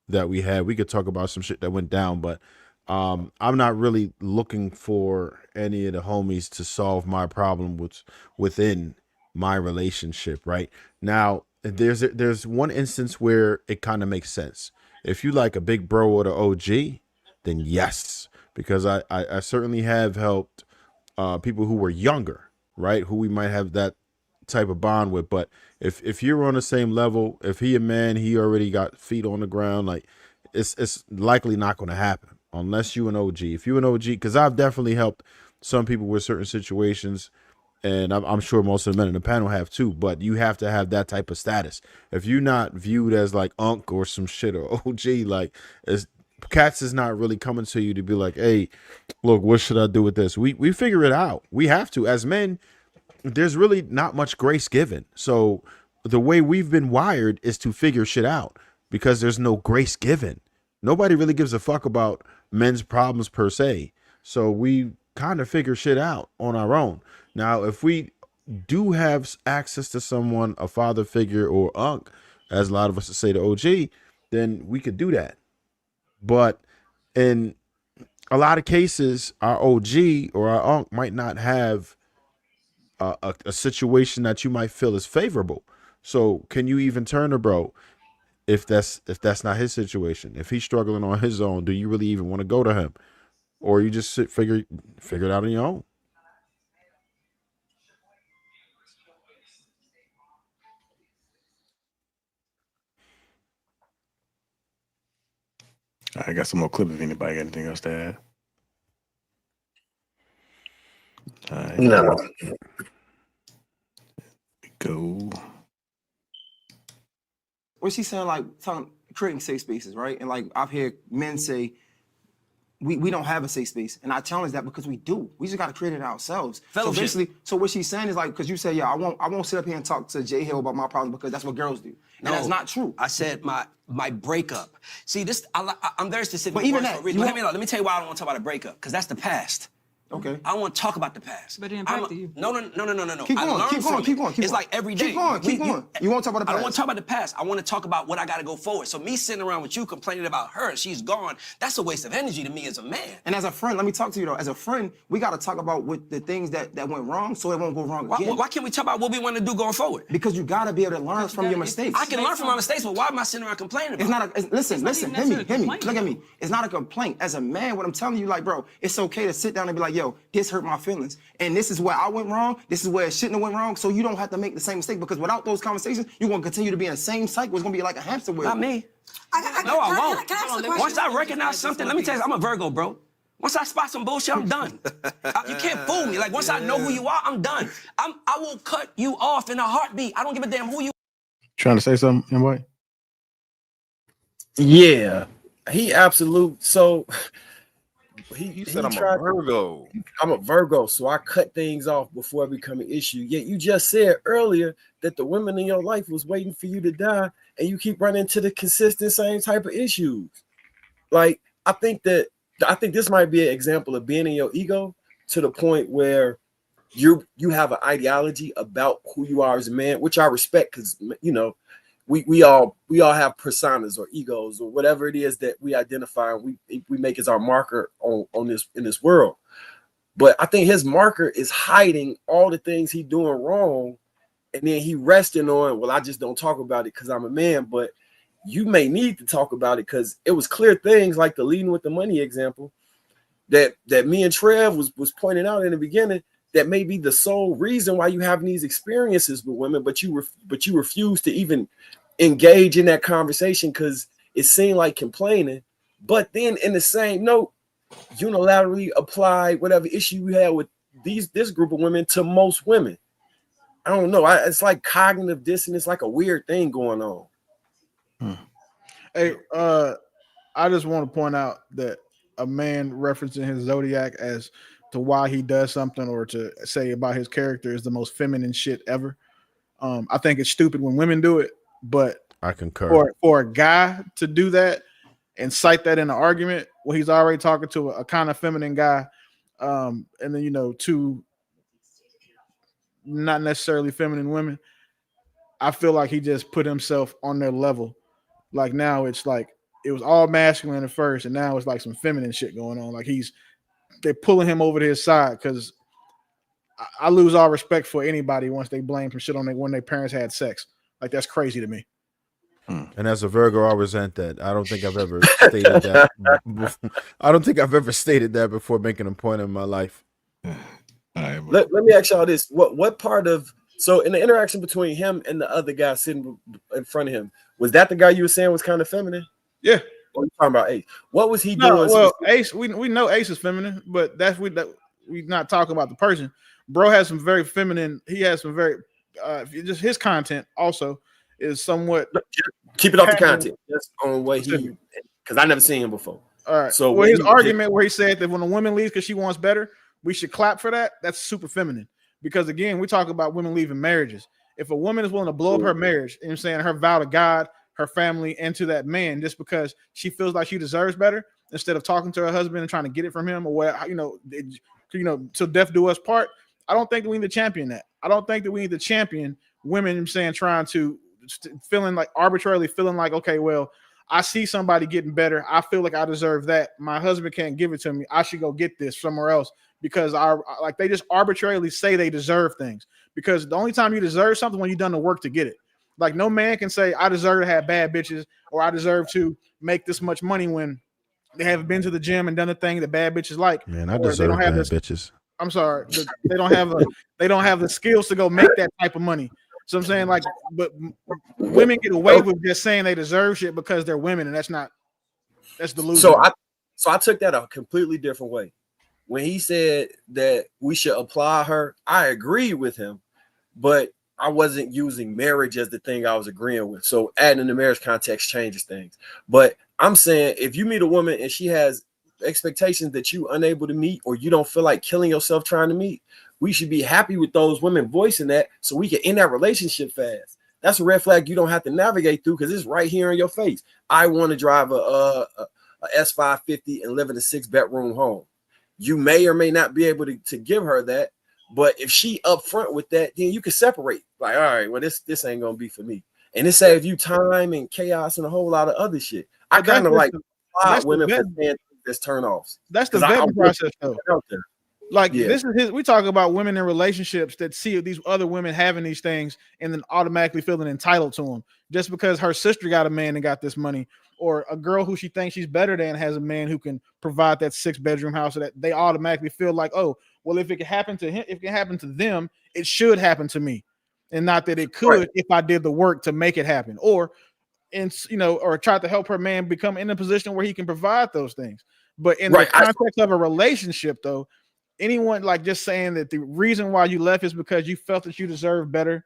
that we had. We could talk about some shit that went down, but I'm not really looking for any of the homies to solve my problem within my relationship. Right now, there's one instance where it kind of makes sense. If you like a big bro or the OG, then yes, because I certainly have helped people who were younger, right, who we might have that type of bond with. But if you're on the same level, if he a man, he already got feet on the ground, like it's likely not going to happen unless you an OG. If you an OG, because I've definitely helped some people with certain situations, and I'm sure most of the men in the panel have too. But you have to have that type of status. If you're not viewed as like Unc or some shit or OG, like it's cats is not really coming to you to be like, hey, look, what should I do with this? We figure it out. We have to as men. There's really not much grace given. So the way we've been wired is to figure shit out because there's no grace given. Nobody really gives a fuck about men's problems per se. So we kind of figure shit out on our own. Now, if we do have access to someone, a father figure or unc, as a lot of us would say the OG, then we could do that. But in a lot of cases, our OG or our unc might not have a situation that you might feel is favorable. So can you even turn to bro if that's not his situation? If he's struggling on his own, do you really even want to go to him, or you just figure it out on your own? I got some more clip if anybody got anything else to add. All right. No. Go. What's he saying? Like creating safe spaces, right? And like I've heard men say, we don't have a safe space, and I challenge that because we do. We just got to create it ourselves. Fellowship. So basically, so what she's saying is like, because you say, yeah, I won't sit up here and talk to Jay Hill about my problems because that's what girls do, and that's not true. I said my breakup. See, this I'm very specific. But even that, let me tell you why I don't want to talk about a breakup, because that's the past. Okay. I don't want to talk about the past. But it impacted you. No. Keep going. It's like every day. Keep going. You won't talk about the past. I don't want to talk about the past. I want to talk about what I got to go forward. So me sitting around with you complaining about her, she's gone, that's a waste of energy to me as a man. And as a friend, let me talk to you though. As a friend, we got to talk about what the things that went wrong so it won't go wrong again. Why can't we talk about what we want to do going forward? Because you got to be able to learn from your mistakes. I can learn from my mistakes, but why am I sitting around complaining about it? Listen, hear me. Look at me. It's not a complaint. As a man, what I'm telling you, like, bro, it's okay to sit down and be like, yo, this hurt my feelings. And this is where I went wrong. This is where it shouldn't have went wrong. So you don't have to make the same mistake, because without those conversations, you're going to continue to be in the same cycle. It's going to be like a hamster wheel. Not me. I won't. Once I recognize something, let me tell you, I'm a Virgo, bro. Once I spot some bullshit, I'm done. You can't fool me. Like, once I know who you are, I'm done. I will cut you off in a heartbeat. I don't give a damn who you Trying to say something, boy? Yeah, he absolute. So you said I'm a Virgo. I'm a Virgo, so I cut things off before it become an issue. Yet you just said earlier that the women in your life was waiting for you to die, and you keep running into the consistent same type of issues. Like, I think this might be an example of being in your ego to the point where you have an ideology about who you are as a man, which I respect, because we all have personas or egos or whatever it is that we identify and we make as our marker on this in this world. But I think his marker is hiding all the things he's doing wrong, and then he resting on, well, I just don't talk about it because I'm a man. But you may need to talk about it, because it was clear things like the leading with the money example that me and Trev was pointing out in the beginning, that may be the sole reason why you having these experiences with women, but you refuse to even engage in that conversation because it seemed like complaining. But then in the same note, unilaterally apply whatever issue you had with this group of women to most women. I don't know. It's like cognitive dissonance, like a weird thing going on. Hey, I just want to point out that a man referencing his zodiac as to why he does something or to say about his character is the most feminine shit ever. I think it's stupid when women do it, but I concur. For a guy to do that and cite that in an argument when he's already talking to a kind of feminine guy, and then two not necessarily feminine women, I feel like he just put himself on their level. Like now it's like it was all masculine at first, and now it's like some feminine shit going on. Like they're pulling him over to his side because I lose all respect for anybody once they blame some shit on when their parents had sex. Like that's crazy to me. And as a Virgo, I resent that. I don't think I've ever stated that. I don't think I've ever stated that before making a point in my life. Let me ask y'all this: what part of so in the interaction between him and the other guy sitting in front of him, was that the guy you were saying was kind of feminine? Yeah. Or you talking about Ace? What was he No, doing? well, Ace, we know Ace is feminine, but we not talking about the person. Bro has some very feminine. He has some very just his content also is somewhat. Keep it off the content. That's on what he, because I never seen him before. All right. So well, his argument where he said that when a woman leaves because she wants better, we should clap for that. That's super feminine. Because again, we talk about women leaving marriages. If a woman is willing to blow up her marriage, you know what I'm saying, her vow to God, her family, and to that man, just because she feels like she deserves better, instead of talking to her husband and trying to get it from him, or what, till death do us part. I don't think that we need to champion that. I don't think that we need to champion women, I'm saying, trying to arbitrarily feeling like, okay, well, I see somebody getting better. I feel like I deserve that. My husband can't give it to me. I should go get this somewhere else because they just arbitrarily say they deserve things. Because the only time you deserve something when you've done the work to get it. Like no man can say I deserve to have bad bitches or I deserve to make this much money when they haven't been to the gym and done the thing that bad bitches like. Man, I deserve bad bitches. I'm sorry, they don't have the skills to go make that type of money. So I'm saying, like, but women get away with just saying they deserve shit because they're women, and that's delusional. So I took that a completely different way. When he said that we should apply her, I agree with him, but I wasn't using marriage as the thing I was agreeing with. So adding in the marriage context changes things. But I'm saying if you meet a woman and she has expectations that you're unable to meet or you don't feel like killing yourself trying to meet, we should be happy with those women voicing that so we can end that relationship fast. That's a red flag you don't have to navigate through because it's right here in your face. I want to drive a S550 and live in a 6-bedroom home. You may or may not be able to give her that, but if she upfront with that, then you can separate. Like, all right, well, this ain't gonna be for me, and it saves you time and chaos and a whole lot of other shit. I kind of like women for saying this turnoffs. That's the vetting process, though. Like this is we talk about women in relationships that see these other women having these things and then automatically feeling entitled to them just because her sister got a man and got this money, or a girl who she thinks she's better than has a man who can provide that 6-bedroom house, so that they automatically feel like, oh, well, if it can happen to him, if it can happen to them, it should happen to me, and not that it could if I did the work to make it happen, or try to help her man become in a position where he can provide those things. But in the context of a relationship, though, anyone like just saying that the reason why you left is because you felt that you deserve better,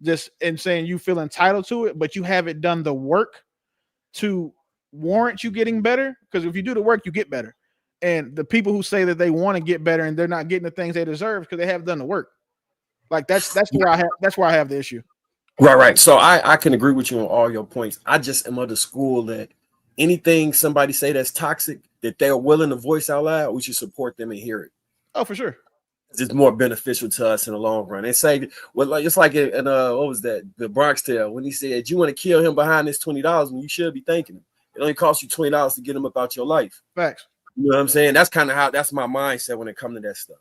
just and saying you feel entitled to it, but you haven't done the work to warrant you getting better. Because if you do the work, you get better. And the people who say that they want to get better and they're not getting the things they deserve because they haven't done the work. Like that's where I have the issue. Right. So I can agree with you on all your points. I just am of the school that anything somebody say that's toxic that they're willing to voice out loud, we should support them and hear it. Oh, for sure. It's more beneficial to us in the long run. They say, well, like it's like in what was that? The Bronx Tale when he said, "You want to kill him behind this $20, and you should be thanking him. It only costs you $20 to get him about your life." Facts. You know what I'm saying? That's kind of that's my mindset when it comes to that stuff.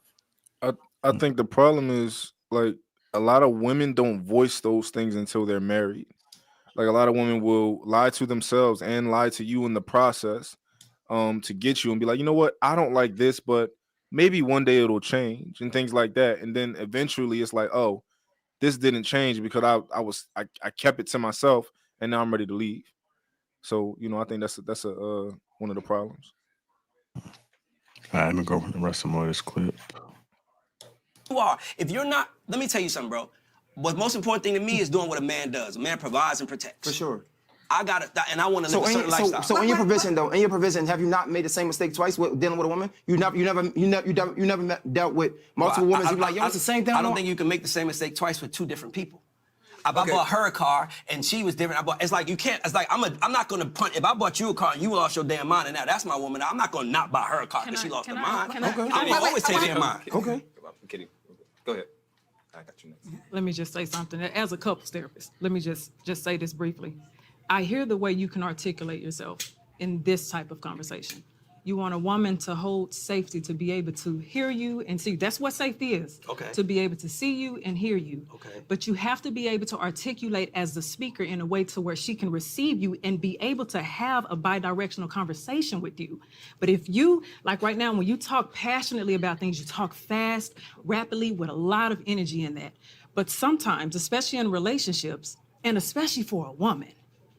I think the problem is like a lot of women don't voice those things until they're married. Like a lot of women will lie to themselves and lie to you in the process, to get you and be like, you know what, I don't like this, but maybe one day it'll change and things like that. And then eventually it's like, oh, this didn't change because I kept it to myself and now I'm ready to leave. So, I think that's one of the problems. All right, let me go the rest of more of this clip. If you're not, let me tell you something, bro. What's most important thing to me is doing what a man does. A man provides and protects. For sure. I got it, and I want to live a certain lifestyle. So in your provision, have you not made the same mistake twice with dealing with a woman? You never dealt with multiple women. You're like, yo, it's the same thing. I don't think you can make the same mistake twice with two different people. I bought her a car and she was different. It's like you can't. It's like I'm not going to punt. If I bought you a car and you lost your damn mind, and now that's my woman. I'm not going to not buy her a car because she lost her mind. I'm always taking her mind. Okay. I'm kidding. Go ahead. I got you next. Let me just say something. As a couples therapist, let me just say this briefly. I hear the way you can articulate yourself, in this type of conversation. You want a woman to hold safety, to be able to hear you and see. That's what safety is. Okay. To be able to see you and hear you. Okay. But you have to be able to articulate as the speaker in a way to where she can receive you and be able to have a bi-directional conversation with you. But if you, like right now, when you talk passionately about things, you talk fast, rapidly, with a lot of energy in that. But sometimes, especially in relationships, and especially for a woman,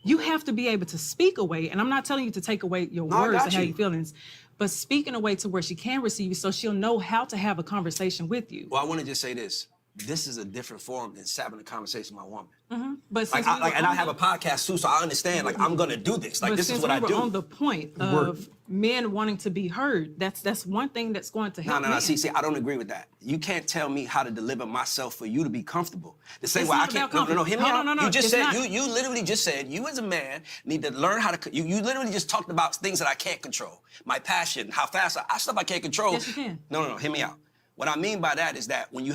you have to be able to speak away, and I'm not telling you to take away your words and how your feelings, but speak in a way to where she can receive you so she'll know how to have a conversation with you. Well, I want to just say this. This is a different forum than having a conversation with my woman. Mm-hmm. But Like, I have a podcast too, so I understand. Like, I'm gonna do this. Like, but this is what I do. On the point of men wanting to be heard, that's one thing that's going to help. No. See, I don't agree with that. You can't tell me how to deliver myself for you to be comfortable. The same way I can't. No. Hear me out. No. You just said you literally just said you as a man need to learn how to. You literally just talked about things that I can't control. My passion, how fast stuff I can't control. Yes, you can. No. Hear me out. What I mean by that is that when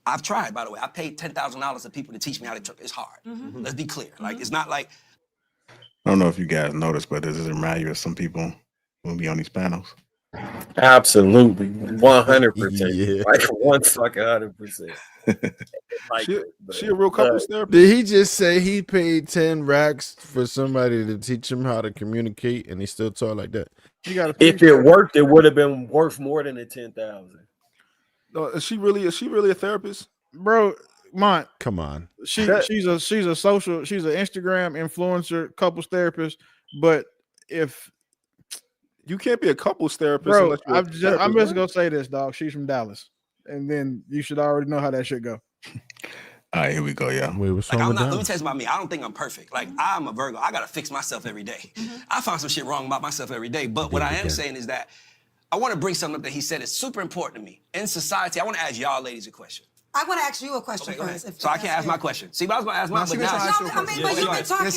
I've tried, by the way. I paid $10,000 to people to teach me how to. It's hard. Mm-hmm. Let's be clear. Like, it's not like. I don't know if you guys noticed, but does it remind you of some people who be on these panels? Absolutely, 100%. Yeah. Like 100%. Like, she a real couples therapist. Did he just say he paid 10 racks for somebody to teach him how to communicate, and he still talk like that? If it worked, it would have been worth more than the 10,000. No, is she really a therapist, bro? Mont, come on. She's an Instagram influencer, couples therapist. But if you can't be a couples therapist, bro, I'm just gonna say this, dog. She's from Dallas, and then you should already know how that shit go. All right, here we go, y'all. Wait, what's Like, let me tell you about me. I don't think I'm perfect. Like, I'm a Virgo. I gotta fix myself every day. I find some shit wrong about myself every day. But what I am saying is that I want to bring something up that he said is super important to me. In society, I want to ask y'all ladies a question. I want to ask you a question first. So I can't ask my question. See, but I was going to ask my question. But you've been talking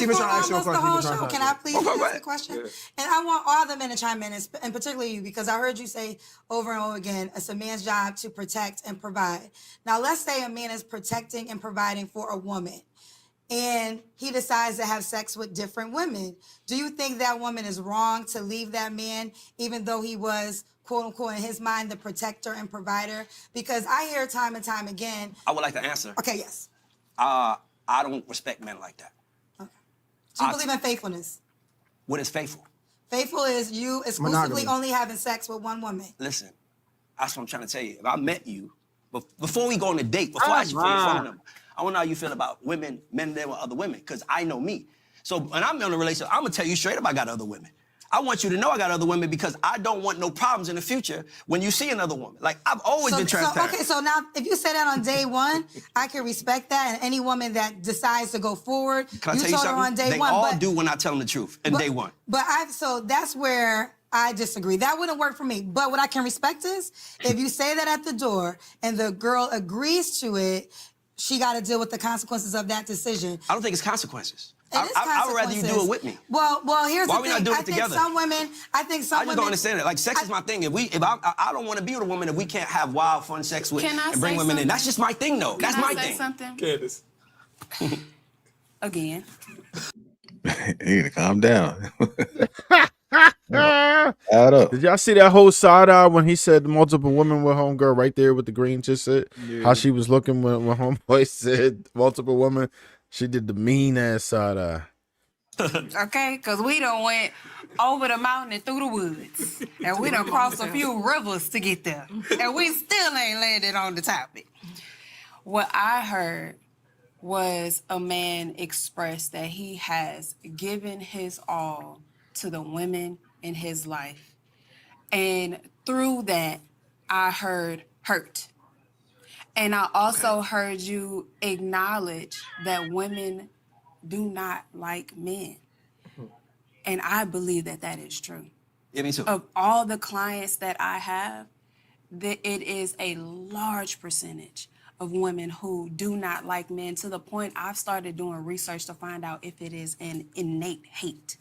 for almost the whole show. Can I please ask a question? And I want all the men to chime in, and particularly you, because I heard you say over and over again, it's a man's job to protect and provide. Now, let's say a man is protecting and providing for a woman, and he decides to have sex with different women. Do you think that woman is wrong to leave that man, even though he was, quote unquote, in his mind, the protector and provider? Because I hear time and time again. I would like to answer. Okay, yes. I don't respect men like that. Okay. So you believe in faithfulness? What is faithful? Faithful is you exclusively only having sex with one woman. Listen, that's what I'm trying to tell you. If I met you, before we go on a date, before I actually put your phone number, I want to know how you feel about men there with other women, because I know me. So when I'm in a relationship, I'm going to tell you straight up I got other women. I want you to know I got other women because I don't want no problems in the future when you see another woman. Like, I've always been transparent. So now, if you say that on day one, I can respect that. And any woman that decides to go forward, Can I tell you something? On day they one, all do when I tell them the truth in day one. So that's where I disagree. That wouldn't work for me. But what I can respect is if you say that at the door and the girl agrees to it, she got to deal with the consequences of that decision. I don't think it's consequences. I would rather you do it with me. Well, here's Why the we thing. not doing I it think together? I think some I just don't understand it. Like, sex is my thing. I don't want to be with a woman if we can't have wild, fun sex with and bring women in. That's just my thing, though. That's my thing. Something? Candace. Again. You need to calm down. Add up. Did y'all see that whole side eye when he said multiple women with homegirl right there with the green just said? Yeah. How she was looking when homeboy said multiple women. She did the mean ass side eye. Okay, because we done went over the mountain and through the woods. And we done crossed a few rivers to get there. And we still ain't landed on the topic. What I heard was a man express that he has given his all to the women in his life. And through that, I heard hurt. And I also heard you acknowledge that women do not like men. And I believe that that is true. Yeah, me too. Of all the clients that I have, it is a large percentage of women who do not like men, to the point I've started doing research to find out if it is an innate hate,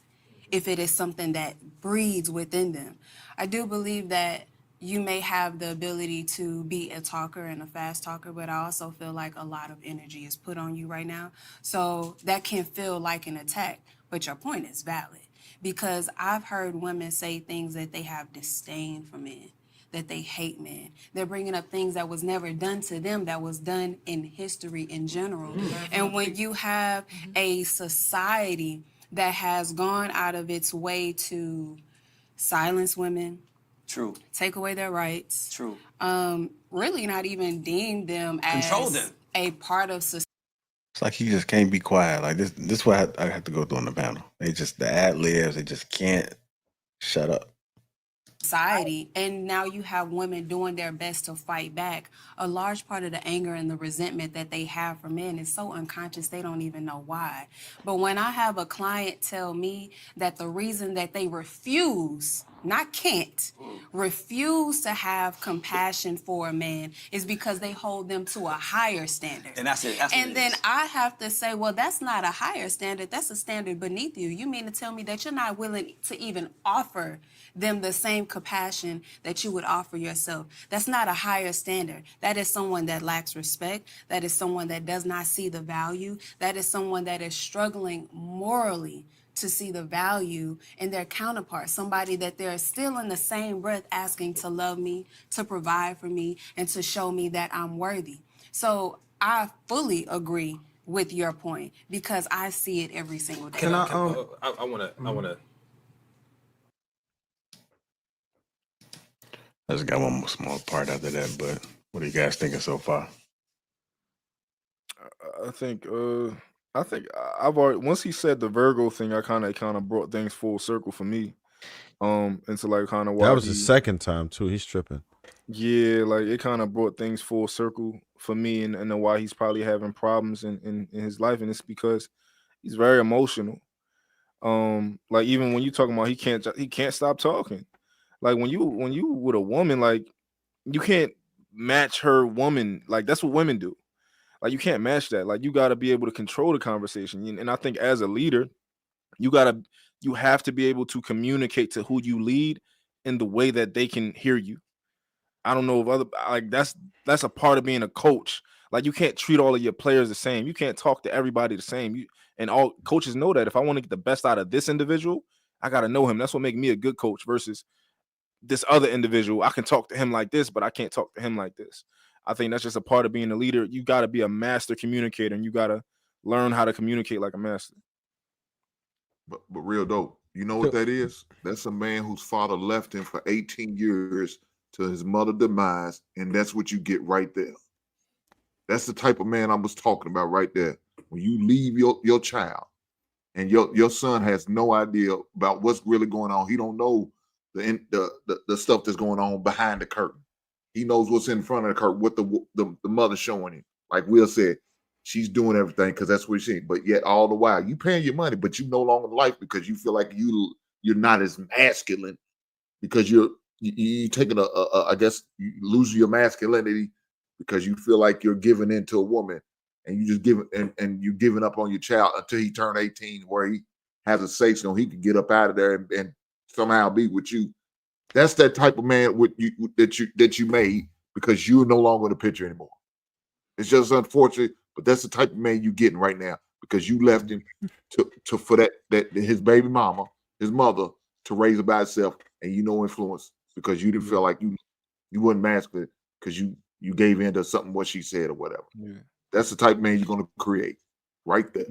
if it is something that breeds within them. I do believe that you may have the ability to be a talker and a fast talker, but I also feel like a lot of energy is put on you right now. So that can feel like an attack, but your point is valid. because I've heard women say things that they have disdain for men, that they hate men. They're bringing up things that was never done to them, that was done in history in general. And when you have a society that has gone out of its way to silence women, True. take away their rights, True. really not even deem them Control as them. a part of society. It's like you just can't be quiet. Like this is what I have to go through on the panel. They just the ad libs. They just can't shut up. Society, and now you have women doing their best to fight back. A large part of the anger and the resentment that they have for men is so unconscious they don't even know why. But when I have a client tell me that the reason that they refuse, not can't, refuse to have compassion for a man is because they hold them to a higher standard. And that's it. That's what And it then is. I have to say, well, that's not a higher standard. That's a standard beneath you. You mean to tell me that you're not willing to even offer them the same compassion that you would offer yourself? That's not a higher standard. That is someone that lacks respect. That is someone that does not see the value. That is someone that is struggling morally to see the value in their counterpart, somebody that they're still in the same breath asking to love me, to provide for me, and to show me that I'm worthy. So I fully agree with your point because I see it every single day. I want to. I just got one more small part after that, but what are you guys thinking so far? I think I've already, once he said the Virgo thing, I kind of brought things full circle for me. Into like kind of why That was the second time too. He's tripping. Yeah, like it kind of brought things full circle for me, and then why he's probably having problems in his life, and it's because he's very emotional. Like even when you talking about he can't stop talking. Like when you with a woman, like you can't match her woman. Like that's what women do. Like you can't match that. Like you got to be able to control the conversation. And I think as a leader, you have to be able to communicate to who you lead in the way that they can hear you. I don't know if other like that's a part of being a coach. Like you can't treat all of your players the same. You can't talk to everybody the same. And all coaches know that if I want to get the best out of this individual, I got to know him. That's what makes me a good coach versus this other individual. I can talk to him like this, but I can't talk to him like this. I think that's just a part of being a leader. You got to be a master communicator, and you got to learn how to communicate like a master. But real dope. You know what that is? That's a man whose father left him for 18 years to his mother demise, and that's what you get right there. That's the type of man I was talking about right there. When you leave your child, and your son has no idea about what's really going on. He don't know the stuff that's going on behind the curtain. He knows what's in front of the curtain, what the mother's showing him. Like Will said, she's doing everything because that's what she's. But yet all the while, you paying your money, but you no longer like because you feel like you're not as masculine because you're taking I guess you lose your masculinity because you feel like you're giving in to a woman and you just give and you giving up on your child until he turned 18 where he has a say so he can get up out of there and somehow be with you. That's that type of man that you made because you're no longer in the picture anymore. It's just unfortunate, but that's the type of man you're getting right now because you left him to for that his baby mama, his mother, to raise her by herself, and you no influence because you didn't feel like you weren't masculine because you gave in to something what she said or whatever. Yeah. That's the type of man you're gonna create right there.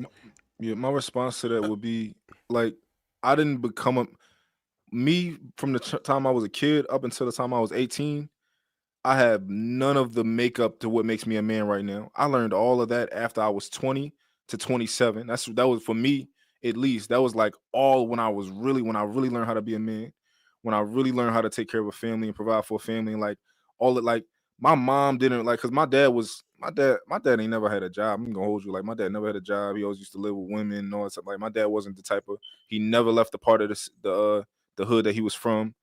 Yeah, my response to that would be like I didn't become me from the time I was a kid up until the time I was 18. I have none of the makeup to what makes me a man right now. I learned all of that after I was 20 to 27. That was for me at least. That was like all when I really learned how to be a man, when I really learned how to take care of a family and provide for a family, and like all it like my mom didn't like because my dad ain't never had a job. I'm gonna hold you like my dad never had a job. He always used to live with women and all that stuff. Like my dad wasn't the type of he never left the part of the hood that he was from.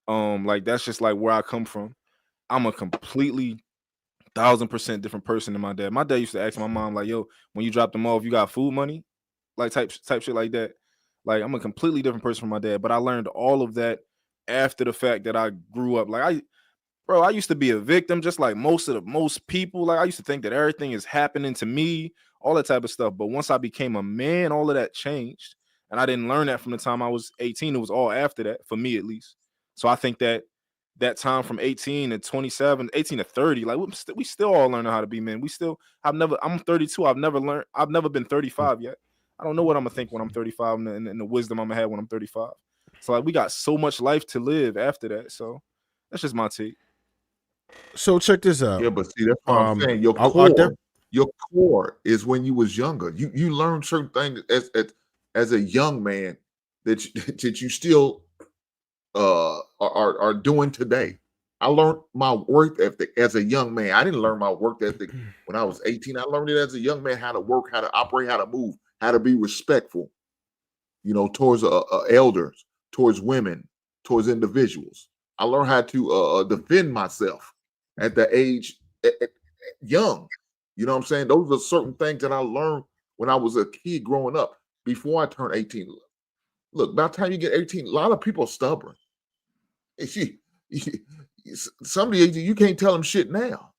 Like that's just like where I come from. I'm a completely 1,000% different person than my dad. My dad used to ask my mom, like, yo, when you drop them off, you got food money? Like type shit like that. Like I'm a completely different person from my dad. But I learned all of that after the fact that I grew up. Like I used to be a victim, just like most people. Like I used to think that everything is happening to me, all that type of stuff. But once I became a man, all of that changed. And I didn't learn that from the time I was 18. It was all after that, for me at least. So I think that time from 18 to 27, 18 to 30, like we still all learning how to be men. I'm 32. I've never been 35 yet. I don't know what I'm gonna think when I'm 35 and the wisdom I'm gonna have when I'm 35. So like we got so much life to live after that. So that's just my take. So check this out. Yeah, but see, that's what I'm saying. Your core is when you was younger. You learn certain things as a young man that you still are doing today. I learned my work ethic as a young man. I didn't learn my work ethic when I was 18. I learned it as a young man, how to work, how to operate, how to move, how to be respectful, towards elders, towards women, towards individuals. I learned how to defend myself at the age young. You know what I'm saying? Those are certain things that I learned when I was a kid growing up before I turned 18. Look, by the time you get 18, a lot of people are stubborn. Some of the age, you can't tell them shit now.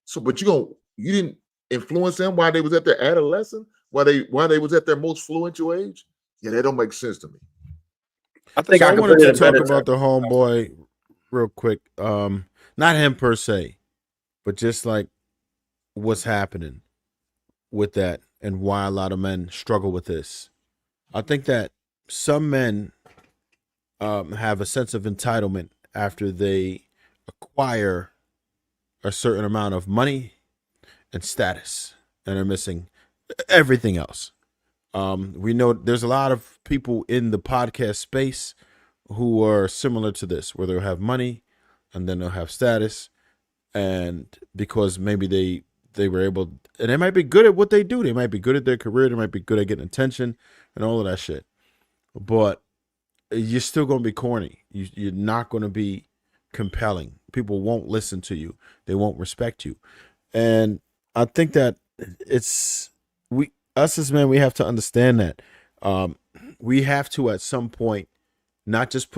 So, but you didn't influence them while they was at their adolescent, while they was at their most fluential age. Yeah, that don't make sense to me. I wanted to talk about the homeboy real quick. Not him per se, but just like what's happening with that and why a lot of men struggle with this. I think that some men have a sense of entitlement after they acquire a certain amount of money and status, and are missing everything else. We know there's a lot of people in the podcast space who are similar to this, where they'll have money and then they'll have status, and because maybe they were able, and they might be good at what they do, they might be good at their career, they might be good at getting attention and all of that shit, but you're still going to be corny. You're not going to be compelling. People won't listen to you. They won't respect you. And I think that us as men, we have to understand that we have to at some point not just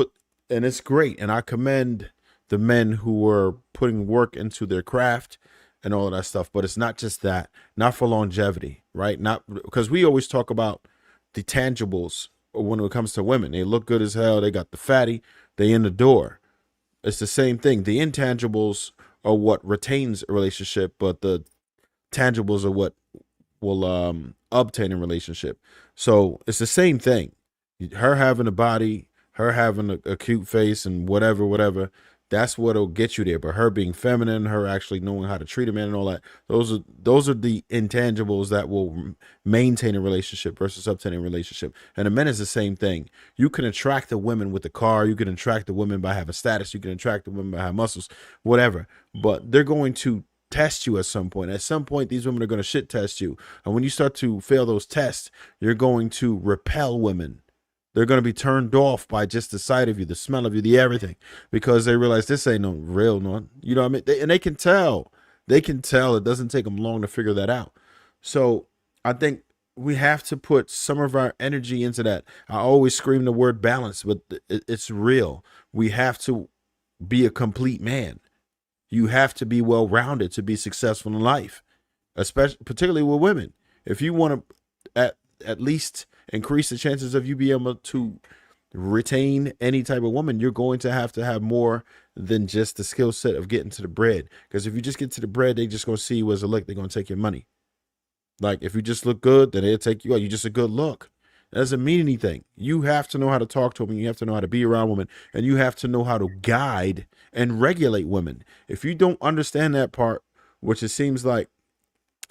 and it's great. And I commend the men who are putting work into their craft and all of that stuff. But it's not just that, not for longevity, right? Not because we always talk about the tangibles when it comes to women. They look good as hell. They got the fatty. They in the door. It's the same thing. The intangibles are what retains a relationship, but the tangibles are what will obtain a relationship. So it's the same thing. Her having a body, her having a cute face and whatever, that's what'll get you there. But her being feminine, her actually knowing how to treat a man and all that, those are the intangibles that will maintain a relationship versus obtaining a relationship. And the men is the same thing. You can attract the women with the car, you can attract the women by having status, you can attract the women by having muscles, whatever. But they're going to test you at some point. At some point, these women are going to shit test you. And when you start to fail those tests, you're going to repel women. They're going to be turned off by just the sight of you, the smell of you, the everything, because they realize this ain't no real one. You know what I mean? And they can tell. They can tell. It doesn't take them long to figure that out. So I think we have to put some of our energy into that. I always scream the word balance, but it's real. We have to be a complete man. You have to be well-rounded to be successful in life, particularly with women. If you want to at least increase the chances of you being able to retain any type of woman, you're going to have more than just the skill set of getting to the bread. Because if you just get to the bread, they just going to see you as a lick. They're going to take your money. Like if you just look good, then they'll take you out. You're just a good look. That doesn't mean anything. You have to know how to talk to women. You have to know how to be around women, and you have to know how to guide and regulate women. If you don't understand that part, which it seems like,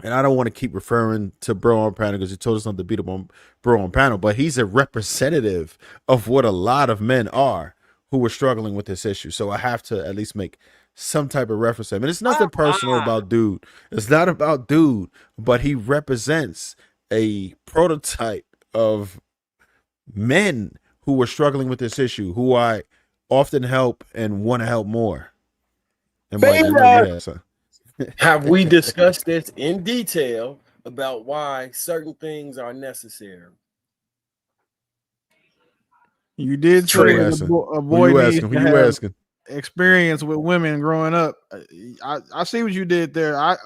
and I don't want to keep referring to Bro on Panel because he told us not to beat up on Bro on Panel, but he's a representative of what a lot of men are who are struggling with this issue. So I have to at least make some type of reference to him. And it's nothing personal about dude. It's not about dude, but he represents a prototype of men who are struggling with this issue, who I often help and want to help more. And have we discussed this in detail about why certain things are necessary? You did say a boy needs to have experience with women growing up. I see what you did there. I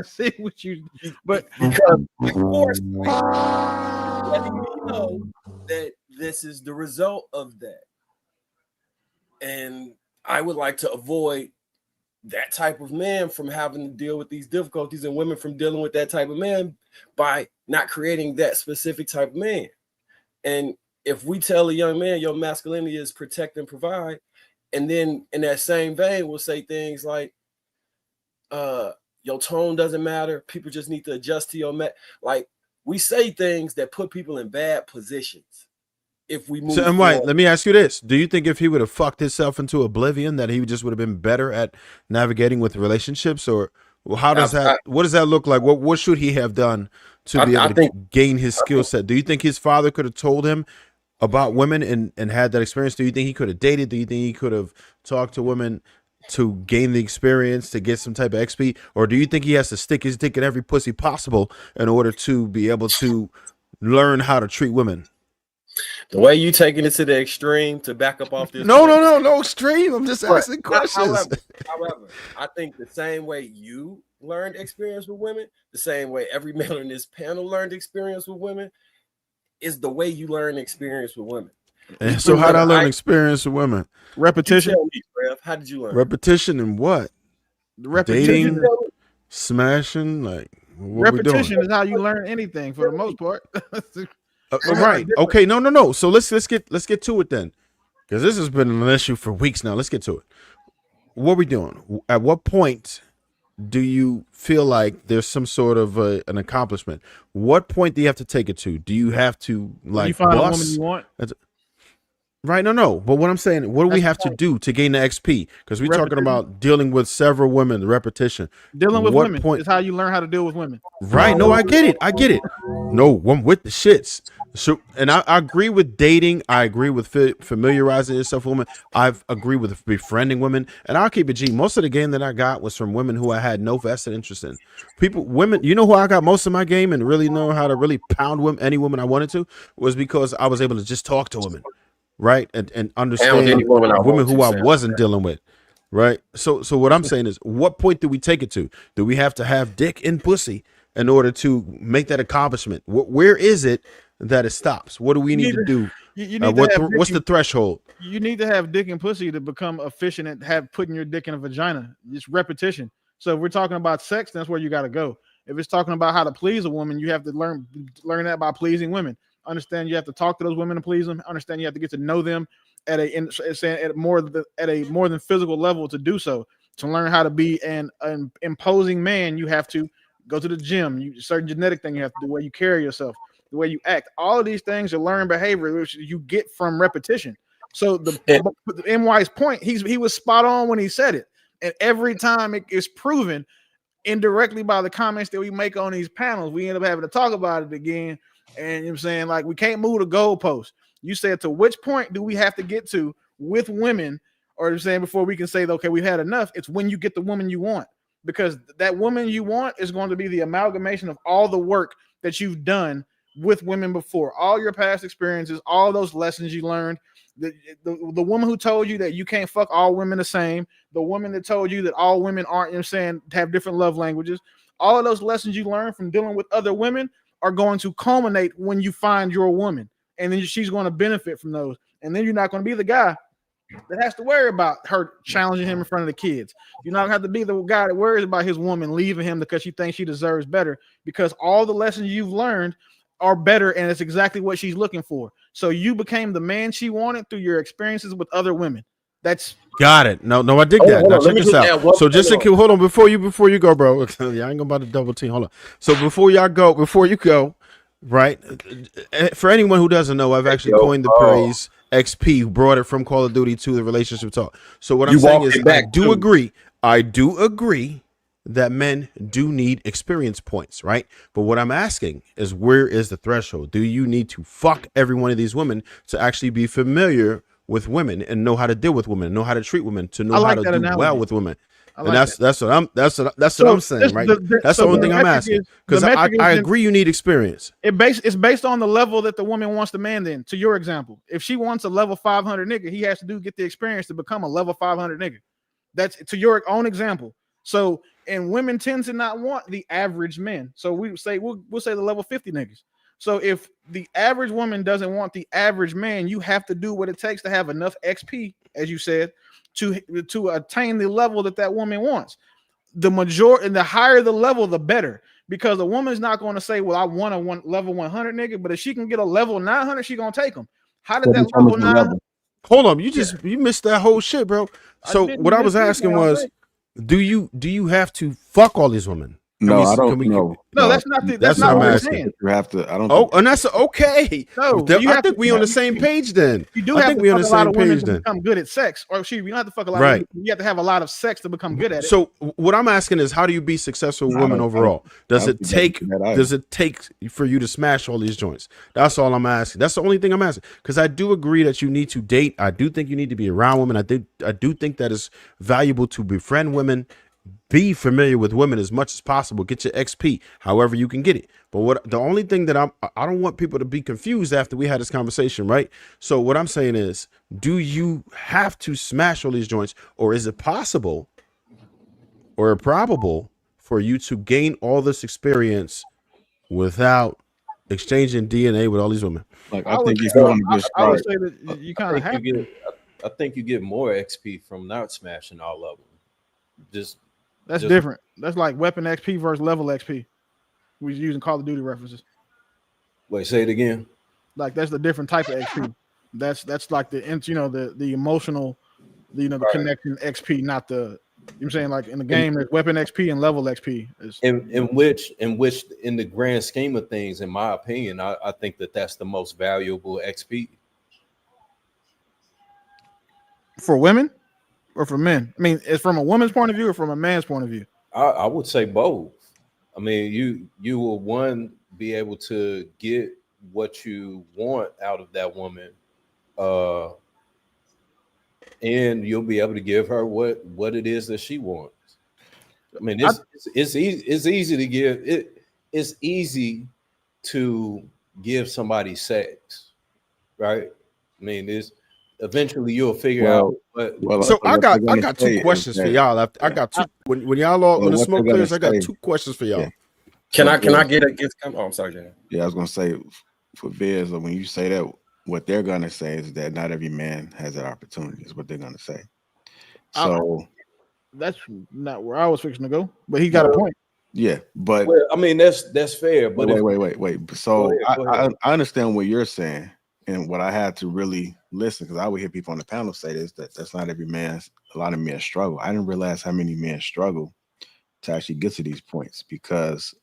see what you. But because letting me know that this is the result of that. And I would like to avoid that type of man from having to deal with these difficulties, and women from dealing with that type of man by not creating that specific type of man. And if we tell a young man your masculinity is protect and provide, and then in that same vein we'll say things like your tone doesn't matter, people just need to adjust to your like we say things that put people in bad positions. If we move so, and White, let me ask you this. Do you think if he would have fucked himself into oblivion that he just would have been better at navigating with relationships? Or how does what does that look like? What should he have done to be able to gain his skill set? Do you think his father could have told him about women and had that experience? Do you think he could have dated? Do you think he could have talked to women to gain the experience, to get some type of XP? Or do you think he has to stick his dick in every pussy possible in order to be able to learn how to treat women? The way you taking it to the extreme to back up off this. No extreme. I'm just asking questions. However, I think the same way you learned experience with women, the same way every man on this panel learned experience with women, is the way you learn experience with women. And so how did I learn experience with women? Repetition. How did you learn? Repetition and what? Dating, smashing, like what repetition is how you learn anything for the most part. Right. Okay. No. So let's get to it then, because this has been an issue for weeks now. Let's get to it. What are we doing? At what point do you feel like there's some sort of an accomplishment? What point do you have to take it to? Do you have to like you find a woman you want? Right. No. But what I'm saying, what do we have to do to gain the XP? Because we're talking about dealing with several women, repetition. Dealing with women is how you learn how to deal with women. Right. No, I get it. No, I'm with the shits. So, and I agree with dating. I agree with familiarizing yourself with women. I agree with befriending women. And I'll keep it G. Most of the game that I got was from women who I had no vested interest in. Women, you know who I got most of my game and really know how to really pound any woman I wanted to was because I was able to just talk to women. Right. And understand women who I wasn't dealing with. Right. So what I'm saying is, what point do we take it to? Do we have to have dick and pussy in order to make that accomplishment? Where is it that it stops? What do we need to do? What's the threshold? You need to have dick and pussy to become efficient at putting your dick in a vagina. It's repetition. So if we're talking about sex, that's where you got to go. If it's talking about how to please a woman, you have to learn that by pleasing women. Understand you have to talk to those women to please them. Understand you have to get to know them at a more than physical level to do so. To learn how to be an imposing man, you have to go to the gym. Certain genetic thing you have to do, the way you carry yourself, the way you act. All of these things are learned behavior, which you get from repetition. So the NY's point, he was spot on when he said it. And every time it is proven indirectly by the comments that we make on these panels, we end up having to talk about it again. And you know what I'm saying, like, we can't move the goalpost. You said, to which point do we have to get to with women, or you're saying before we can say, okay, we've had enough? It's when you get the woman you want, because that woman you want is going to be the amalgamation of all the work that you've done with women before, all your past experiences, all those lessons you learned. The woman who told you that you can't fuck all women the same, the woman that told you that all women aren't, you know what I'm saying, have different love languages, all of those lessons you learned from dealing with other women are going to culminate when you find your woman, and then she's going to benefit from those. And then you're not going to be the guy that has to worry about her challenging him in front of the kids. You're not going to have to be the guy that worries about his woman leaving him because she thinks she deserves better, because all the lessons you've learned are better, and it's exactly what she's looking for. So you became the man she wanted through your experiences with other women. That's got it. No, I dig that. Now check this out. So just hold on before you go, bro. Yeah, I ain't gonna about to double team. Hold on. So before you go, right? For anyone who doesn't know, I've actually coined the phrase XP, brought it from Call of Duty to the relationship talk. So what I'm saying is, I do agree that men do need experience points, right? But what I'm asking is, where is the threshold? Do you need to fuck every one of these women to actually be familiar with women and know how to deal with women, know how to treat women, to know how to do well with women? And that's what I'm saying, right? That's the only thing I'm asking, because I agree you need experience. It's based on the level that the woman wants the man. Then, to your example, if she wants a level 500 nigga, he has to get the experience to become a level 500 nigga. That's to your own example. So, and women tend to not want the average men. So we'll say the level 50 niggas. So if the average woman doesn't want the average man, you have to do what it takes to have enough XP, as you said, to attain the level that woman wants. The majority, and the higher the level, the better. Because the woman's not going to say, "Well, I want a level 100 nigga," but if she can get a level 900, she gonna take them. How did that level 900? Hold on, you missed that whole shit, bro. So what I was asking was, do you have to fuck all these women? No, I don't. No, that's not that's not what I'm saying. You have to. I don't. Oh, and that's okay. No, I think we on the same page then. You do I have think to we on fuck the a lot same of women page to then. become good at sex, or you don't have to fuck a lot. Right. Of women. You have to have a lot of sex to become good at it. So what I'm asking is, how do you be successful with women overall? Does it take for you to smash all these joints? That's all I'm asking. That's the only thing I'm asking. Because I do agree that you need to date. I do think you need to be around women. I do think that it's valuable to befriend women. Be familiar with women as much as possible. Get your XP, however you can get it. But the only thing that I don't want people to be confused after we had this conversation, right? So what I'm saying is, do you have to smash all these joints, or is it possible or probable for you to gain all this experience without exchanging DNA with all these women? Like, I think if you want to get started, I would say that you kind of have to. I think you get more XP from not smashing all of them. That's different. That's like weapon XP versus level XP. We're using Call of Duty references. Wait, say it again. Like that's the different type of XP. That's like the emotional, the connection XP, not the. I'm saying like in the game, there's weapon XP and level XP. In which in the grand scheme of things, in my opinion, I think that's the most valuable XP. For women? Or for men? I mean, it's from a woman's point of view or from a man's point of view? I would say both. I mean, you will be able to get what you want out of that woman, and you'll be able to give her what it is that she wants. I mean, it's easy to give it. It's easy to give somebody sex, right? I mean, eventually you'll figure out. So I got two questions for y'all. I got two. When y'all all when the smoke clears, I got two questions for y'all. Yeah. Can I get a gift? Oh, I'm sorry, Jan. Yeah, I was gonna say for Biz, when you say that, what they're gonna say is that not every man has that opportunity. Is what they're gonna say. So that's not where I was fixing to go, but he got a point. Yeah, but I mean that's fair. But wait. So go ahead. I understand what you're saying. And what I had to really listen, because I would hear people on the panel say this, that's not every man. A lot of men struggle. I didn't realize how many men struggle to actually get to these points, because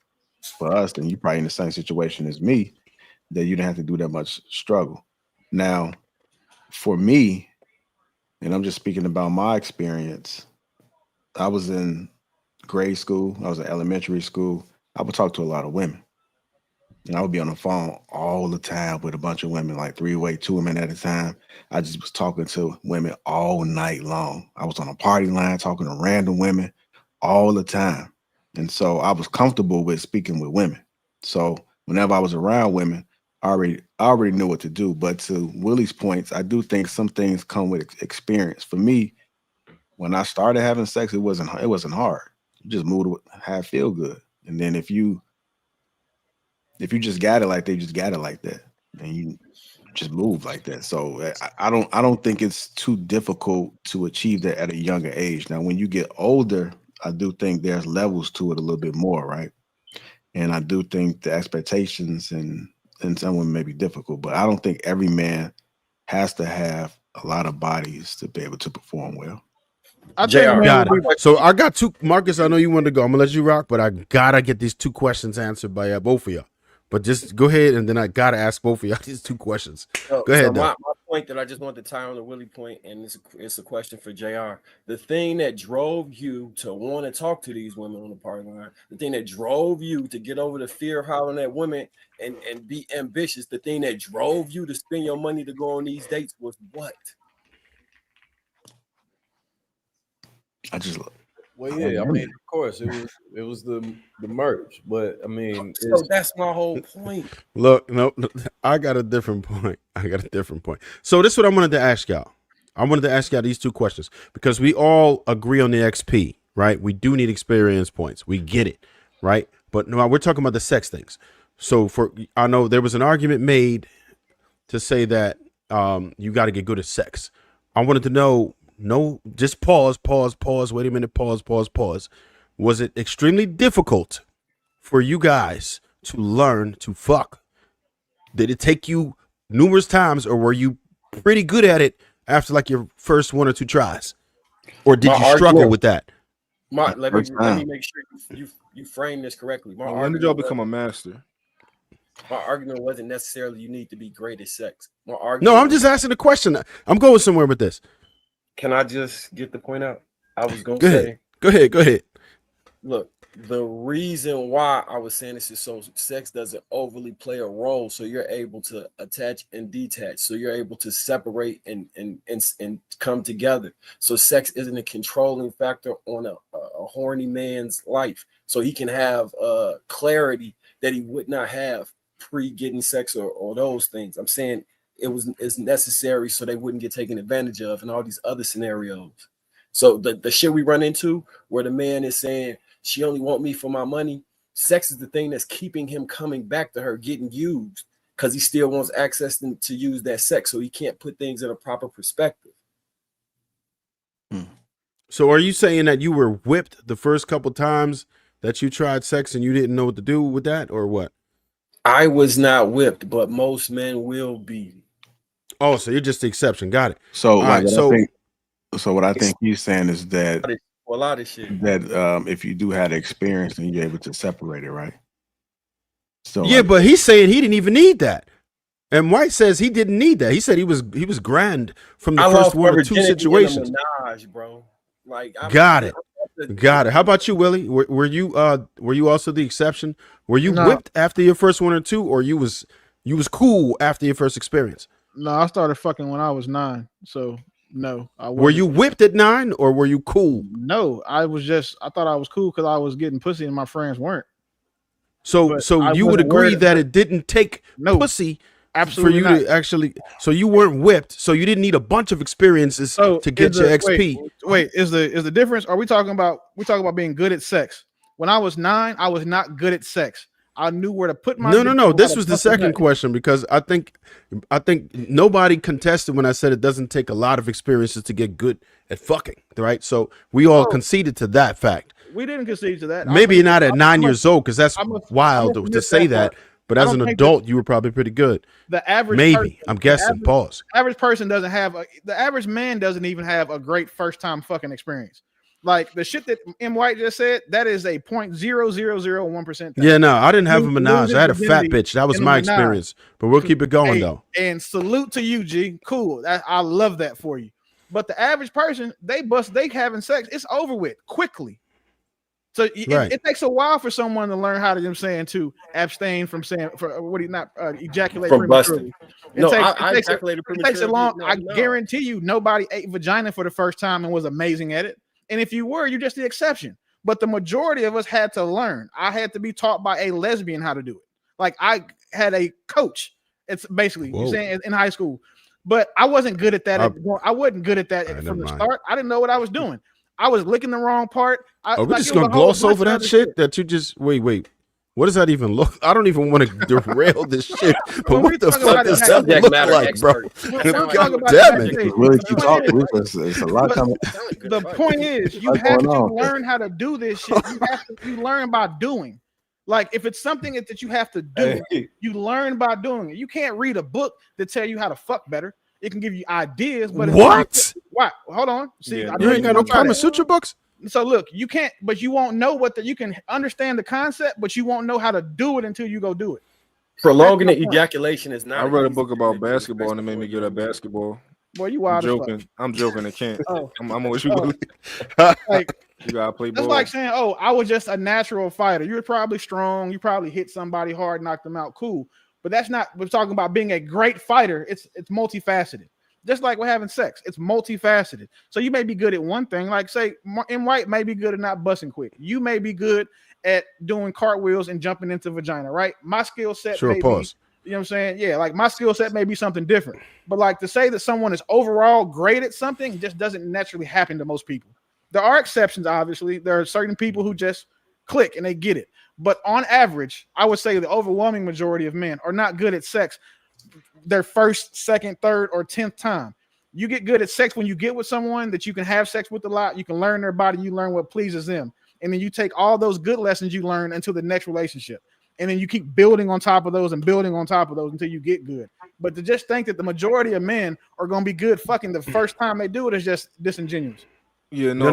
for us, and you probably in the same situation as me, that you didn't have to do that much struggle. Now, for me, and I'm just speaking about my experience, I was in grade school, I was in elementary school. I would talk to a lot of women. And I would be on the phone all the time with a bunch of women, like 3-way, 2 women at a time. I just was talking to women all night long. I was on a party line talking to random women all the time. And so I was comfortable with speaking with women. So whenever I was around women, I already knew what to do. But to Willie's points, I do think some things come with experience. For me, when I started having sex, it wasn't hard. You just moved with how it feel good. And then if you just got it like that, you just got it like that, and you just move like that. So I don't think it's too difficult to achieve that at a younger age. Now, when you get older, I do think there's levels to it a little bit more, right? And I do think the expectations and some women may be difficult, but I don't think every man has to have a lot of bodies to be able to perform well. Got it. So I got two. Marcus, I know you wanted to go. I'm gonna let you rock, but I gotta get these two questions answered by both of y'all. But just go ahead, and then I gotta ask both of y'all these two questions. Go ahead. So my point that I just wanted to tie on the Willie point, and it's a question for JR. The thing that drove you to want to talk to these women on the party line, the thing that drove you to get over the fear of hollering at women and be ambitious, the thing that drove you to spend your money to go on these dates was what? Well, yeah, I mean, of course, it was the merch, but I mean, so that's my whole point. Look, no, I got a different point. So this is what I wanted to ask y'all. I wanted to ask y'all these two questions because we all agree on the XP, right? We do need experience points. We get it, right? But no, we're talking about the sex things. So I know there was an argument made to say that you got to get good at sex. I wanted to know, just pause, wait a minute, pause. Was it extremely difficult for you guys to learn to fuck? Did it take you numerous times, or were you pretty good at it after like your first 1 or 2 tries? Or did you struggle with that? Let me make sure you frame this correctly. When did y'all become a master? My argument wasn't necessarily you need to be great at sex. No, I'm just asking a question. I'm going somewhere with this. Can I just get the point out? I was going to say. Go ahead. Look, the reason why I was saying this is so sex doesn't overly play a role, so you're able to attach and detach, so you're able to separate and come together. So sex isn't a controlling factor on a horny man's life, so he can have clarity that he would not have pre-getting sex or those things. I'm saying it's necessary so they wouldn't get taken advantage of in all these other scenarios. So the shit we run into where the man is saying she only want me for my money, sex is the thing that's keeping him coming back to her, getting used, because he still wants access to use that sex, so he can't put things in a proper perspective. So are you saying that you were whipped the first couple times that you tried sex and you didn't know what to do with that, or what? I was not whipped, but most men will be. Oh, so you're just the exception. Got it. So, what I think he's saying is that a lot of shit that if you do have experience, then you're able to separate it, right? So yeah, but he's saying he didn't even need that. And White says he didn't need that. He said he was grand from the first 1 or 2 situations. Menage, bro. Like, got it. How about you, Willie? Were you also the exception? Were you whipped after your first 1 or 2, or you was cool after your first experience? No, I started fucking when I was 9. So no, I wasn't. Were you whipped at 9, or were you cool? No, I thought I was cool because I was getting pussy and my friends weren't. So you would agree that it didn't take pussy absolutely for you to actually. So you weren't whipped. So you didn't need a bunch of experiences to get your XP. Wait, is the difference? Are we talking about being good at sex? When I was 9, I was not good at sex. I knew where to put my. No. This was the second question, because I think nobody contested when I said it doesn't take a lot of experiences to get good at fucking, right? So we all conceded to that fact. We didn't concede to that. Maybe not at 9 years old, because that's wild to say that. But as an adult, you were probably pretty good. The average, maybe I'm guessing. Pause. Average person doesn't have the average man doesn't even have a great first time fucking experience. Like the shit that M. White just said, that is a 0.0001%. Yeah, no, I didn't have a menage. I had a fat bitch. That was my experience. But we'll keep it going though. And salute to you, G. Cool. I love that for you. But the average person, they having sex. It's over with quickly. So it takes a while for someone to learn how to abstain from ejaculate from prematurely. I ejaculated prematurely. It takes a long. I guarantee you, nobody ate vagina for the first time and was amazing at it. And if you were, you're just the exception. But the majority of us had to learn. I had to be taught by a lesbian how to do it. Like I had a coach. It's basically you're saying in high school. But I wasn't good at that. I wasn't good at that from the start. I didn't know what I was doing. I was licking the wrong part. We're just gonna gloss over that shit that you just wait. What does that even look? I don't even want to derail this shit. But what the fuck does that look like, bro? God damn it! Really keep talking. It's a lot coming. The point is, you have to learn how to do this shit. You learn by doing. Like if it's something that you have to do, you learn by doing it. You can't read a book that tell you how to fuck better. It can give you ideas, but what? Hold on. See, you ain't got no Kama Sutra books. So look, you can't, but you won't know you can understand the concept, but you won't know how to do it until you go do it. Prolonging the ejaculation is not. I read a book about basketball and it made me good at basketball. Boy, you wild. I'm joking. I can't. I'm always you. Like you gotta play ball. It's like saying, I was just a natural fighter. You were probably strong. You probably hit somebody hard, knocked them out. Cool. But that's not. We're talking about being a great fighter. It's multifaceted. Just like we're having sex, it's multifaceted. So you may be good at one thing, like say M. White may be good at not busting quick. You may be good at doing cartwheels and jumping into vagina, right? My skill set may be, you know what I'm saying? Yeah, like my skill set may be something different. But like to say that someone is overall great at something just doesn't naturally happen to most people. There are exceptions, obviously. There are certain people who just click and they get it. But on average, I would say the overwhelming majority of men are not good at sex their first, second, third, or 10th time. You get good at sex when you get with someone that you can have sex with a lot. You can learn their body. You learn what pleases them. And then you take all those good lessons you learn into the next relationship. And then you keep building on top of those and building on top of those until you get good. But to just think that the majority of men are going to be good fucking the first time they do it is just disingenuous. Yeah, No.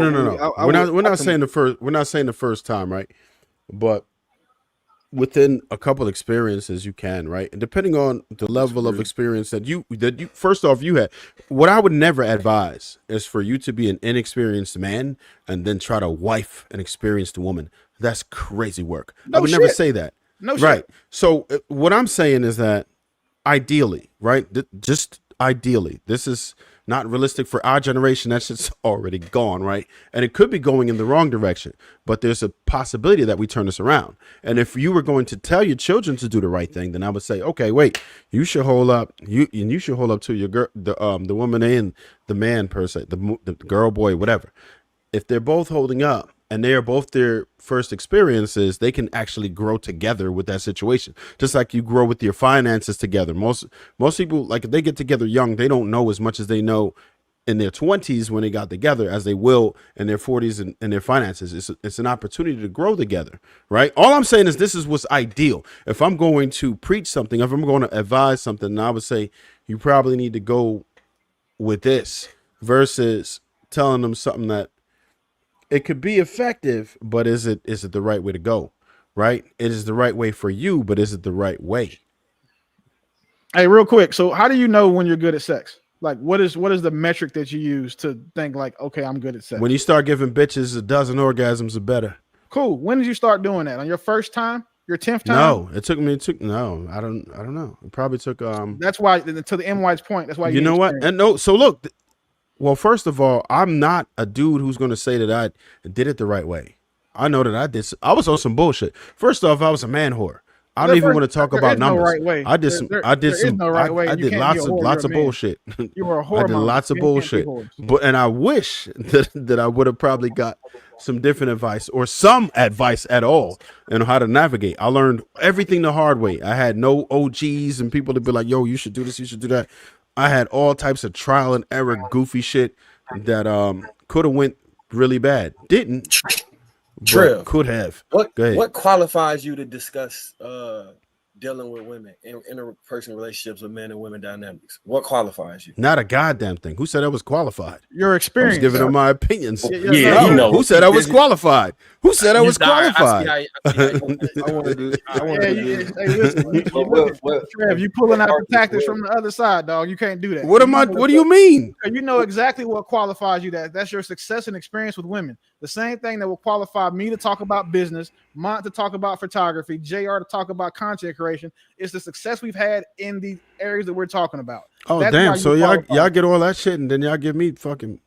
We're not saying the first time, right? But within a couple experiences you can, right? And depending on the level of experience that you first off you had, what I would never advise is for you to be an inexperienced man and then try to wife an experienced woman. That's crazy work. I would never say that. No shit. Right. So what I'm saying is that ideally, right? Just ideally, this is not realistic for our generation. That shit's already gone, right? And it could be going in the wrong direction, but there's a possibility that we turn this around. And if you were going to tell your children to do the right thing, then I would say, okay, wait, you should hold up. You should hold up to your girl, the woman and the man per se, the girl, boy, whatever. If they're both holding up and they are both their first experiences, they can actually grow together with that situation. Just like you grow with your finances together. Most people, like if they get together young, they don't know as much as they know in their 20s when they got together as they will in their 40s and their finances. It's an opportunity to grow together, right? All I'm saying is this is what's ideal. If I'm going to preach something, if I'm going to advise something, I would say you probably need to go with this versus telling them something that it could be effective, but is it the right way to go? Right? It is the right way for you, but is it the right way? Hey, real quick. So how do you know when you're good at sex? Like what is the metric that you use to think like, okay, I'm good at sex? When you start giving bitches a dozen orgasms or better. Cool. When did you start doing that? On your first time? Your 10th time? No, I don't know. It probably took That's why, to the M White's point, that's why you know what? And no, so look, well, first of all, I'm not a dude who's going to say that I did it the right way. I know that I was on some bullshit. First off, I was a man whore. I don't even want to talk about numbers. No right way. I did lots of bullshit. You were a whore. I did lots of bullshit. And I wish that I would have probably got some different advice or some advice at all on how to navigate. I learned everything the hard way. I had no OGs and people to be like, yo, you should do this, you should do that. I had all types of trial and error goofy shit that could have went really bad. Didn't. Trev, could have. What qualifies you to discuss dealing with women in interpersonal relationships with men and women dynamics? What qualifies you? Not a goddamn thing. Who said I was qualified? Your experience. I was giving them my opinions. Yeah, you know. Who said I was qualified? Who said I was qualified? I want to do. Hey, listen, Trev, you pulling out the tactics from the other side, dog. You can't do that. What do you mean? You know exactly what qualifies you. That's your success and experience with women. The same thing that will qualify me to talk about business, Mont to talk about photography, JR to talk about content creation. It's the success we've had in the areas that we're talking about. Oh, that's damn. So y'all get all that shit and then y'all give me fucking.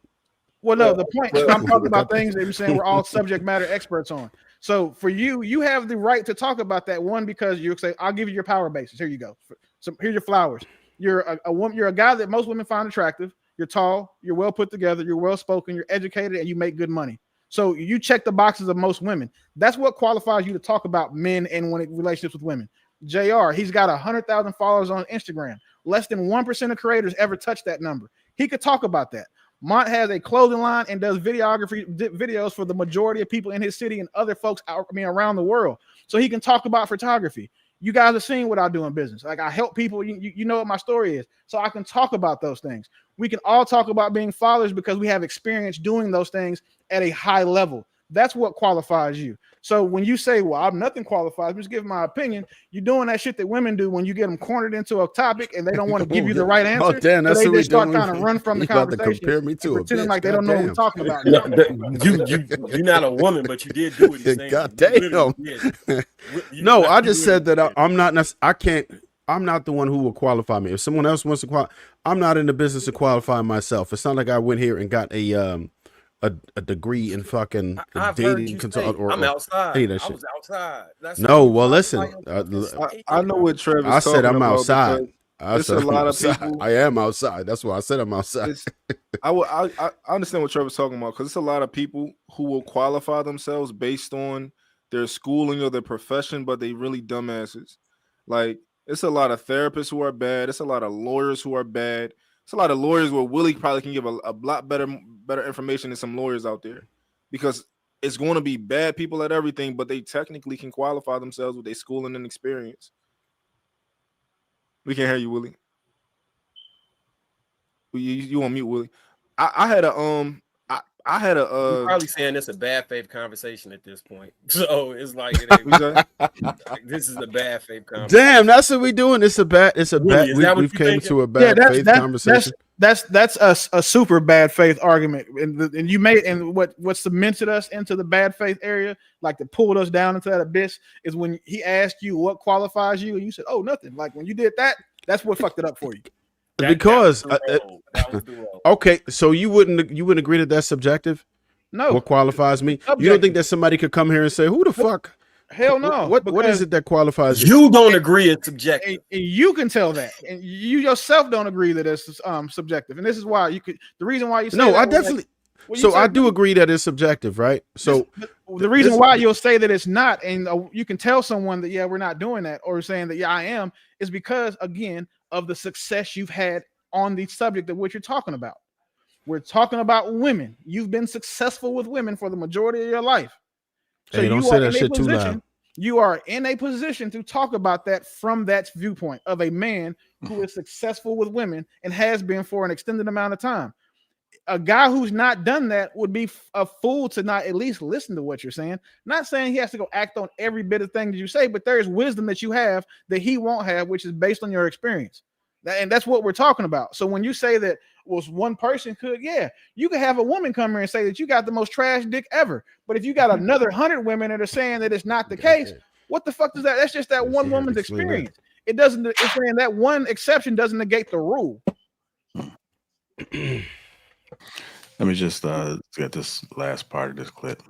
Well, no, the point is I'm talking about things that you're saying we're all subject matter experts on. So for you have the right to talk about that one because you say, I'll give you your power basis. Here you go. So here's your flowers. You're a woman, you're a guy that most women find attractive. You're tall, you're well put together, you're well spoken, you're educated, and you make good money. So you check the boxes of most women. That's what qualifies you to talk about men and relationships with women. JR, he's got 100,000 followers on Instagram. Less than 1% of creators ever touch that number. He could talk about that. Mont has a clothing line and does videos for the majority of people in his city and other folks around the world. So he can talk about photography. You guys have seen what I do in business. Like I help people. You know what my story is. So I can talk about those things. We can all talk about being fathers because we have experience doing those things at a high level. That's what qualifies you. So when you say, well, I'm nothing qualifies, I'm just giving my opinion, you're doing that shit that women do when you get them cornered into a topic and they don't want to give you the right answer. Oh, damn, that's so what they just start doing. trying to run from the About to conversation. compare me to a pretending bitch. like they don't know what we're talking about. You're not a woman, but you did do it. God damn. No, I just said that I'm not. I can't. I'm not the one who will qualify me. If someone else wants to qualify, I'm not in the business of qualifying myself. It's not like I went here and got a degree in fucking dating consult or I'm outside. Any of that shit. I was outside. No, well, listen. I know what Trevor. I said I'm outside. There's a lot of people. I am outside. That's why I said I'm outside. I understand what Trevor's talking about because it's a lot of people who will qualify themselves based on their schooling or their profession, but they really dumbasses. Like, it's a lot of therapists who are bad. It's a lot of lawyers who are bad. It's a lot of lawyers where Willie probably can give a lot better information than some lawyers out there, because it's going to be bad people at everything, but they technically can qualify themselves with their schooling and experience. We can't hear you, Willie. You on mute, Willie? I had a I had a You're probably saying it's a bad faith conversation at this point. So it's like, it ain't, like this is a bad faith conversation. Damn, that's what we doing. It's a bad. Really, We've came to a bad faith conversation. That's a super bad faith argument, and you made, and what cemented us into the bad faith area, like that pulled us down into that abyss, is when he asked you what qualifies you, and you said, "Oh, nothing." Like when you did that, that's what fucked it up for you. Because okay, so you wouldn't agree that that's subjective? No. What qualifies me? Subjective. You don't think that somebody could come here and say, "Who the fuck?" Hell no. What is it that qualifies you? Don't agree it's subjective. And you can tell that, and you yourself don't agree that it's subjective. And this is why you could. The reason why you say I definitely. So I do agree that it's subjective, right? So the reason why you'll say that it's not, and you can tell someone that, yeah, we're not doing that, or saying that, yeah, I am, is because, again, of the success you've had on the subject of what you're talking about. We're talking about women. You've been successful with women for the majority of your life. So hey, don't say that shit too loud. You are in a position to talk about that from that viewpoint of a man who is successful with women and has been for an extended amount of time. A guy who's not done that would be a fool to not at least listen to what you're saying. Not saying he has to go act on every bit of thing that you say, but there is wisdom that you have that he won't have, which is based on your experience. And that's what we're talking about. So when you say that was one person could, yeah, you could have a woman come here and say that you got the most trash dick ever. But if you got another 100 women that are saying that it's not the case, what the fuck is that? That's just that one woman's experience. It doesn't. It's saying that one exception doesn't negate the rule. Let me just get this last part of this clip.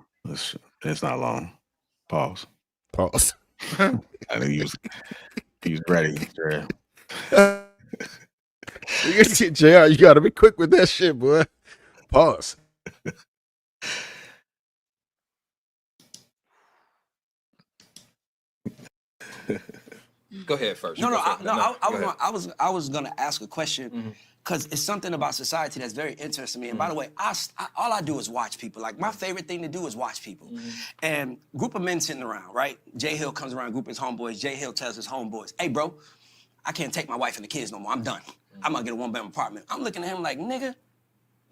It's not long. Pause. I think he was ready. JR, you gotta be quick with that shit, boy. Pause. Go ahead first. I was gonna ask a question because it's something about society that's very interesting to me. And by the way, all I do is watch people. Like, my favorite thing to do is watch people. And group of men sitting around, right? Jay Hill comes around, group of his homeboys. Jay Hill tells his homeboys, "Hey, bro, I can't take my wife and the kids no more. I'm done. I'm gonna get a one-bedroom apartment." I'm looking at him like, nigga,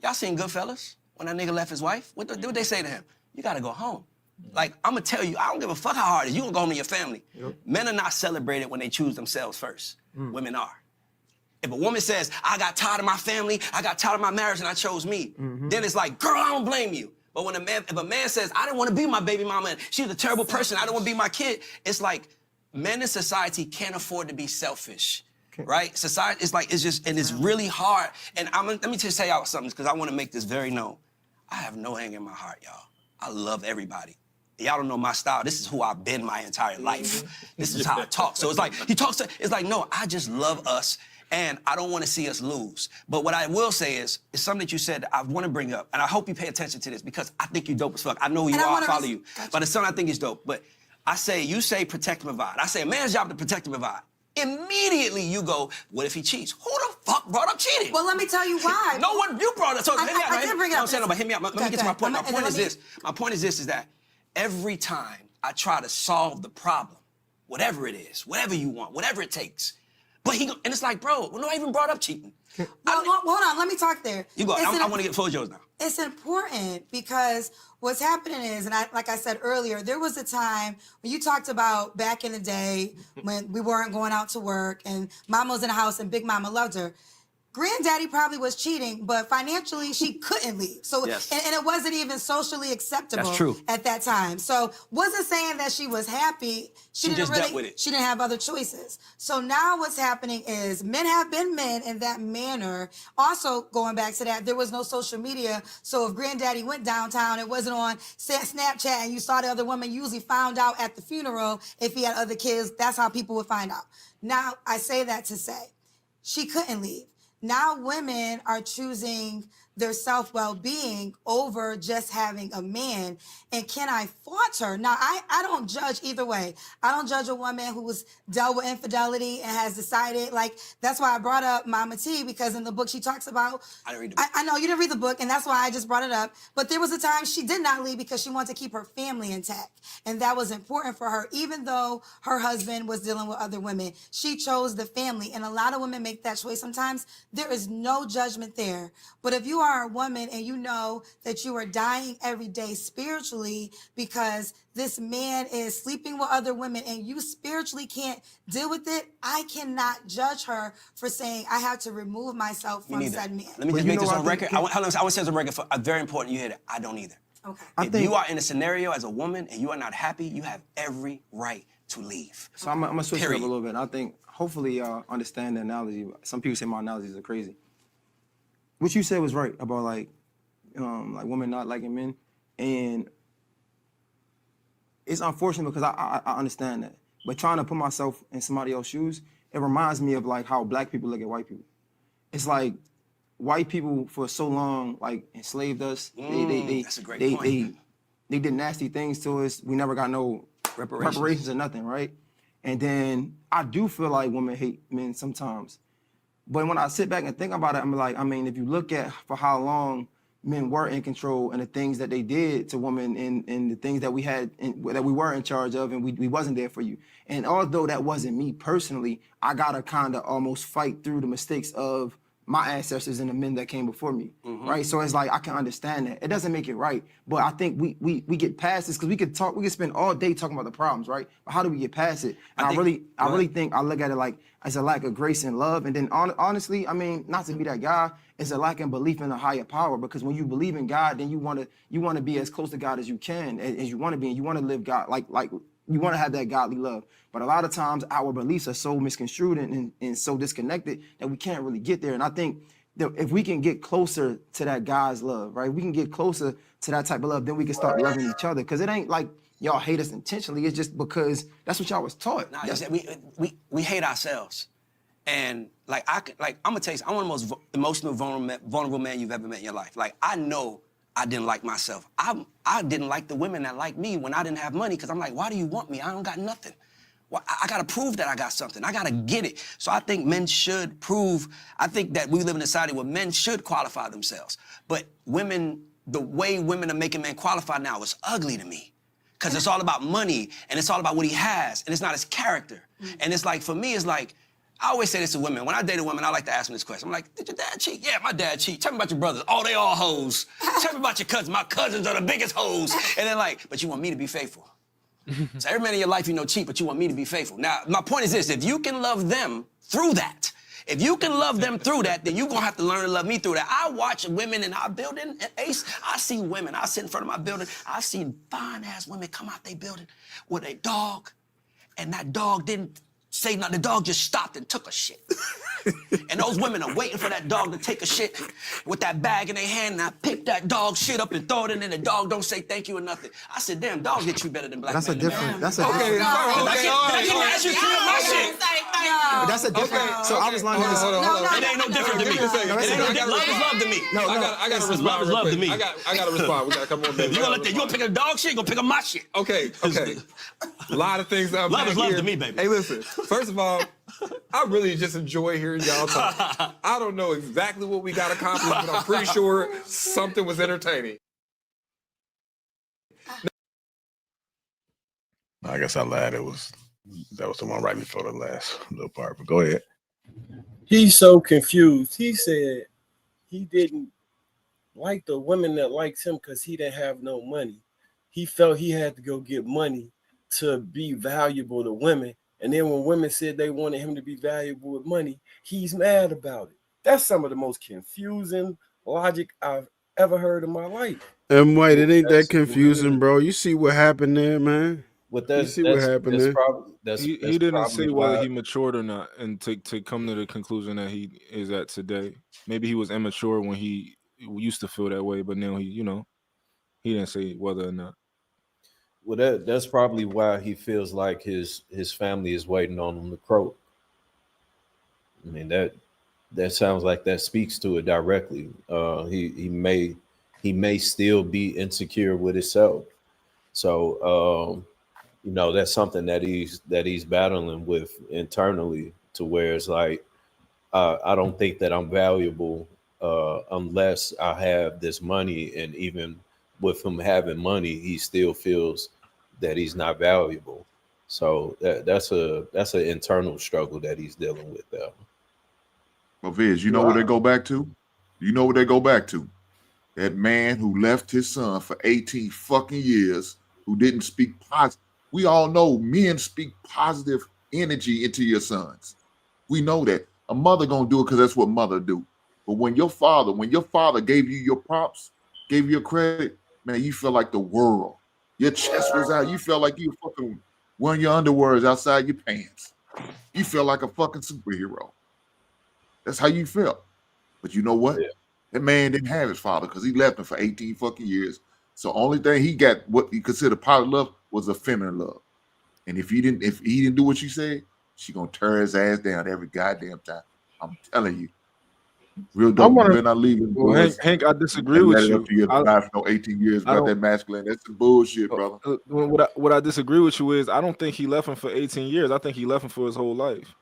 y'all seen Goodfellas? When that nigga left his wife? What they say to him? You gotta go home. Like, I'm gonna tell you, I don't give a fuck how hard it is. You gonna go home to your family. Men are not celebrated when they choose themselves first. Women are. If a woman says, I got tired of my family, I got tired of my marriage, and I chose me, then it's like, girl, I don't blame you. But when if a man says, I didn't want to be my baby mama, and she was a terrible person, I don't want to be my kid, it's like, men in society can't afford to be selfish. Right? Society, it's really hard. And let me just tell y'all something, because I want to make this very known. I have no anger in my heart, y'all. I love everybody. Y'all don't know my style. This is who I've been my entire life. This is how I talk. So it's like, it's like, no, I just love us, and I don't want to see us lose. But what I will say is something that you said that I want to bring up, and I hope you pay attention to this, because I think you're dope as fuck. I know you are, I follow you. But it's something I think is dope. But you say protect and provide. I say a man's job to protect and provide. Immediately you go, what if he cheats? Who the fuck brought up cheating? Well, let me tell you why. No one, you brought it up. So I did bring it up. But hear me out. Let me get to my point. My point is this, is that every time I try to solve the problem, whatever it is, whatever you want, whatever it takes, and it's like, bro, no, I even brought up cheating. Well, hold on, let me talk there. You go, I want to get full yours now. It's important because what's happening is, and like I said earlier, there was a time when you talked about back in the day when we weren't going out to work and Mama was in the house and Big Mama loved her. Granddaddy probably was cheating, but financially she couldn't leave. So, yes. and it wasn't even socially acceptable at that time. So wasn't saying that she was happy. She didn't just dealt with it. She didn't have other choices. So now what's happening is men have been men in that manner. Also, going back to that, there was no social media. So if Granddaddy went downtown, it wasn't on Snapchat and you saw the other woman, you usually found out at the funeral if he had other kids. That's how people would find out. Now, I say that to say, she couldn't leave. Now women are choosing their self-well-being over just having a man. And can I fault her? Now, I don't judge either way. I don't judge a woman who's dealt with infidelity and has decided, like, that's why I brought up Mama T, because in the book she talks about, I didn't read the book. I know you didn't read the book, and that's why I just brought it up, but there was a time she did not leave because she wanted to keep her family intact. And that was important for her, even though her husband was dealing with other women. She chose the family, and a lot of women make that choice sometimes. There is no judgment there. But if you are a woman and you know that you are dying every day spiritually because this man is sleeping with other women and you spiritually can't deal with it, I cannot judge her for saying I have to remove myself from said man. Let me just make this on record. I want to say this on record for a very important. You hear that? I don't either. Okay. If you are in a scenario as a woman and you are not happy, you have every right to leave. So I'm gonna switch it up a Period. little bit. I think hopefully y'all understand the analogy. Some people say my analogies are crazy. What you said was right about like women not liking men, and it's unfortunate because I understand that. But trying to put myself in somebody else's shoes, it reminds me of like how black people look at white people. It's like white people for so long like enslaved us. That's a great point. They did nasty things to us. We never got no reparations or nothing, right? And then I do feel like women hate men sometimes. But when I sit back and think about it, I'm like, I mean, if you look at for how long men were in control and the things that they did to women and the things that we had that we were in charge of, and we wasn't there for you. And although that wasn't me personally, I gotta kind of almost fight through the mistakes of my ancestors and the men that came before me, right? So it's like I can understand that. It doesn't make it right, but I think we get past this because we could spend all day talking about the problems, right? But how do we get past it? And I really think I look at it like as a lack of grace and love, and then honestly, I mean, not to be that guy, it's a lack of belief in a higher power. Because when you believe in God, then you want to be as close to God as you can, as you want to be, and you want to live God like you want to have that godly love. But a lot of times our beliefs are so misconstrued and so disconnected that we can't really get there. And I think that if we can get closer to that God's love, right? We can get closer to that type of love, then we can start loving each other. Because it ain't like y'all hate us intentionally. It's just because that's what y'all was taught. Nah, we hate ourselves. And like I'm gonna tell you, I'm one of the most emotional, vulnerable man you've ever met in your life. Like I know I didn't like myself. I didn't like the women that liked me when I didn't have money because I'm like, why do you want me? I don't got nothing. Well, I gotta prove that I got something. I gotta get it. So I think men should prove. I think that we live in a society where men should qualify themselves. But women, the way women are making men qualify now is ugly to me. Because it's all about money and it's all about what he has and it's not his character. And it's like, for me, it's like, I always say this to women. When I date a woman, I like to ask them this question. I'm like, did your dad cheat? Yeah, my dad cheat. Tell me about your brothers. Oh, they all hoes. Tell me about your cousins. My cousins are the biggest hoes. And then like, but you want me to be faithful. So every man in your life you know cheat, but you want me to be faithful. Now, my point is this. If you can love them through that, if you can love them through that, then you're going to have to learn to love me through that. I watch women in our building, Ace, I see women. I sit in front of my building. I've seen fine-ass women come out their building with a dog, and that dog didn't say nothing. The dog just stopped and took a shit. And those women are waiting for that dog to take a shit with that bag in their hand, and I pick that dog shit up and throw it in there, and the dog don't say thank you or nothing. I said, damn, dogs get you better than black men. That's a different. I can ask you to clean up my shit. But that's a different. So I was learning this. It ain't no different to me. Love is love to me. No, I gotta respond. Love is love to me. I gotta respond. We got a couple more minutes. You gonna pick up the dog shit? You gonna pick up my shit? Okay. A lot of things. Love is love to me, baby. Hey, listen. First of all, I really just enjoy hearing y'all talk. I don't know exactly what we got accomplished, but I'm pretty sure something was entertaining. I guess I lied. That was the one right before the last little part. But go ahead. He's so confused. He said he didn't like the women that liked him because he didn't have no money. He felt he had to go get money to be valuable to women. And then when women said they wanted him to be valuable with money, he's mad about it. That's some of the most confusing logic I've ever heard in my life. And White, it ain't that confusing, bro. You see what happened there, man. What you see what happened there. He didn't say whether he matured or not, and to come to the conclusion that he is at today. Maybe he was immature when he used to feel that way, but now he didn't say whether or not. Well, that's probably why he feels like his family is waiting on him to croak. I mean, that sounds like that speaks to it directly. He may still be insecure with himself. So that's something that he's battling with internally, to where it's like, I don't think that I'm valuable unless I have this money, and even with him having money, he still feels that he's not valuable. So that's an internal struggle that he's dealing with there. But Viz, you know what they go back to? You know what they go back to? That man who left his son for 18 fucking years, who didn't speak positive. We all know men speak positive energy into your sons. We know that. A mother gonna do it because that's what mother do. But when your father gave you your props, gave you your credit, man, you feel like the world. Your chest was out. You felt like you were fucking wearing your underwears outside your pants. You feel like a fucking superhero. That's how you felt. But you know what? Yeah. That man didn't have his father because he left him for 18 fucking years. So only thing he got, what he considered positive love, was a feminine love. And if he didn't do what she said, she gonna tear his ass down every goddamn time. I'm telling you. Real dope. You better not leave him. Well, Hank, I disagree and with let it you. up to your drive for no 18 years about that masculine. That's some bullshit, brother. What I disagree with you is, I don't think he left him for 18 years. I think he left him for his whole life.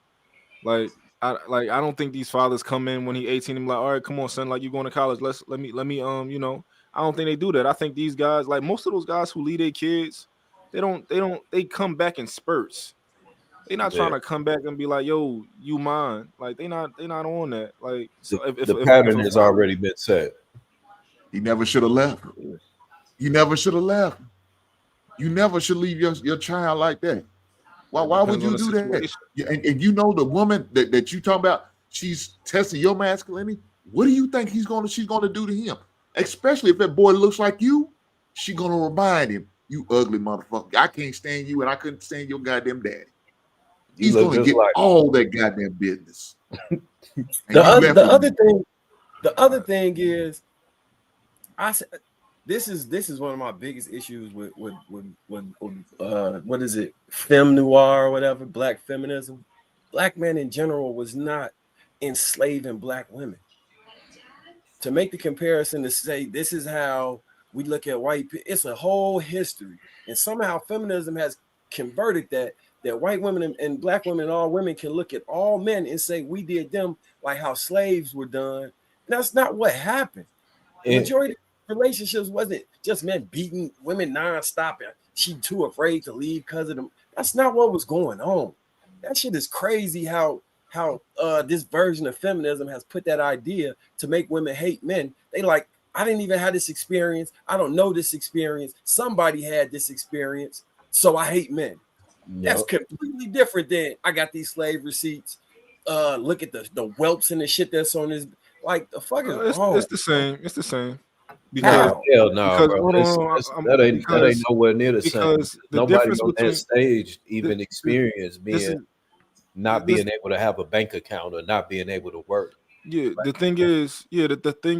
Like I don't think these fathers come in when he 18 and be like, all right, come on, son, like you going to college. Let me I don't think they do that. I think these guys, like most of those guys who lead their kids, they come back in spurts. They're not trying to come back and be like, yo, you mine. Like they not on that. Like, so if the pattern has already been set. He never should have left. You never should have left. You never should leave your child like that. Why would you do that? And you know the woman that you talking about, she's testing your masculinity. What do you think she's gonna do to him? Especially if that boy looks like you, she's gonna remind him, you ugly motherfucker. I can't stand you, and I couldn't stand your goddamn daddy. He's gonna get all that goddamn business. The other thing is, this is one of my biggest issues with what is it, femme noir or whatever, black feminism. Black men in general was not enslaving black women. To make the comparison to say this is how we look at white people, it's a whole history, and somehow feminism has converted that white women and black women and all women can look at all men and say we did them like how slaves were done. And that's not what happened. The majority of relationships wasn't just men beating women nonstop and she too afraid to leave because of them. That's not what was going on. That shit is crazy how this version of feminism has put that idea to make women hate men. They like, I didn't even have this experience. I don't know this experience. Somebody had this experience, so I hate men. Yep. That's completely different than I got these slave receipts. Look at the whelps and the shit that's on this. Like the fuck is wrong? It's the same. It's the same. Because hell no, bro. That ain't nowhere near the same. Nobody on that stage even experienced being able to have a bank account or not being able to work. Yeah, the thing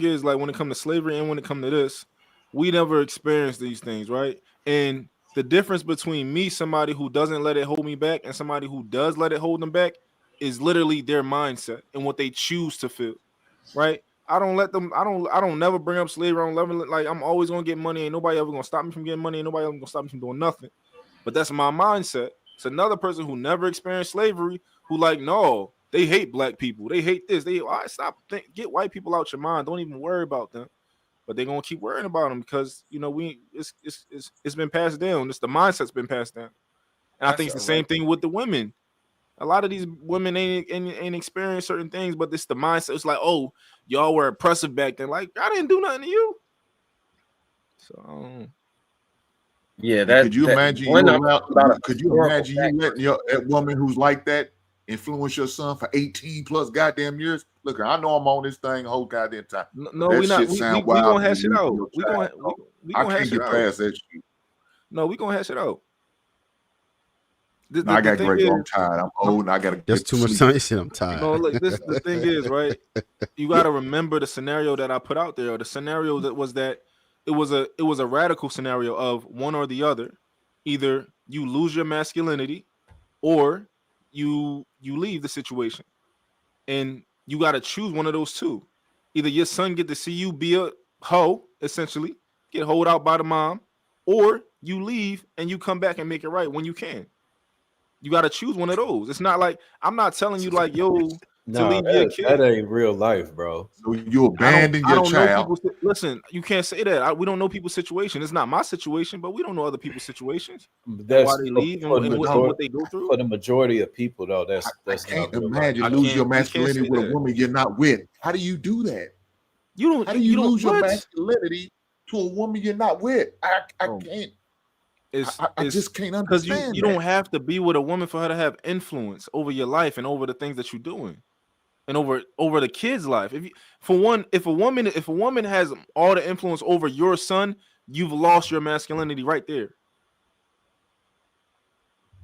is, like when it comes to slavery and when it comes to this, we never experienced these things, right? And the difference between me, somebody who doesn't let it hold me back, and somebody who does let it hold them back, is literally their mindset and what they choose to feel, right? I don't never bring up slavery. I don't never, like, I'm always gonna get money. Ain't nobody ever gonna stop me from getting money. Ain't nobody ever gonna stop me from doing nothing. But that's my mindset. It's another person who never experienced slavery who like, no, they hate black people. They hate this. Get white people out your mind. Don't even worry about them. But they're gonna keep worrying about them because it's been passed down. The mindset's been passed down. And I think it's the same thing with the women. A lot of these women ain't experienced certain things, but it's the mindset. It's like, oh, y'all were oppressive back then. Like, I didn't do nothing to you. So yeah, could you imagine you letting that woman who's like that influence your son for 18 plus goddamn years? Look, I know I'm on this thing the whole goddamn time. No, we not. We gonna hash it out. We gonna hash it out. Past that shit. No, we gonna hash it out. I got great. I'm tired. I'm old. And I gotta. There's too much time. I'm tired. No, look. The thing is, right? You got to remember the scenario that I put out there. The scenario that it was a radical scenario of one or the other. Either you lose your masculinity, or you leave the situation. And you got to choose one of those two. Either your son get to see you be a hoe, essentially, get hoed out by the mom, or you leave and you come back and make it right when you can. You got to choose one of those. It's not like I'm not telling you like, yo, to Nah, leave your that kid. ain't real life, bro. So you abandon I your don't know child. people's. Listen, you can't say that. We don't know people's situation. It's not my situation, but we don't know other people's situations. And why That's they leave for and what they go through. For the majority of people, though, I that's can't not real life. imagine losing your You can't masculinity say with a that. woman you're not with. How do you do that? You How do you don't lose your what? masculinity to a woman you're not with? I Oh. can't. I just can't because understand you that. don't have to be with a woman for her to have influence over your life and over the things that you're doing and over the kid's life. If a woman has all the influence over your son, you've lost your masculinity right there.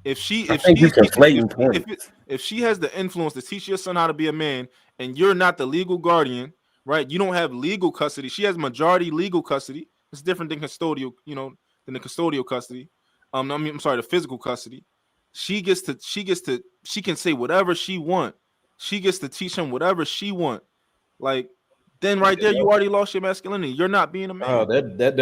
If she has the influence to teach your son how to be a man and you're not the legal guardian, right? You don't have legal custody. She has majority legal custody. It's different than custodial, than the custodial custody. I'm sorry, the physical custody. She can say whatever she want. She gets to teach him whatever she want. Like, then right there, you already lost your masculinity. You're not being a man. Oh, that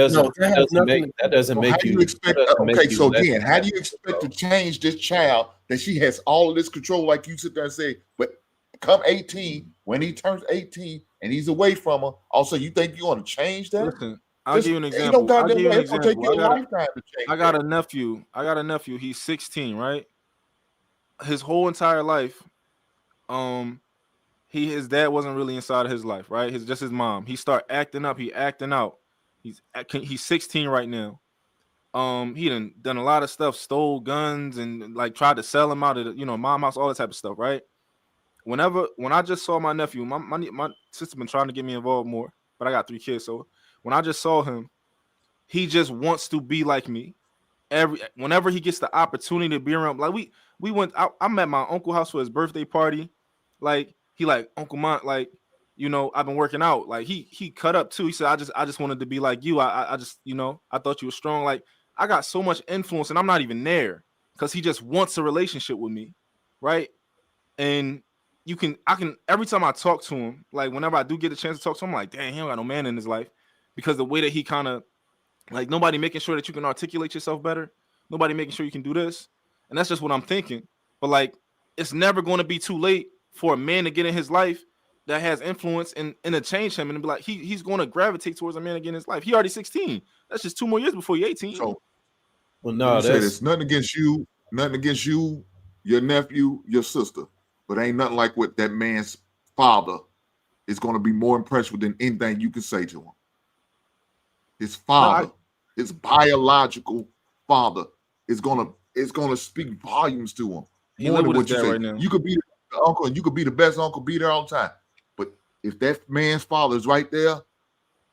doesn't make you you. expect? Okay, so again, how do you expect to change this child that she has all of this control? Like you sit there and say, but come 18, when he turns 18 and he's away from her, also you think you're going to change that? Listen, I'll give you an example. Ain't no goddamn way. It's going to take you a lifetime to change. I got a nephew. He's 16, right? His whole entire life, his dad wasn't really inside of his life, right? It's just his mom. He start acting up. He acting out. He's 16 right now. He done a lot of stuff, stole guns and like tried to sell them out of mom house, all that type of stuff, right? When I just saw my nephew, my sister been trying to get me involved more, but I got 3 kids, so when I just saw him, he just wants to be like me. Whenever he gets the opportunity to be around, like we went. I'm at my uncle's house for his birthday party. Like he like Uncle Mont, like I've been working out. Like he cut up too. He said I just wanted to be like you. I just I thought you were strong. Like I got so much influence and I'm not even there because he just wants a relationship with me, right? And I can every time I talk to him, like whenever I do get a chance to talk to him, I'm like, dang, he don't got no man in his life because the way that he kind of like nobody making sure that you can articulate yourself better, nobody making sure you can do this, and that's just what I'm thinking. But like, it's never going to be too late for a man to get in his life that has influence and to change him and be like he's going to gravitate towards a man again in his life. He already 16. That's just 2 more years before he's 18. So, well, no, that's nothing against you, your nephew, your sister, but ain't nothing like what that man's father is going to be more impressed with than anything you can say to him. His father, his biological father, is gonna speak volumes to him. More than what you say. Right now. You could be the uncle, and you could be the best uncle, be there all the time. But if that man's father is right there,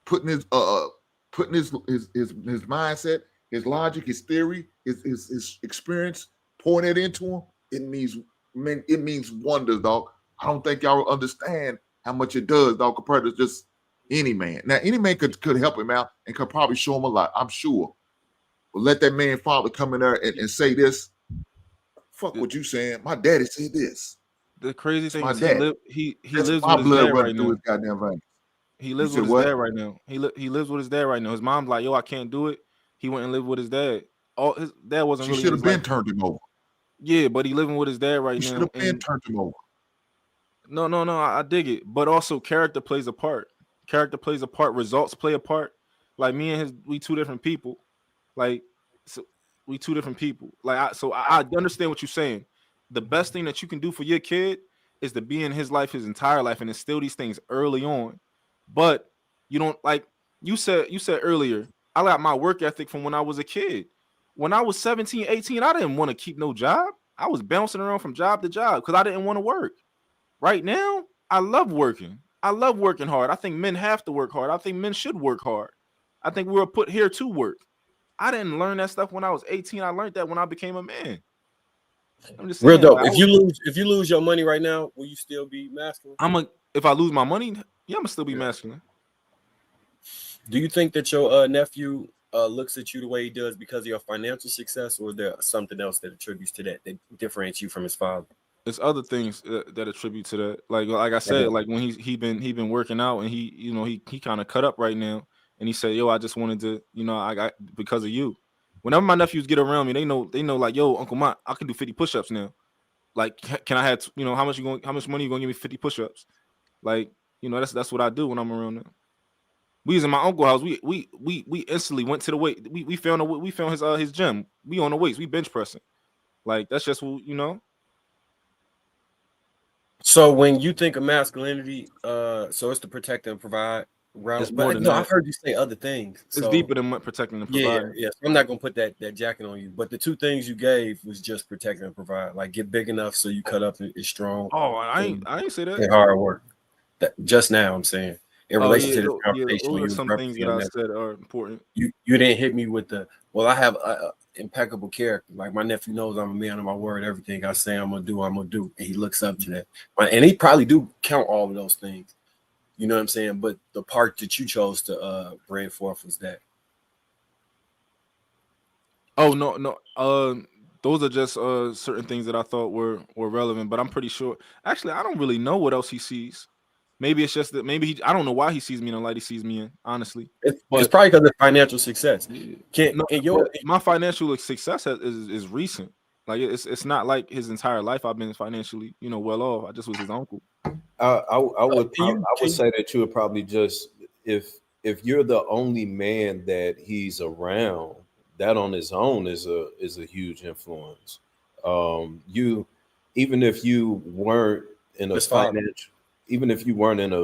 putting his mindset, his logic, his theory, his experience, pouring it into him, it means wonders, dog. I don't think y'all understand how much it does, dog, compared to just any man. Now, any man could help him out and could probably show him a lot, I'm sure. But let that man father come in there and say this. Fuck what you saying. My daddy said this. The crazy thing is he That's lives my with his blood dad right through now. his goddamn veins. He lives with his dad right now. He lives with his dad right now. His mom's like, yo, I can't do it. He went and lived with his dad. His dad wasn't really. She should have been turned him over. Yeah, but he living with his dad right now. He should have been turned him over. No, I dig it. But also character plays a part. Character plays a part. Results play a part. Like me and we 2 different people. Like, so we 2 different people. Like, I understand what you're saying. The best thing that you can do for your kid is to be in his life his entire life and instill these things early on. But you don't, like you said earlier, I got my work ethic from when I was a kid. When I was 17, 18, I didn't want to keep no job. I was bouncing around from job to job because I didn't want to work. Right now, I love working. I love working hard. I think men have to work hard. I think men should work hard. I think we were put here to work. I didn't learn that stuff when I was 18. I learned that when I became a man. I'm just saying, real dope. Like, if you lose your money right now, will you still be masculine? If I lose my money, yeah, I'm gonna still be masculine. Do you think that your nephew looks at you the way he does because of your financial success, or is there something else that attributes to that differentiates you from his father? It's other things that attribute to that. Like I said, like when he been working out and he kind of cut up right now, and he said, "Yo, I just wanted to, I got because of you." Whenever my nephews get around me, they know like, "Yo, Uncle Mont, I can do 50 push-ups now." Like, can I have how much money you gonna give me 50 push-ups? Like, that's what I do when I'm around them. We was in my uncle's house. We instantly went to the weight. We found his gym. We on the weights. We bench pressing. Like that's just what. So when you think of masculinity, so it's to protect and provide. It's But more than no, that. I've heard you say other things. It's So deeper than protecting and providing. yeah. So I'm not gonna put that jacket on you. But the two things you gave was just protect and provide. Like get big enough so you cut up and is strong. Oh, I ain't say that. And hard work. That just now I'm saying in Oh relation yeah, to this conversation those when are you was some things that referencing I that. said are important. You didn't hit me with the I have impeccable character. Like my nephew knows I'm a man of my word. Everything I say I'm gonna do, and he looks up to that. And he probably do count all of those things. You know what I'm saying? But the part that you chose to bring forth was that. Oh no. Those are just certain things that I thought were relevant. But I'm pretty sure. Actually, I don't really know what else he sees. Maybe it's just that I don't know why he sees me in the light he sees me in. Honestly, It's probably because of financial success. My financial success is recent. Like it's not like his entire life I've been financially well off. I just was his uncle. I would say that you would probably just if you're the only man that he's around, that on its own is a huge influence. You even if you weren't in a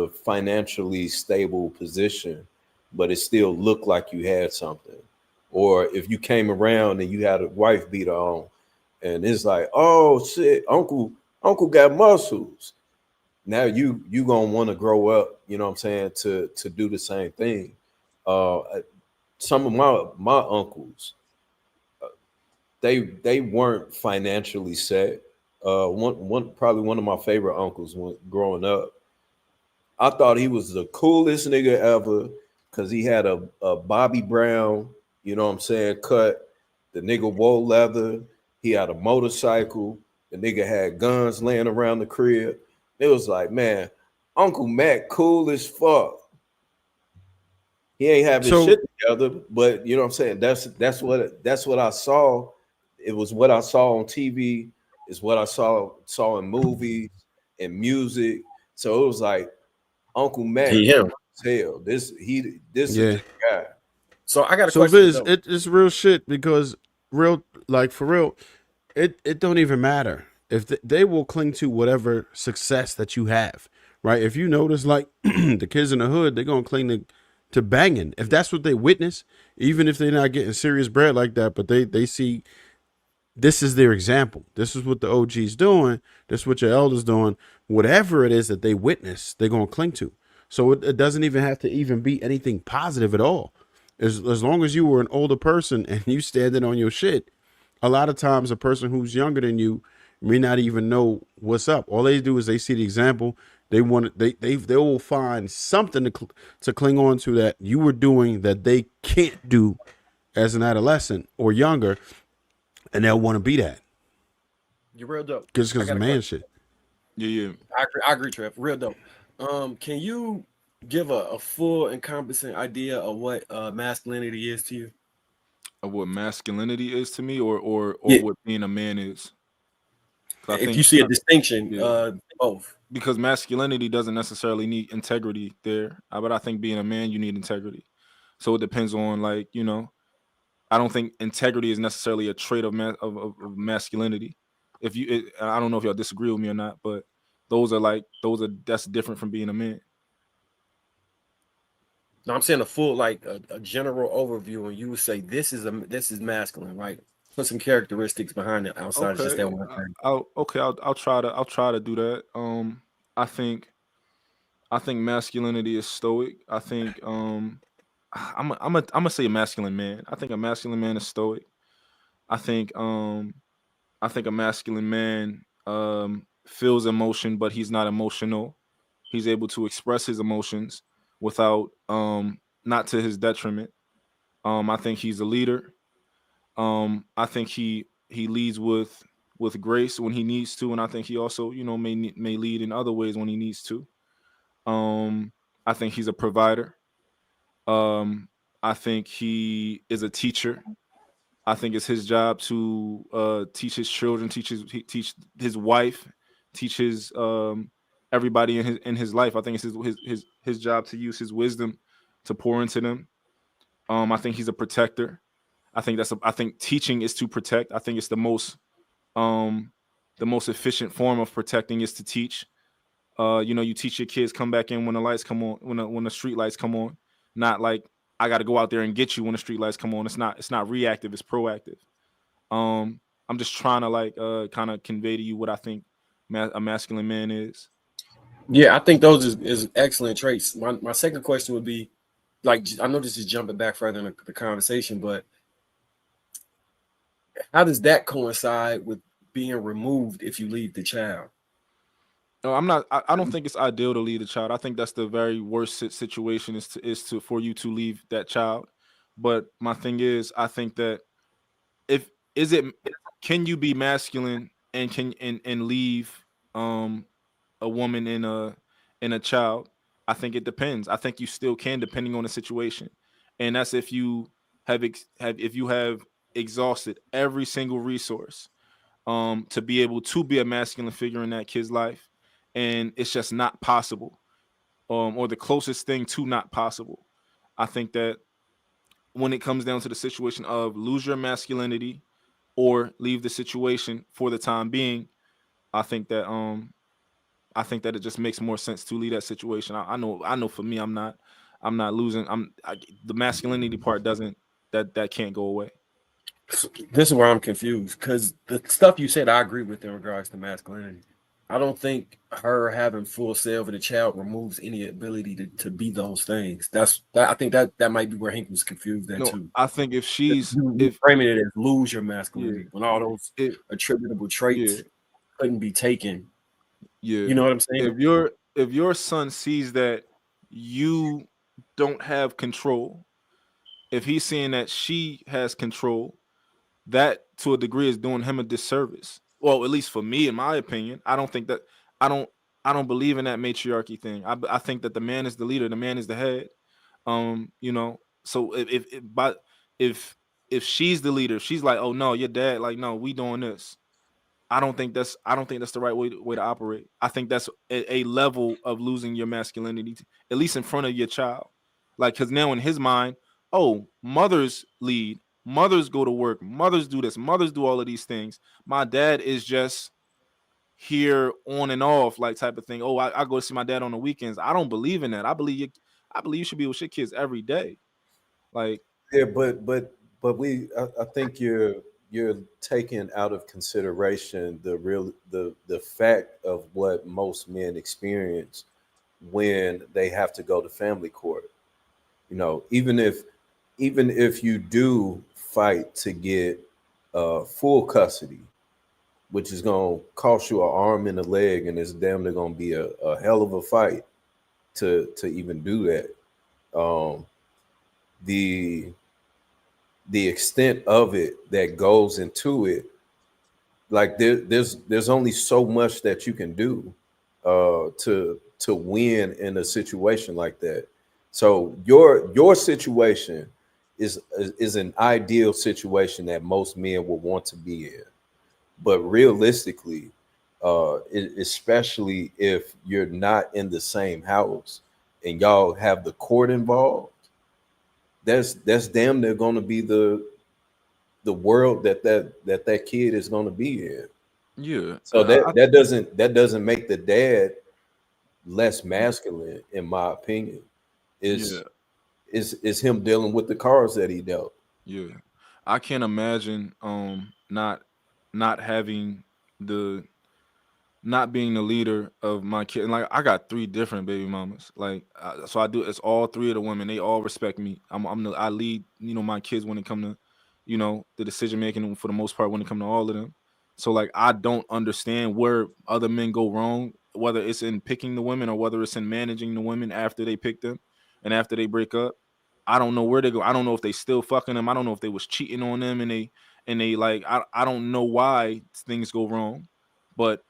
financially stable position, but it still looked like you had something. Or if you came around and you had a wife beater on, and it's like, oh shit, uncle got muscles. Now you gonna want to grow up, you know what I'm saying, to do the same thing. Some of my uncles, they weren't financially set. One of my favorite uncles when growing up, I thought he was the coolest nigga ever because he had a Bobby Brown, you know what I'm saying, cut. The nigga wore leather. He had a motorcycle. The nigga had guns laying around the crib. It was like, man, Uncle Mac cool as fuck. He ain't have his shit together, but you know what I'm saying? That's what I saw. It was what I saw on TV. It's what I saw in movies and music. So it was like Uncle Mac, hell, this is the guy. So I got a so question. Viz, it's real shit because for real, it don't even matter if they will cling to whatever success that you have, right? If you notice, like the kids in the hood, they're gonna cling to banging if that's what they witness, even if they're not getting serious bread like that, but they see this is their example. This is what the OG's doing. This is what your elders doing. Whatever it is that they witness, they're gonna cling to. So it doesn't even have to even be anything positive at all. As long as you were an older person and you standing on your shit, a lot of times a person who's younger than you may not even know what's up. All they do is they see the example. They will find something to cling on to that you were doing that they can't do as an adolescent or younger, and they'll want to be that. You're real dope. Just because of man shit. Yeah. I agree, Trev. Real dope. Can you give a full encompassing idea of what masculinity is to you? Of what masculinity is to me, or what being a man is. If you see a distinction, both. Because masculinity doesn't necessarily need integrity there, but I think being a man, you need integrity. So it depends on I don't think integrity is necessarily a trait of masculinity. I don't know if y'all disagree with me or not, but that's different from being a man. No, I'm saying a full a general overview, and you would say this is masculine, right? Put some characteristics behind it outside of just that one thing. I'll try to do that. I think masculinity is stoic. I think I'm gonna say a masculine man. I think a masculine man is stoic. I think a masculine man feels emotion, but he's not emotional. He's able to express his emotions without not to his detriment. I think he's a leader. I think he leads with with grace when he needs to, and I think he also, may lead in other ways when he needs to. I think he's a provider. I think he is a teacher. I think it's his job to teach his children, teach his wife, teach his everybody in his life. I think it's his job to use his wisdom to pour into them. I think he's a protector. I think teaching is to protect. I think it's the most efficient form of protecting is to teach. You teach your kids, come back in when the lights come on, when the street lights come on, not like I got to go out there and get you when the street lights come on. It's not reactive, it's proactive. I'm just trying to kind of convey to you what I think a masculine man is. Yeah, I think those is excellent traits. My second question would be, I know this is jumping back further in the conversation, but how does that coincide with being removed if you leave the child? No, I don't think it's ideal to leave a child. I think that's the very worst situation is for you to leave that child. But my thing is, I think that can you be masculine and leave a woman in a child? I think it depends. I think you still can, depending on the situation, and that's if you have exhausted every single resource to be able to be a masculine figure in that kid's life, and it's just not possible, or the closest thing to not possible. I think that when it comes down to the situation of lose your masculinity or leave the situation for the time being, I think that it just makes more sense to leave that situation. I know for me, I'm not losing. The masculinity part that can't go away. This is where I'm confused, because the stuff you said I agree with in regards to masculinity. I don't think her having full sale of the child removes any ability to be those things. I think that might be where Hank was confused at too. I think if framing it as lose your masculinity, when all those attributable traits couldn't be taken. Yeah, you know what I'm saying? If your son sees that you don't have control, if he's seeing that she has control, that to a degree is doing him a disservice. Well, at least for me, in my opinion, I don't believe in that matriarchy thing. I think that the man is the leader, the man is the head. So if she's the leader, she's like, oh no, your dad, like, no, we doing this. I don't think that's the right way to operate. I think that's a level of losing your masculinity, at least in front of your child. Like, because now in his mind, oh, mothers lead, mothers go to work, mothers do this, mothers do all of these things. My dad is just here on and off, like, type of thing. Oh, I go to see my dad on the weekends. I don't believe in that. I believe you should be with your kids every day. Like, yeah, but I think you're taking out of consideration the fact of what most men experience when they have to go to family court. Even if you do fight to get full custody, which is going to cost you an arm and a leg, and it's damn near going to be a hell of a fight to even do that. The extent of it that goes into it, like there's only so much that you can do to win in a situation like that. So your situation is an ideal situation that most men would want to be in, but realistically, especially if you're not in the same house and y'all have the court involved, that's damn near going to be the world that kid is going to be in. Yeah. So that doesn't make the dad less masculine, in my opinion. Is him dealing with the cards that he dealt. Yeah, I can't imagine not having not being the leader of my kid. And like, I got 3 different baby mamas. Like, so it's all 3 of the women. They all respect me. I lead, my kids when it come to, the decision making for the most part when it come to all of them. So like, I don't understand where other men go wrong, whether it's in picking the women or whether it's in managing the women after they pick them and after they break up. I don't know where they go. I don't know if they still fucking them. I don't know if they was cheating on them and and they like I don't know why things go wrong, but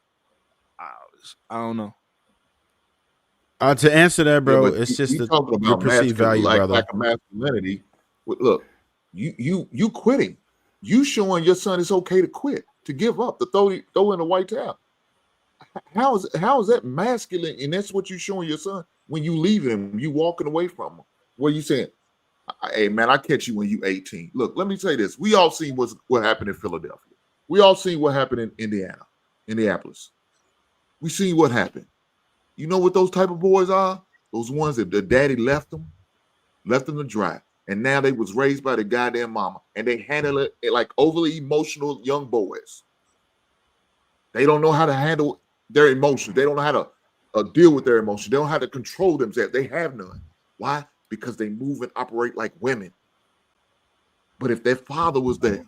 I don't know. To answer that, Yeah, bro, but it's just you talking your about perceived value, lack brother. of masculinity. Look, you quitting. You showing your son it's okay to quit, to give up, to throw in a white towel. How is that masculine? And that's what you showing your son when you leaving him, you walking away from him. What you saying? Hey man, I catch you when you 18. Look, let me say this. We all seen what happened in Philadelphia. We all seen what happened in Indiana, Indianapolis. We seen what happened. You know what those type of boys are? Those ones that the daddy left them to dry. And now they was raised by the goddamn mama. And they handle it like overly emotional young boys. They don't know how to handle their emotions. They don't know how to deal with their emotions. They don't know how to control themselves. They have none. Why? Because they move and operate like women. But if their father was there,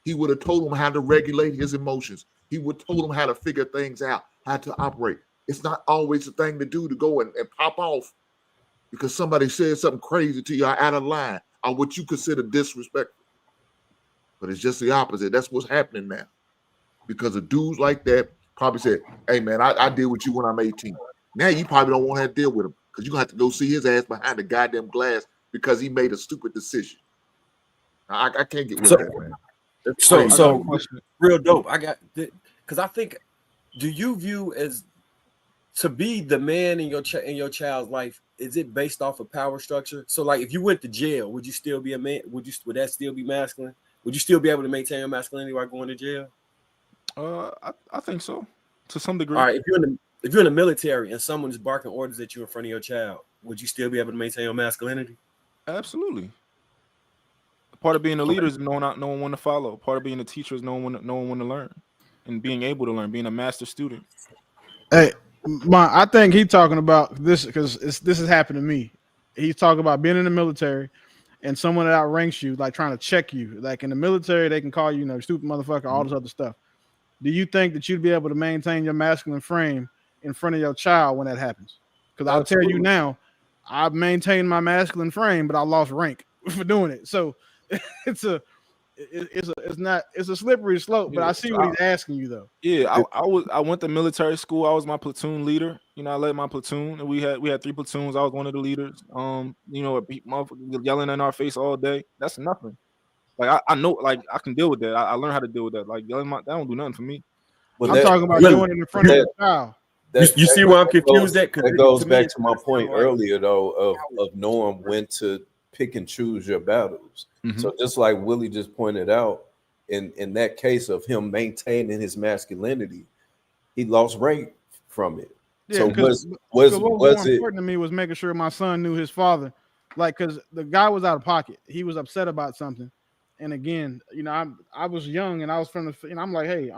he would have told them how to regulate his emotions. He would have told them how to figure things out, how to operate. It's not always the thing to do to go and pop off because somebody said something crazy to you or out of line or what you consider disrespectful. But it's just the opposite. That's what's happening now. Because of dudes like that probably said, hey, man, I deal with you when I'm 18. Now you probably don't want to have to deal with him because you're going to have to go see his ass behind the goddamn glass because he made a stupid decision. I can't get with that, man. So real dope. I got because I think, do you view as to be the man in your child's life? Is it based off of power structure? So like, if you went to jail, would you still be a man? Would that still be masculine? Would you still be able to maintain your masculinity while going to jail? I think so, to some degree. All right, if you're in the military and someone's barking orders at you in front of your child, would you still be able to maintain your masculinity? Absolutely. Part of being a leader is knowing when to follow. Part of being a teacher is knowing when to learn, and being able to learn, being a master student. Hey, I think he's talking about this because this has happened to me. He's talking about being in the military and someone that outranks you, like trying to check you. Like in the military, they can call you, stupid motherfucker, all this other stuff. Do you think that you'd be able to maintain your masculine frame in front of your child when that happens? Because I'll tell you now, I've maintained my masculine frame, but I lost rank for doing it. So it's a slippery slope. But I see what he's asking you though. Yeah, I went to military school. I was my platoon leader. I led my platoon, and we had 3 platoons. I was one of the leaders. Motherfuckers yelling in our face all day. That's nothing. Like I know, like I can deal with that. I learned how to deal with that. Like yelling, that don't do nothing for me. But I'm talking about doing it in front of your child. You see why I'm confused? That goes back to my point earlier, though, of knowing when to pick and choose your battles. Mm-hmm. So just like Willie just pointed out, in that case of him maintaining his masculinity, he lost rank from it. Yeah, so what was more important to me was making sure my son knew his father, like because the guy was out of pocket. He was upset about something, and again, I was young and I was from the, I'm like, hey,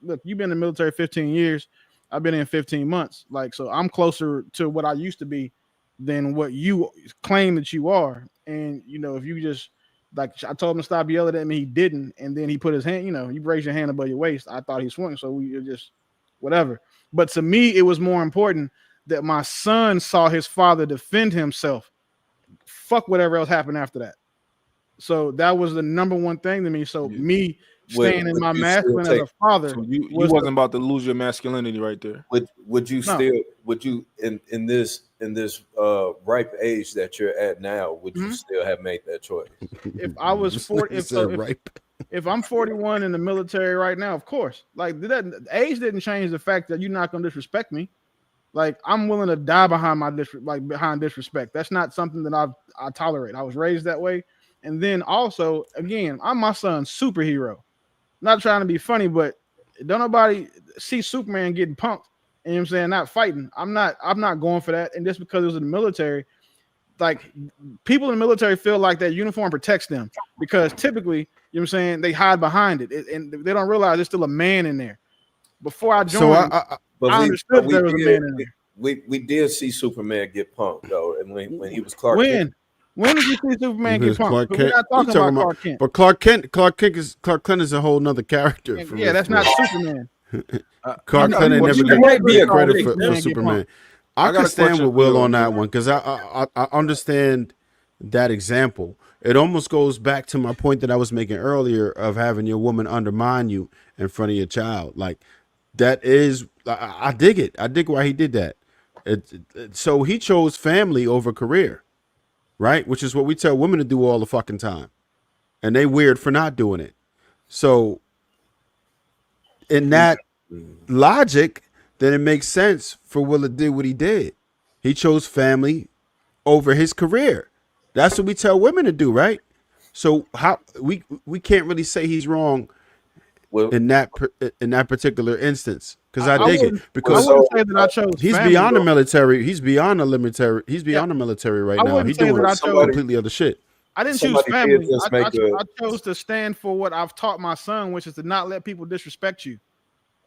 look, you've been in the military 15 years. I've been in 15 months. Like, so I'm closer to what I used to be than what you claim that you are. And, if you just, like, I told him to stop yelling at me, he didn't. And then he put his hand, you raise your hand above your waist. I thought he swung. So we just, whatever. But to me, it was more important that my son saw his father defend himself. Fuck whatever else happened after that. So that was the number one thing to me. So me staying in my masculine as a father, so you wasn't about to lose your masculinity right there. Would you in this ripe age that you're at now, would you still have made that choice? If I was 40, if I'm 41 in the military right now, of course. Like that age didn't change the fact that you're not gonna disrespect me. Like I'm willing to die behind disrespect. That's not something that I tolerate. I was raised that way. And then also, again, I'm my son's superhero. Not trying to be funny, but don't nobody see Superman getting punked. You know what I'm saying? Not fighting. I'm not going for that. And just because it was in the military, like people in the military feel like that uniform protects them because typically, you know what I'm saying, they hide behind it and they don't realize there's still a man in there. Before I joined, I understood there was a man in there. We did see Superman get punked though, and when he was Clark Kent. When did you see Superman get punked? We're not talking about Clark Kent. But Clark Kent is a whole nother character. Yeah, that's not Superman. Clark Kent ain't never get credit for Superman. I can stand with Will on that one because I understand that example. it almost goes back to my point that I was making earlier of having your woman undermine you in front of your child. Like that is, I dig it. I dig why he did that. So he chose family over career, right? Which is what we tell women to do all the fucking time. And they weird for not doing it. So in that logic, then it makes sense for Will to do what he did. He chose family over his career. That's what we tell women to do, right? So how we can't really say he's wrong in that particular instance, because I dig it, because I wouldn't say that I chose he's family, beyond the though. military. He's beyond the military. He's beyond the military right I now. wouldn't He's say doing that I chose- completely other shit. I didn't choose family. I chose to stand for what I've taught my son, which is to not let people disrespect you.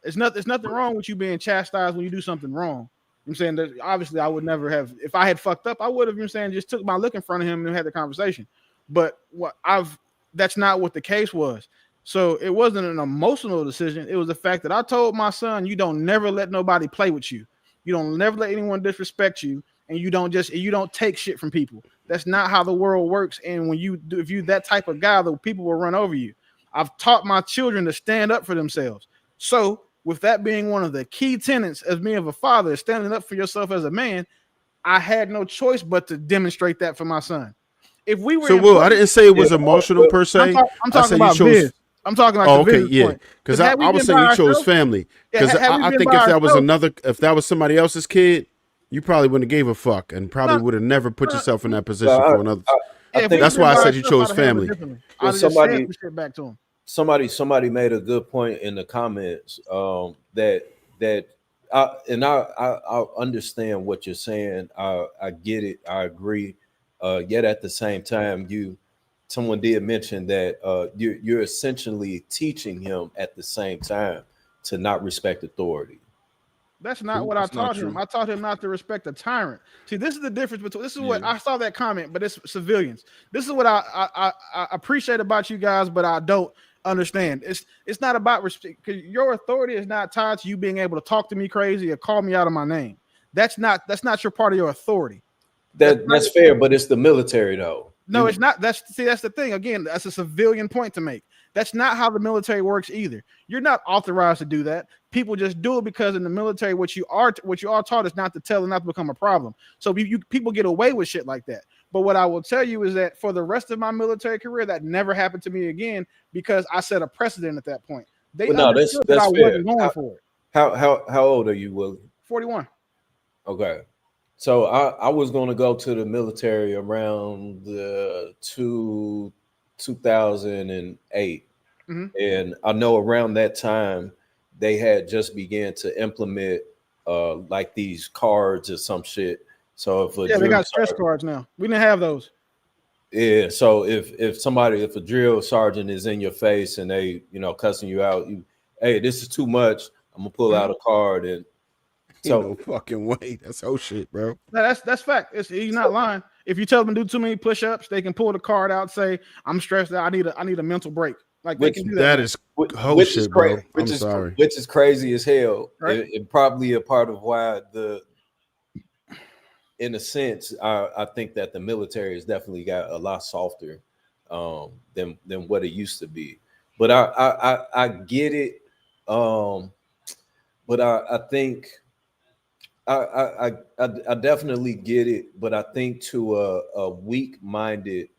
There's nothing wrong with you being chastised when you do something wrong. I'm saying that obviously I would never have, if I had fucked up, I would have, just took my look in front of him and had the conversation. But that's not what the case was. So it wasn't an emotional decision. It was the fact that I told my son, you don't never let nobody play with you. You don't never let anyone disrespect you, and you don't take shit from people. That's not how the world works. And if you that type of guy, the people will run over you. I've taught my children to stand up for themselves. So with that being one of the key tenets as me of a father, standing up for yourself as a man, I had no choice but to demonstrate that for my son. If we were so, Will, I didn't say it was emotional per se. I'm talking about Biz. I'm talking about the business point. Because I was saying you chose family. Because I think if that was somebody else's kid, you probably wouldn't have gave a fuck and probably would have never put yourself in that position for another. That's why I said you chose family. Well, somebody made a good point in the comments that I understand what you're saying. I get it. I agree. Yet at the same time, someone did mention that you're essentially teaching him at the same time to not respect authority. That's not what I taught him. I taught him not to respect a tyrant. See, this is the difference between. This is what I saw that comment, but it's civilians. This is what I appreciate about you guys, but I don't understand. It's not about respect, because your authority is not tied to you being able to talk to me crazy or call me out of my name. That's not your part of your authority. That's fair, but it's the military though. No, it's not. That's the thing. Again, that's a civilian point to make. That's not how the military works either. You're not authorized to do that. People just do it because in the military, what you are taught is not to tell and not to become a problem. So people get away with shit like that. But what I will tell you is that for the rest of my military career, that never happened to me again, because I set a precedent at that point. They understood that I wasn't going for it. How old are you, Willie? 41. Okay. So I was going to go to the military around 2008. Mm-hmm. And I know around that time they had just began to implement like these cards or some shit. So if they got stress cards now. We didn't have those. Yeah. So if a drill sergeant is in your face and they cussing you out, hey, this is too much, I'm gonna pull out a card. And so no fucking way. That's whole shit, bro. No, that's fact. He's not lying. If you tell them to do too many push-ups, they can pull the card out, say, I'm stressed out, I need a mental break. Like they can do that. That is whole shit, bro. I'm sorry. Which is crazy as hell. Right? It probably a part of why in a sense, I think that the military has definitely got a lot softer than what it used to be. But I get it. But I think I definitely get it. But I think to a weak-minded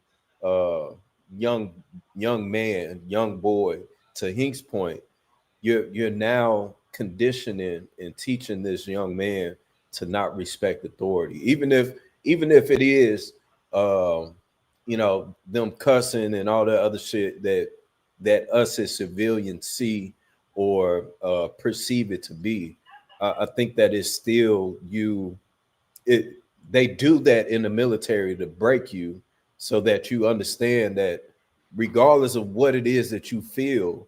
young man, young boy, to Hink's point, you're now conditioning and teaching this young man to not respect authority, even if it is them cussing and all the other shit that us as civilians see or perceive it to be. I think that is still they do that in the military to break you, so that you understand that regardless of what it is that you feel,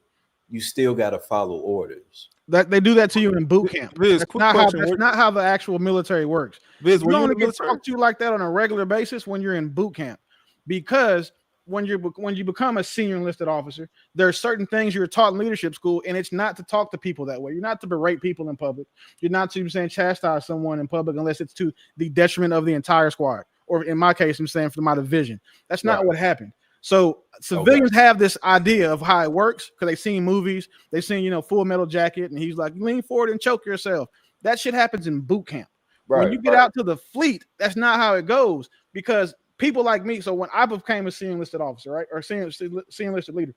you still got to follow orders. That they do that to you in boot camp. Viz, that's not how the actual military works. Viz, you only get talked to like that on a regular basis when you're in boot camp, because when you become a senior enlisted officer, there are certain things you're taught in leadership school, and it's not to talk to people that way. You're not to berate people in public. You're not to chastise someone in public unless it's to the detriment of the entire squad, or in my case, I'm saying for my division. That's not what happened. So civilians have this idea of how it works because they've seen movies, they've seen, Full Metal Jacket, and he's like, lean forward and choke yourself. That shit happens in boot camp. When you get out to the fleet, that's not how it goes because people like me. So when I became a senior enlisted officer, right, or senior enlisted leader,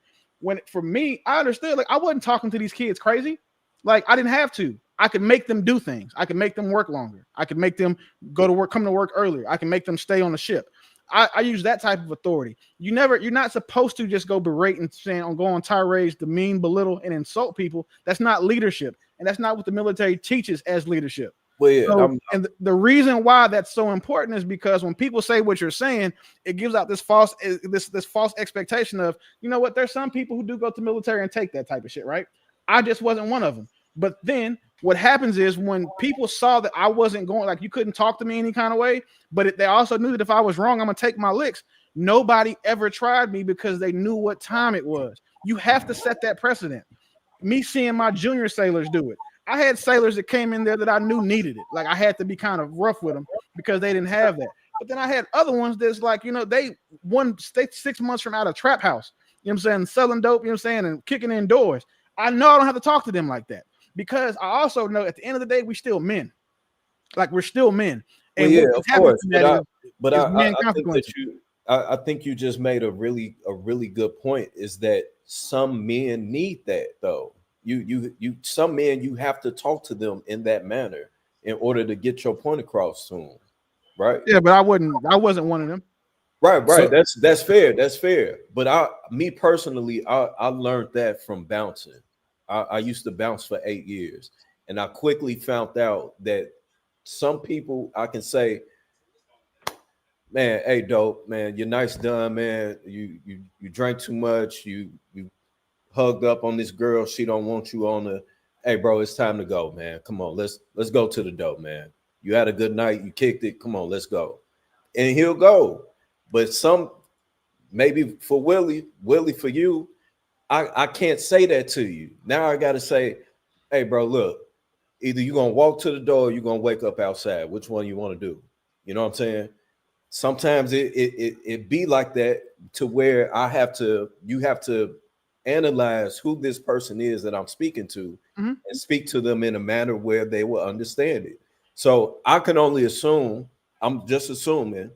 for me, I understood like I wasn't talking to these kids crazy. Like I didn't have to. I could make them do things. I could make them work longer. I could make them go to work, come to work earlier. I can make them stay on the ship. I use that type of authority. You're not supposed to just go berate and go on tirades, demean, belittle, and insult people. That's not leadership, and that's not what the military teaches as leadership. Well, yeah, and the reason why that's so important is because when people say what you're saying, it gives out this false expectation of, you know what, there's some people who do go to the military and take that type of shit, right? I just wasn't one of them. But then what happens is when people saw that I wasn't going, like you couldn't talk to me any kind of way, but they also knew that if I was wrong, I'm gonna take my licks. Nobody ever tried me because they knew what time it was. You have to set that precedent. Me seeing my junior sailors do it. I had sailors that came in there that I knew needed it. Like I had to be kind of rough with them because they didn't have that. But then I had other ones that's like, they 6 months from out of trap house, selling dope, and kicking indoors. I know I don't have to talk to them like that because I also know at the end of the day, we still men. Like we're still men. And well, yeah, of course. I think you just made a really good point is that some men need that though. Some men, you have to talk to them in that manner in order to get your point across to them, right? Yeah, but I wasn't one of them. Right. So, that's fair. But me personally, I learned that from bouncing. I used to bounce for 8 years, and I quickly found out that some people I can say, man, hey, dope, man, you're nice done, man. You drank too much. You hugged up on this girl. She don't want you on the. Hey, bro, it's time to go, man. Come on, let's go to the dope, man. You had a good night. You kicked it. Come on, let's go. And he'll go. But maybe for Willie, for you, I can't say that to you. Now I got to say, hey, bro, look, either you're going to walk to the door or you're going to wake up outside. Which one you want to do? You know what I'm saying? Sometimes it be like that to where you have to analyze who this person is that I'm speaking to and speak to them in a manner where they will understand it. So I can only assume, I'm just assuming,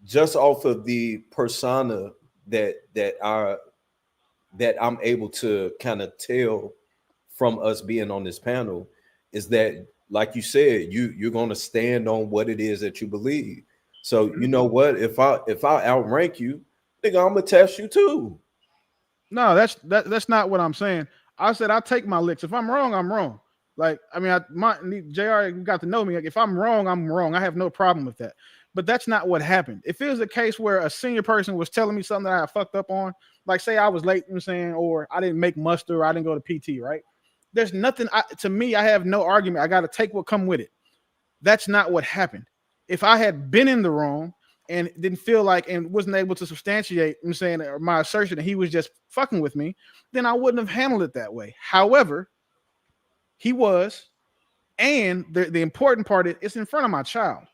just off of the persona that I'm able to kind of tell from us being on this panel is that, like you said, you're going to stand on what it is that you believe. So you know what? If I outrank you, nigga, I'm gonna test you too. No, that's not what I'm saying. I said I take my licks. If I'm wrong, I'm wrong. Like I mean, JR got to know me. Like if I'm wrong, I'm wrong. I have no problem with that. But that's not what happened. If it was a case where a senior person was telling me something that I fucked up on, like say I was late, or I didn't make muster, or I didn't go to PT, right? There's nothing to me. I have no argument. I got to take what come with it. That's not what happened. If I had been in the wrong and didn't feel like and wasn't able to substantiate, or my assertion that he was just fucking with me, then I wouldn't have handled it that way. However, he was, and the important part is it's in front of my child.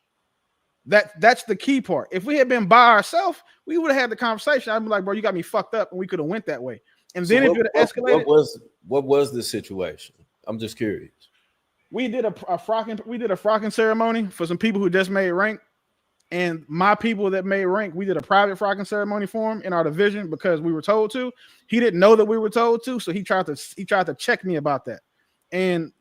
That's the key part. If we had been by ourselves, we would have had the conversation. I'd be like, bro, you got me fucked up, and we could have went that way. And then if it escalated, what was the situation? I'm just curious. We did a frocking ceremony for some people who just made rank, and my people that made rank, we did a private frocking ceremony for him in our division because we were told to. He didn't know that we were told to, so he tried to check me about that. And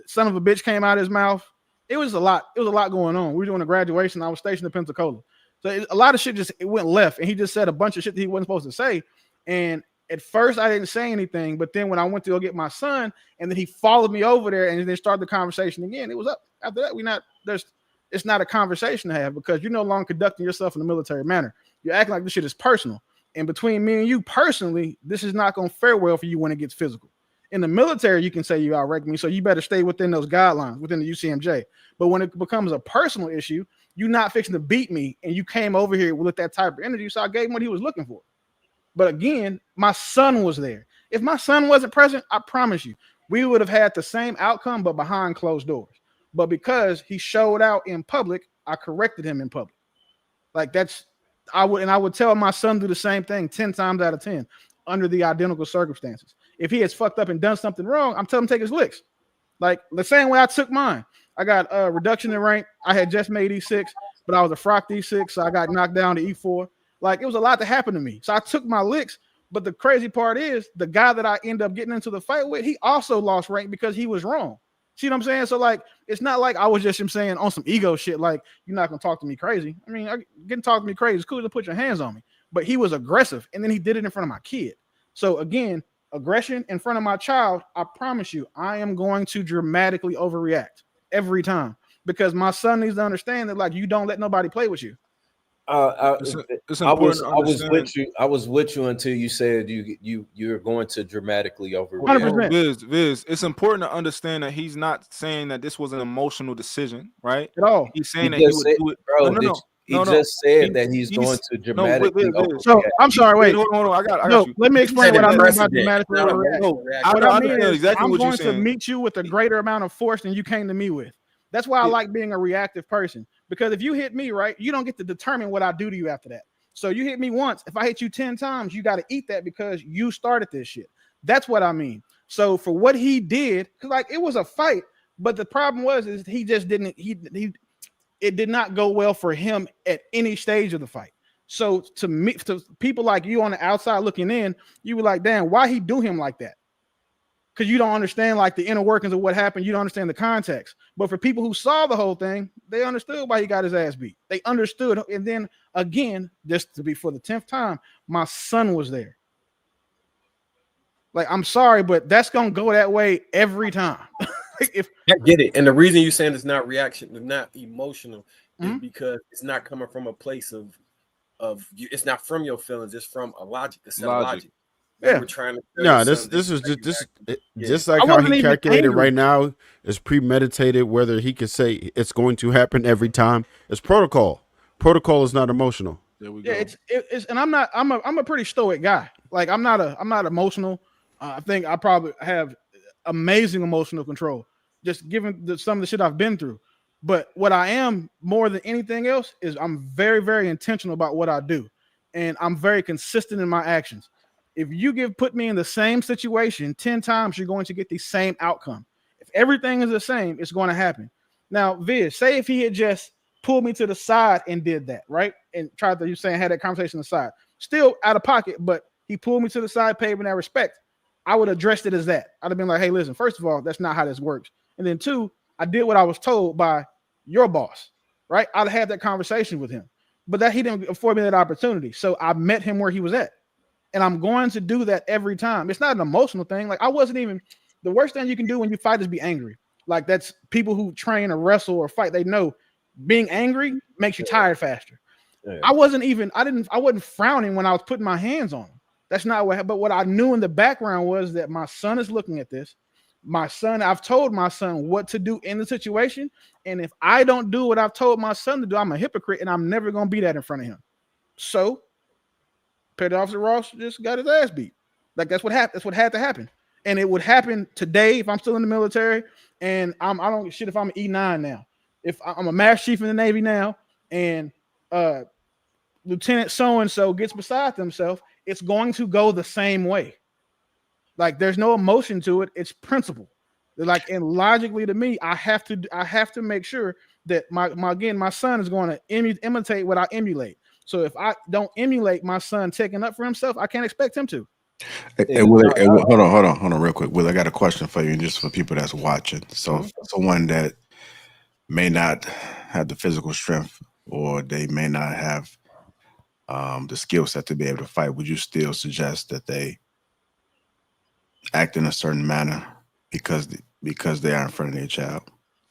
son of a bitch came out of his mouth. It was a lot. It was a lot going on. We were doing a graduation. I was stationed in Pensacola, so a lot of shit it went left, and he just said a bunch of shit that he wasn't supposed to say. And at first, I didn't say anything, but then when I went to go get my son, and then he followed me over there, and then started the conversation again. It was up. After that, it's not a conversation to have because you're no longer conducting yourself in a military manner. You're acting like this shit is personal. And between me and you personally, this is not going to fare well for you when it gets physical. In the military, you can say you outrank me, so you better stay within those guidelines, within the UCMJ. But when it becomes a personal issue, you're not fixing to beat me, and you came over here with that type of energy, so I gave him what he was looking for. But again, my son was there. If my son wasn't present, I promise you, we would have had the same outcome, but behind closed doors. But because he showed out in public, I corrected him in public. Like that's I would tell my son do the same thing 10 times out of 10 under the identical circumstances. If he has fucked up and done something wrong, I'm telling him to take his licks. Like the same way I took mine. I got a reduction in rank. I had just made E6, but I was a frock E6, so I got knocked down to E4. Like it was a lot that happened to me. So I took my licks. But the crazy part is the guy that I end up getting into the fight with, he also lost rank because he was wrong. See what I'm saying? So like, it's not like I was just him saying on some ego shit. Like you're not gonna talk to me crazy. I mean, getting talk to me crazy. It's cool to put your hands on me, but he was aggressive, and then he did it in front of my kid. So again, aggression in front of my child. I promise you, I am going to dramatically overreact every time because my son needs to understand that like you don't let nobody play with you. It's important to understand. I was with you until you said you're going to dramatically overreact. Viz, it's important to understand that he's not saying that this was an emotional decision, right? At all. He's saying that he would do it. Bro, he just said that he's going to dramatically overreact. So I'm sorry, wait. Hold on. I got you. Let me explain what I mean by dramatically overreact. What I mean is exactly I'm what you're going to saying. meet you with a greater amount of force than you came to me with. That's why I like being a reactive person. Because if you hit me, right, you don't get to determine what I do to you after that. So you hit me once. If I hit you 10 times, you got to eat that because you started this shit. That's what I mean. So for what he did, because like it was a fight, but the problem is he just didn't, it did not go well for him at any stage of the fight. So to me, to people like you on the outside looking in, you were like, damn, why he do him like that? Because you don't understand like the inner workings of what happened. You don't understand the context. But for people who saw the whole thing, they understood why he got his ass beat. They understood. And then again, just to be for the 10th time, my son was there. Like, I'm sorry, but that's going to go that way every time. I get it. And the reason you're saying it's not reaction, it's not emotional, is because it's not coming from a place of you. It's not from your feelings. It's from a logic. It's a logic. Yeah. This is just like how he calculated right now is premeditated. Whether he could say it's going to happen every time, it's protocol. Protocol is not emotional. There we go. It's and I'm a pretty stoic guy. Like I'm not emotional. I think I probably have amazing emotional control, just given some of the shit I've been through. But what I am more than anything else is I'm very, very intentional about what I do, and I'm very consistent in my actions. If you put me in the same situation 10 times, you're going to get the same outcome. If everything is the same, it's going to happen. Now, Viz, say if he had just pulled me to the side and did that, right? And tried to, you saying, had that conversation aside, still out of pocket, but he pulled me to the side, paid me that respect. I would have addressed it as that. I'd have been like, hey, listen, first of all, that's not how this works. And then two, I did what I was told by your boss, right? I'd have had that conversation with him, but that he didn't afford me that opportunity. So I met him where he was at. And I'm going to do that every time. It's not an emotional thing. Like I wasn't even, the worst thing you can do when you fight is be angry. Like that's people who train or wrestle or fight. They know being angry makes you tired faster. Yeah. I wasn't frowning when I was putting my hands on him. That's not what, but what I knew in the background was that my son is looking at this. I've told my son what to do in the situation. And if I don't do what I've told my son to do, I'm a hypocrite and I'm never going to be that in front of him. So Petty Officer Ross just got his ass beat. Like that's what happened. That's what had to happen. And it would happen today if I'm still in the military. And I don't shit if I'm an E9 now. If I'm a master chief in the Navy now, and Lieutenant so-and-so gets beside themselves, it's going to go the same way. Like there's no emotion to it. It's principle. Like, and logically to me, I have to make sure that my son is going to imitate what I emulate. So if I don't emulate my son taking up for himself, I can't expect him to. Hold on real quick. Will, I got a question for you, and just for people that's watching. So someone that may not have the physical strength or they may not have the skill set to be able to fight, would you still suggest that they act in a certain manner because they are in front of their child?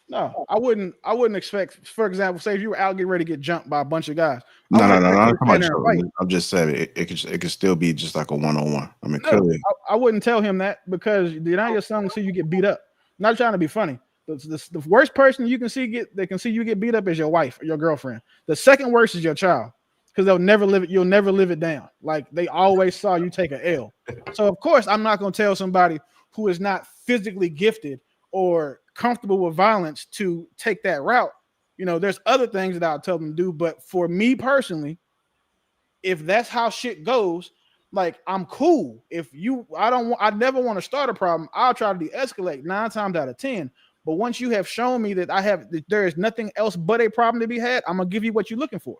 No, I wouldn't expect, for example, say if you were out getting ready to get jumped by a bunch of guys. No. I'm just saying it could still be just like a one-on-one. I mean, clearly. I wouldn't tell him that because your son will see you get beat up. I'm not trying to be funny. The worst person you can see they can see you get beat up is your wife or your girlfriend. The second worst is your child because you'll never live it down. Like they always saw you take a L. So of course I'm not going to tell somebody who is not physically gifted or comfortable with violence to take that route. You know, there's other things that I'll tell them to do, but for me personally, if that's how shit goes, like I'm cool. I never want to start a problem. I'll try to de-escalate 9 times out of 10. But once you have shown me that there is nothing else but a problem to be had, I'm gonna give you what you're looking for.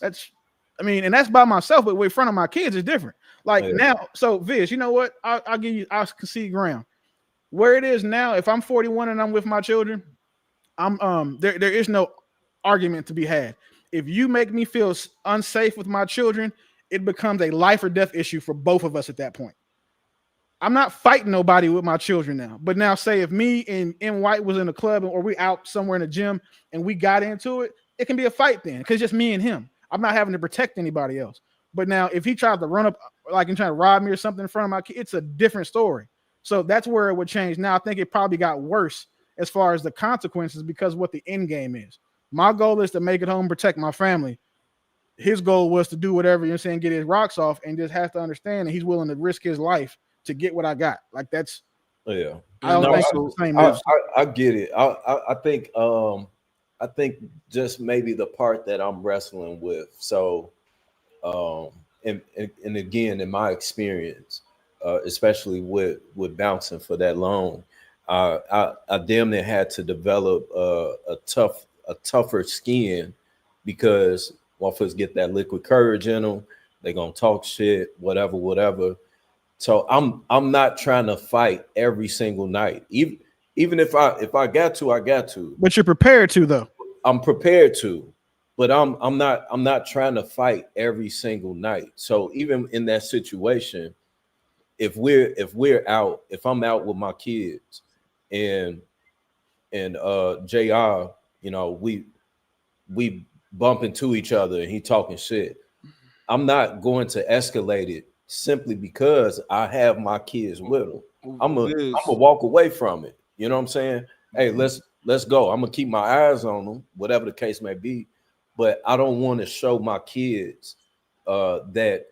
And that's by myself, but in front of my kids is different. Like now, so Viz, you know what? I'll concede ground. Where it is now, if I'm 41 and I'm with my children, there is no argument to be had. If you make me feel unsafe with my children, it becomes a life or death issue for both of us at that point. I'm not fighting nobody with my children now. But now, say if me and M White was in a club or we out somewhere in the gym and we got into it, it can be a fight then because it's just me and him. I'm not having to protect anybody else. But now, if he tries to run up like and try to rob me or something in front of my kid, it's a different story. So that's where it would change. Now, I think it probably got worse as far as the consequences because of what the end game is. My goal is to make it home, protect my family. His goal was to do whatever, get his rocks off, and just has to understand that he's willing to risk his life to get what I got. Like that's, yeah. I don't think it's the same. I get it. I think just maybe the part that I'm wrestling with. So, and again, in my experience, especially with bouncing for that long, I damn near had to develop a tougher skin because motherfuckers get that liquid courage in them. They're gonna talk shit, whatever. So I'm not trying to fight every single night. Even if I got to, I got to. But you're prepared to, though. I'm prepared to, but I'm not trying to fight every single night. So even in that situation, if I'm out with my kids and JR, we bump into each other and he talking shit, I'm not going to escalate it simply because I have my kids with him. I'm gonna walk away from it. You know what I'm saying? Hey, let's go. I'm gonna keep my eyes on them, whatever the case may be. But I don't want to show my kids that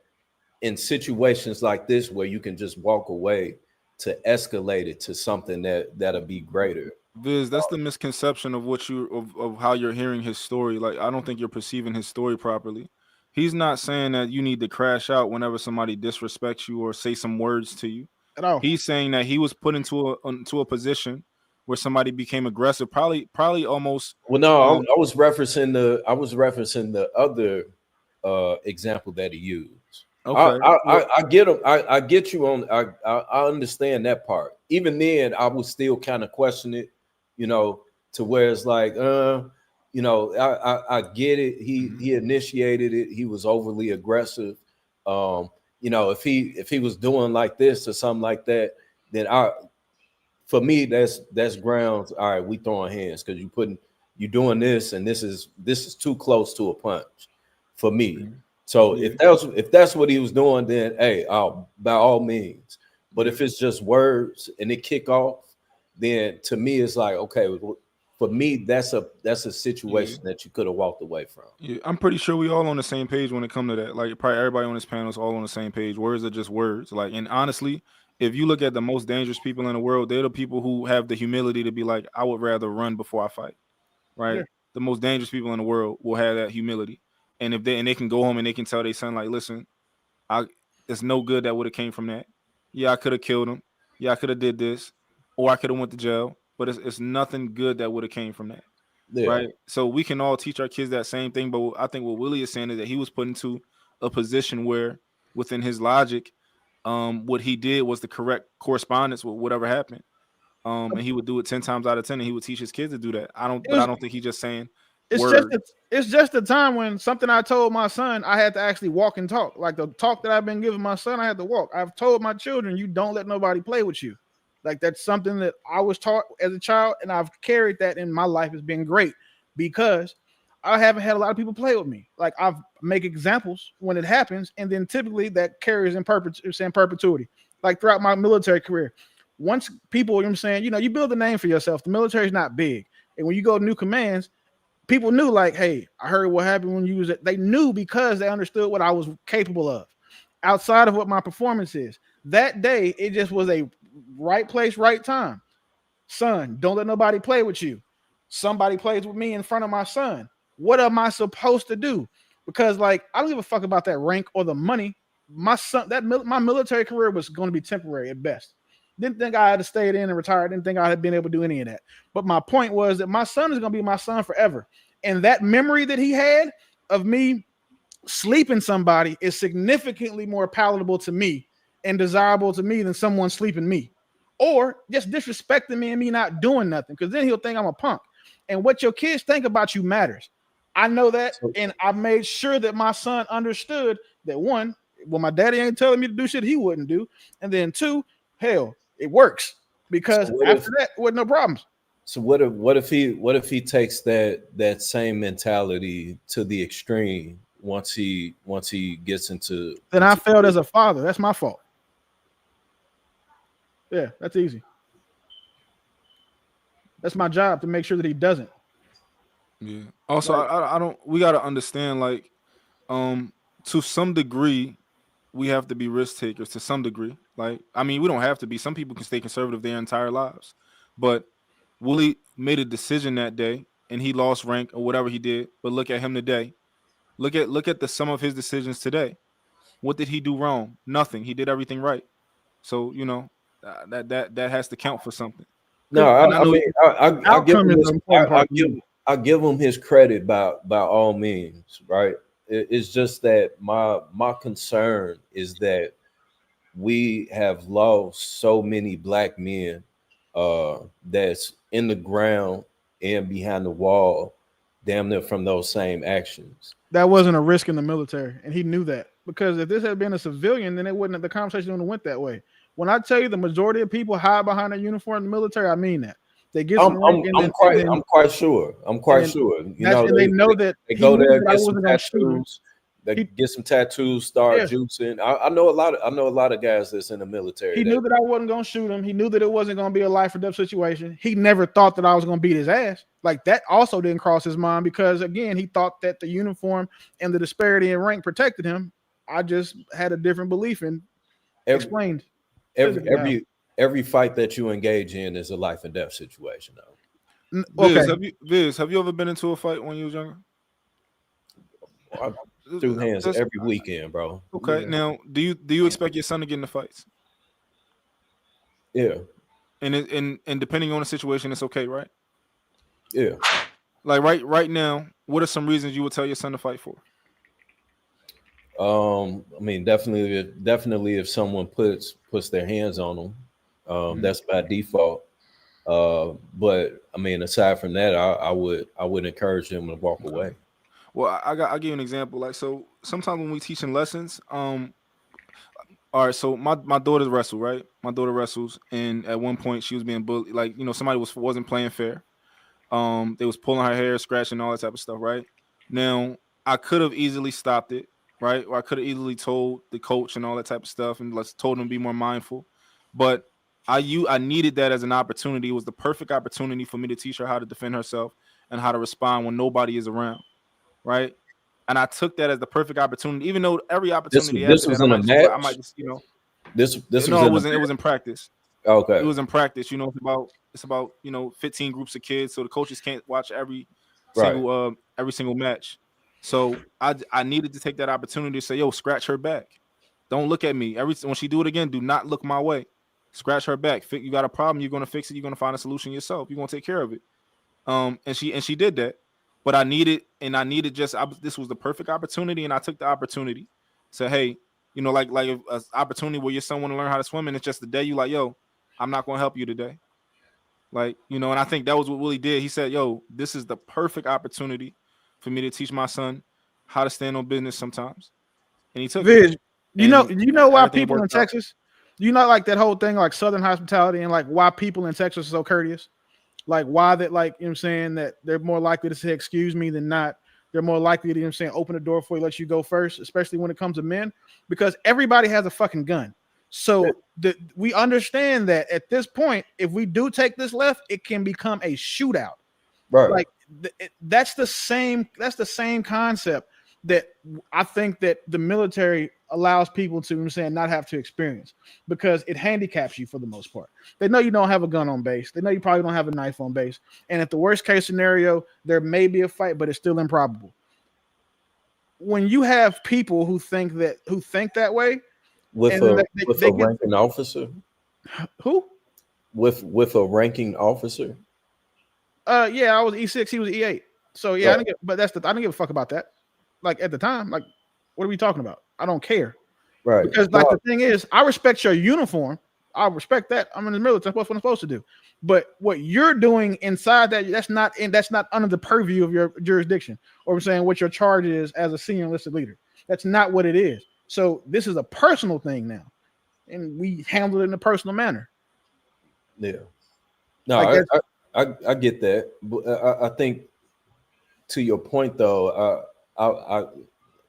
in situations like this where you can just walk away to escalate it to something that'll be greater. Viz, that's the misconception of of how you're hearing his story. Like, I don't think you're perceiving his story properly. He's not saying that you need to crash out whenever somebody disrespects you or say some words to you. At all. He's saying that he was put into a position where somebody became aggressive, probably almost. Well, no, I was referencing the other example that he used. Okay, I get him. I get you on. I understand that part. Even then, I was still kind of questioning it, to where it's like, I get it. He initiated it. He was overly aggressive. If he was doing like this or something like that, then for me, that's grounds. All right, we throwing hands because you doing this, and this is too close to a punch for me. So if that's what he was doing, then hey, by all means. But if it's just words and it kick off, then to me it's like, okay, for me that's a situation that you could have walked away from. Yeah, I'm pretty sure we all on the same page when it comes to that. Like probably everybody on this panel is all on the same page. Words are just words. Like, and honestly, if you look at the most dangerous people in the world, they're the people who have the humility to be like, I would rather run before I fight. Right? Yeah. The most dangerous people in the world will have that humility. And if they can go home and they can tell their son, like, listen, there's no good that would have came from that. Yeah, I could have killed him. Yeah, I could have did this, or I could have went to jail. But it's nothing good that would have came from that. Yeah. Right? So we can all teach our kids that same thing. But I think what Willie is saying is that he was put into a position where, within his logic, what he did was the correct correspondence with whatever happened. And he would do it 10 times out of 10, and he would teach his kids to do that. I don't think he's just saying. It's just a time when something I told my son, I had to actually walk and talk. Like the talk that I've been giving my son, I had to walk. I've told my children, you don't let nobody play with you. Like that's something that I was taught as a child, and I've carried that in my life. Has been great because I haven't had a lot of people play with me. Like I've make examples when it happens, and then typically that carries in perpetuity. Like throughout my military career, once people, you know what I'm saying, you build a name for yourself. The military is not big, and when you go to new commands, people knew like, hey, I heard what happened when you was it. They knew because they understood what I was capable of outside of what my performance is. That day, it just was a right place, right time. Son, don't let nobody play with you. Somebody plays with me in front of my son. What am I supposed to do? because like I don't give a fuck about that rank or the money. My son, my military career was going to be temporary at best. Didn't think I had to stay in and retire. Didn't think I had been able to do any of that. But my point was that my son is going to be my son forever. And that memory that he had of me sleeping somebody is significantly more palatable to me and desirable to me than someone sleeping me. Or just disrespecting me and me not doing nothing. Because then he'll think I'm a punk. And what your kids think about you matters. I know that. And I made sure that my son understood that one, well, my daddy ain't telling me to do shit he wouldn't do. And then two, hell, it works. Because after that, with no problems. So what if he takes that same mentality to the extreme once he gets into then I failed as a father. That's my fault. Yeah, that's easy. That's my job to make sure that he doesn't. Yeah. Also, I don't. We got to understand, like, to some degree, we have to be risk takers. To some degree, like, I mean, we don't have to be. Some people can stay conservative their entire lives, but Willie made a decision that day, and he lost rank or whatever he did. But look at him today. Look at the sum of his decisions today. What did he do wrong? Nothing. He did everything right. So that has to count for something. No, I give him his credit by all means, right? It's just that my concern is that we have lost so many black men that's in the ground and behind the wall, damn near from those same actions. That wasn't a risk in the military, and he knew that. Because if this had been a civilian, then the conversation wouldn't have went that way. When I tell you the majority of people hide behind a uniform in the military, I mean that. They get I'm quite sure. You know, they know that they go there, get some tattoos. They get some tattoos, start juicing. I know a lot of guys that's in the military. He knew that I wasn't gonna shoot him. He knew that it wasn't gonna be a life or death situation. He never thought that I was gonna beat his ass. Like that also didn't cross his mind because again, he thought that the uniform and the disparity in rank protected him. I just had a different belief and explained. Every fight that you engage in is a life and death situation, though. Okay. Viz, have you ever been into a fight when you was younger? I threw hands every weekend, bro. Okay. Yeah. Now, do you expect your son to get in the fights? Yeah. And depending on the situation, it's okay, right? Yeah. Like right now, what are some reasons you would tell your son to fight for? I mean, definitely if someone puts their hands on them, that's by default. But I mean, aside from that, I would encourage them to walk away. Well, I'll give you an example. Like, so sometimes when we teaching lessons, all right, so my daughter wrestles, right? My daughter wrestles, and at one point she was being bullied. Like, somebody wasn't playing fair. They was pulling her hair, scratching, all that type of stuff, right? Now, I could have easily stopped it, right? Or I could have easily told the coach and all that type of stuff, and told them to be more mindful. But I needed that as an opportunity. It was the perfect opportunity for me to teach her how to defend herself and how to respond when nobody is around, right? And I took that as the perfect opportunity, even though every opportunity this was in a match. I might just, it was in practice. Okay, it was in practice. It's about 15 groups of kids, so the coaches can't watch every single match. So I needed to take that opportunity to say, yo, scratch her back. Don't look at me. When she do it again, do not look my way. Scratch her back. You got a problem, you're gonna fix it. You're gonna find a solution yourself. You're gonna take care of it. And she did that. But this was the perfect opportunity, and I took the opportunity. So hey, like an opportunity where your son want to learn how to swim, and it's just the day you like, yo, I'm not gonna help you today. Like, and I think that was what Willie did. He said, yo, this is the perfect opportunity for me to teach my son how to stand on business sometimes. And he took it. You know why people in Texas, like that whole thing, like Southern hospitality, and like why people in Texas are so courteous? Like why that, like, what I'm saying, that they're more likely to say excuse me than not. They're more likely to, open the door for you, let you go first, especially when it comes to men, because everybody has a fucking gun. So we understand that at this point, if we do take this left, it can become a shootout. Right. Like that's the same concept that I think that the military allows people to, not have to experience, because it handicaps you for the most part. They know you don't have a gun on base. They know you probably don't have a knife on base. And at the worst case scenario, there may be a fight, but it's still improbable. when you have people who think that way, with and a they get ranking officer, who with a ranking officer. Yeah, I was E6, he was E8. So yeah, Right. I didn't give a fuck about that. Like at the time, like what are we talking about? I don't care. Right. Because like the thing is, I respect your uniform. I respect that. I'm in the military. That's what I'm supposed to do. But what you're doing inside that's not under the purview of your jurisdiction. Or I'm saying what your charge is as a senior enlisted leader. That's not what it is. So this is a personal thing now, and we handle it in a personal manner. Yeah. No, Like I get that. But I think to your point though, I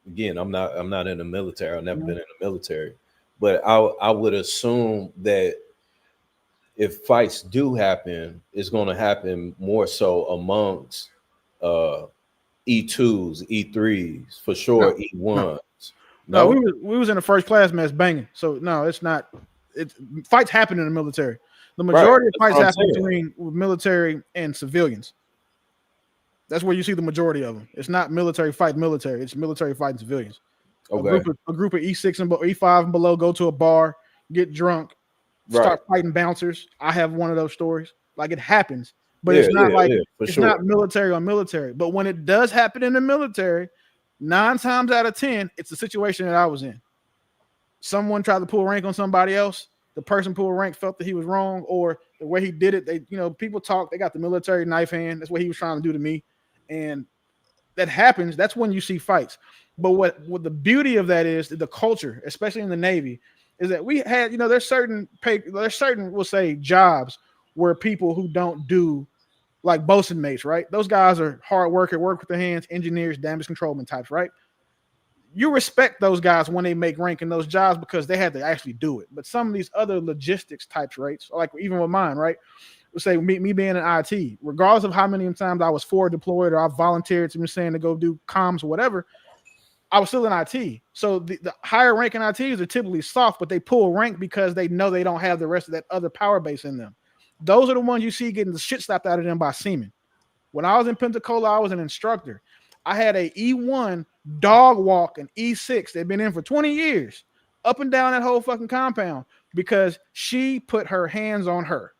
again, I'm not in the military. I've never been in the military, but I would assume that if fights do happen, it's going to happen more so amongst E2s, E3s, for sure, E1s. No, we was in the first class mess banging. So no, it's not. Fights happen in the military. The majority of fights happen between military and civilians. That's where you see the majority of them. It's not military fight military. It's military fighting civilians. Okay. A group of E6 and E5 and below go to a bar, get drunk, start fighting bouncers. I have one of those stories. Like it happens, but it's not not military on military. But when it does happen in the military, 9 times out of 10, it's the situation that I was in. Someone tried to pull rank on somebody else. The person pulled rank felt that he was wrong, or the way he did it, people talk. They got the military knife hand. That's what he was trying to do to me. And that happens. That's when you see fights. But what the beauty of that is the culture, especially in the Navy, is that we had, there's certain we'll say jobs where people who don't do like bosun mates, right? Those guys are hard worker, work with their hands, engineers, damage controlman types, right? You respect those guys when they make rank in those jobs because they had to actually do it. But some of these other logistics types, right? So like even with mine, right? Say me being in IT, regardless of how many times I was forward deployed or I volunteered to go do comms or whatever, I was still in IT. So the higher ranking ITs are typically soft, but they pull rank because they know they don't have the rest of that other power base in them. Those are the ones you see getting the shit slapped out of them by seamen. When I was in Pensacola, I was an instructor. I had a E1 dog walk an E6. They've been in for 20 years, up and down that whole fucking compound because she put her hands on her.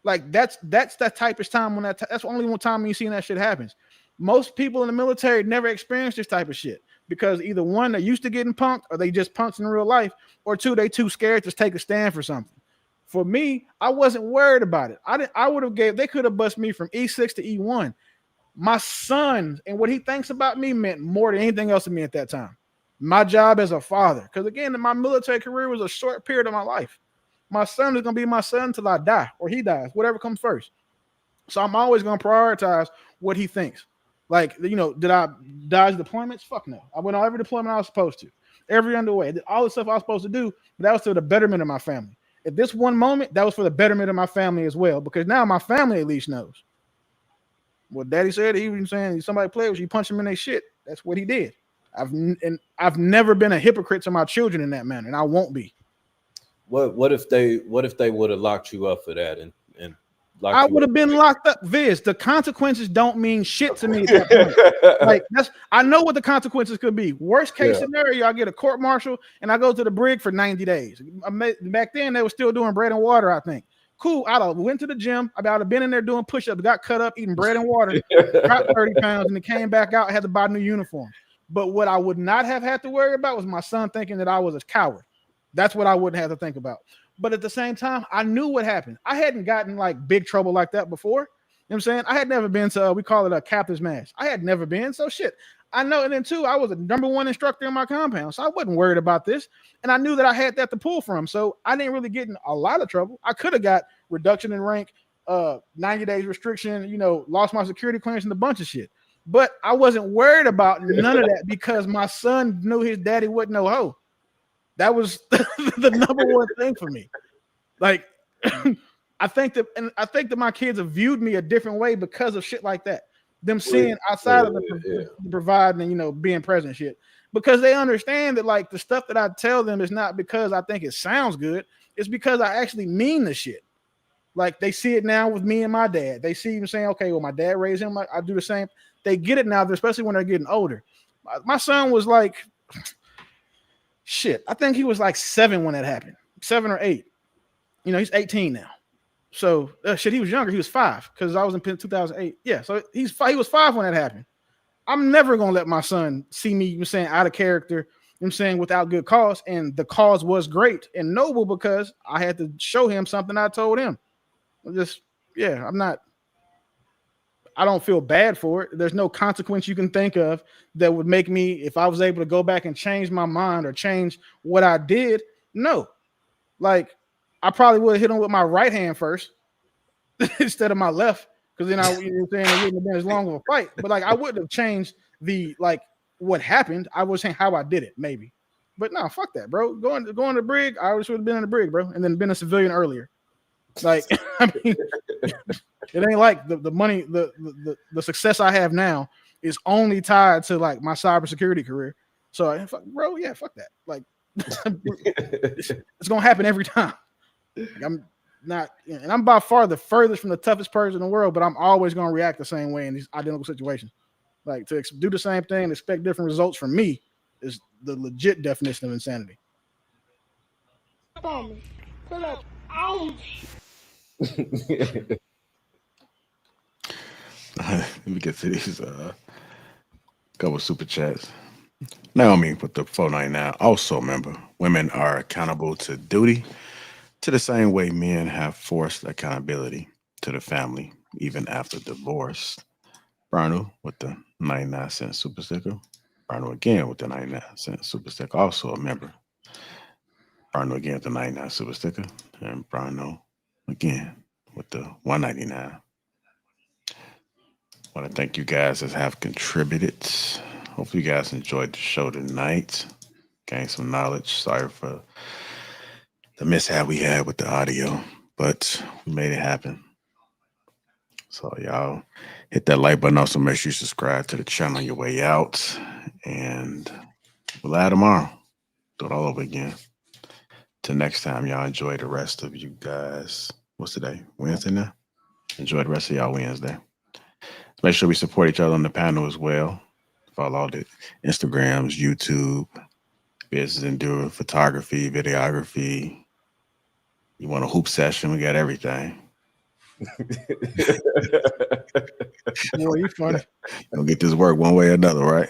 Like that's that type of time when that's the only one time you see that shit happens. Most people in the military never experience this type of shit because either one, they're used to getting punked or they just punked in real life, or two, they too scared to take a stand for something. For me, I wasn't worried about it. They could have bust me from E6 to E1. My son and what he thinks about me meant more than anything else to me at that time. My job as a father, because again, my military career was a short period of my life. My son is going to be my son until I die or he dies, whatever comes first. So I'm always going to prioritize what he thinks. Like, did I dodge deployments? Fuck no. I went on every deployment I was supposed to. Every underway. I did all the stuff I was supposed to do, but that was to the betterment of my family. At this one moment, that was for the betterment of my family as well, because now my family at least knows. What Daddy said, he was saying somebody played with you, punch him in their shit. That's what he did. I've never been a hypocrite to my children in that manner, and I won't be. What if they would have locked you up for that and I would have been locked up. Viz, the consequences don't mean shit to me at that point. I know what the consequences could be. Worst case scenario, I get a court martial and I go to the brig for 90 days. Back then, they were still doing bread and water, I think. Cool. I went to the gym. I'd have been in there doing push-ups, got cut up, eating bread and water, got 30 pounds, and then came back out, had to buy a new uniform. But what I would not have had to worry about was my son thinking that I was a coward. That's what I wouldn't have to think about. But at the same time, I knew what happened. I hadn't gotten like big trouble like that before. You know what I'm saying? I had never been to, we call it a captain's match. I had never been. So shit. I know. And then too, I was a #1 instructor in my compound. So I wasn't worried about this. And I knew that I had that to pull from. So I didn't really get in a lot of trouble. I could have got reduction in rank, 90 days restriction, lost my security clearance and a bunch of shit. But I wasn't worried about none of that because my son knew his daddy wasn't no hoe. That was the #1 thing for me. Like, I think that my kids have viewed me a different way because of shit like that. Them seeing outside of the providing and being present shit, because they understand that like the stuff that I tell them is not because I think it sounds good. It's because I actually mean the shit. Like they see it now with me and my dad. They see him saying, okay, well, my dad raised him. I do the same. They get it now, especially when they're getting older. My son was like, shit. I think he was like 7 when that happened, 7 or 8. You know, he's 18 now. So shit, he was younger. He was 5 because I was in 2008. Yeah, so he was 5 when that happened. I'm never gonna let my son see me, you saying, out of character. I'm saying without good cause, and the cause was great and noble because I had to show him something I told him. I don't feel bad for it. There's no consequence you can think of that would make me, if I was able to go back and change my mind or change what I did. No, like I probably would have hit him with my right hand first instead of my left, because then it wouldn't have been as long of a fight. But like I wouldn't have changed what happened. I was saying how I did it, maybe. But no, fuck that, bro. Going to the brig, I always would have been in the brig, bro, and then been a civilian earlier. Like, I mean, it ain't like the money, the success I have now is only tied to like my cybersecurity career. So, bro, yeah, fuck that. Like, it's gonna happen every time. Like, I'm not, and I'm by far the furthest from the toughest person in the world, but I'm always gonna react the same way in these identical situations. Like to do the same thing and expect different results from me is the legit definition of insanity. Let me get to these couple super chats. Naomi with the 499. Also, remember, women are accountable to duty to the same way men have forced accountability to the family, even after divorce. Brano with the 99-cent super sticker. Brano again with the 99-cent super sticker. Also a member. Brano again with the 99 super sticker. And Brano again with the 199. I want to thank you guys that have contributed. Hopefully you guys enjoyed the show tonight. Gained some knowledge. Sorry for the mishap we had with the audio, but we made it happen. So y'all hit that like button. Also make sure you subscribe to the channel on your way out. And we'll add tomorrow. Do it all over again. Till next time, y'all enjoy the rest of you guys. What's today? Wednesday now? Enjoy the rest of y'all Wednesday. Make sure we support each other on the panel as well. Follow all the Instagrams, YouTube, Business Enduro, photography, videography. You want a hoop session? We got everything. Boy, you funny. You'll get this work one way or another, right?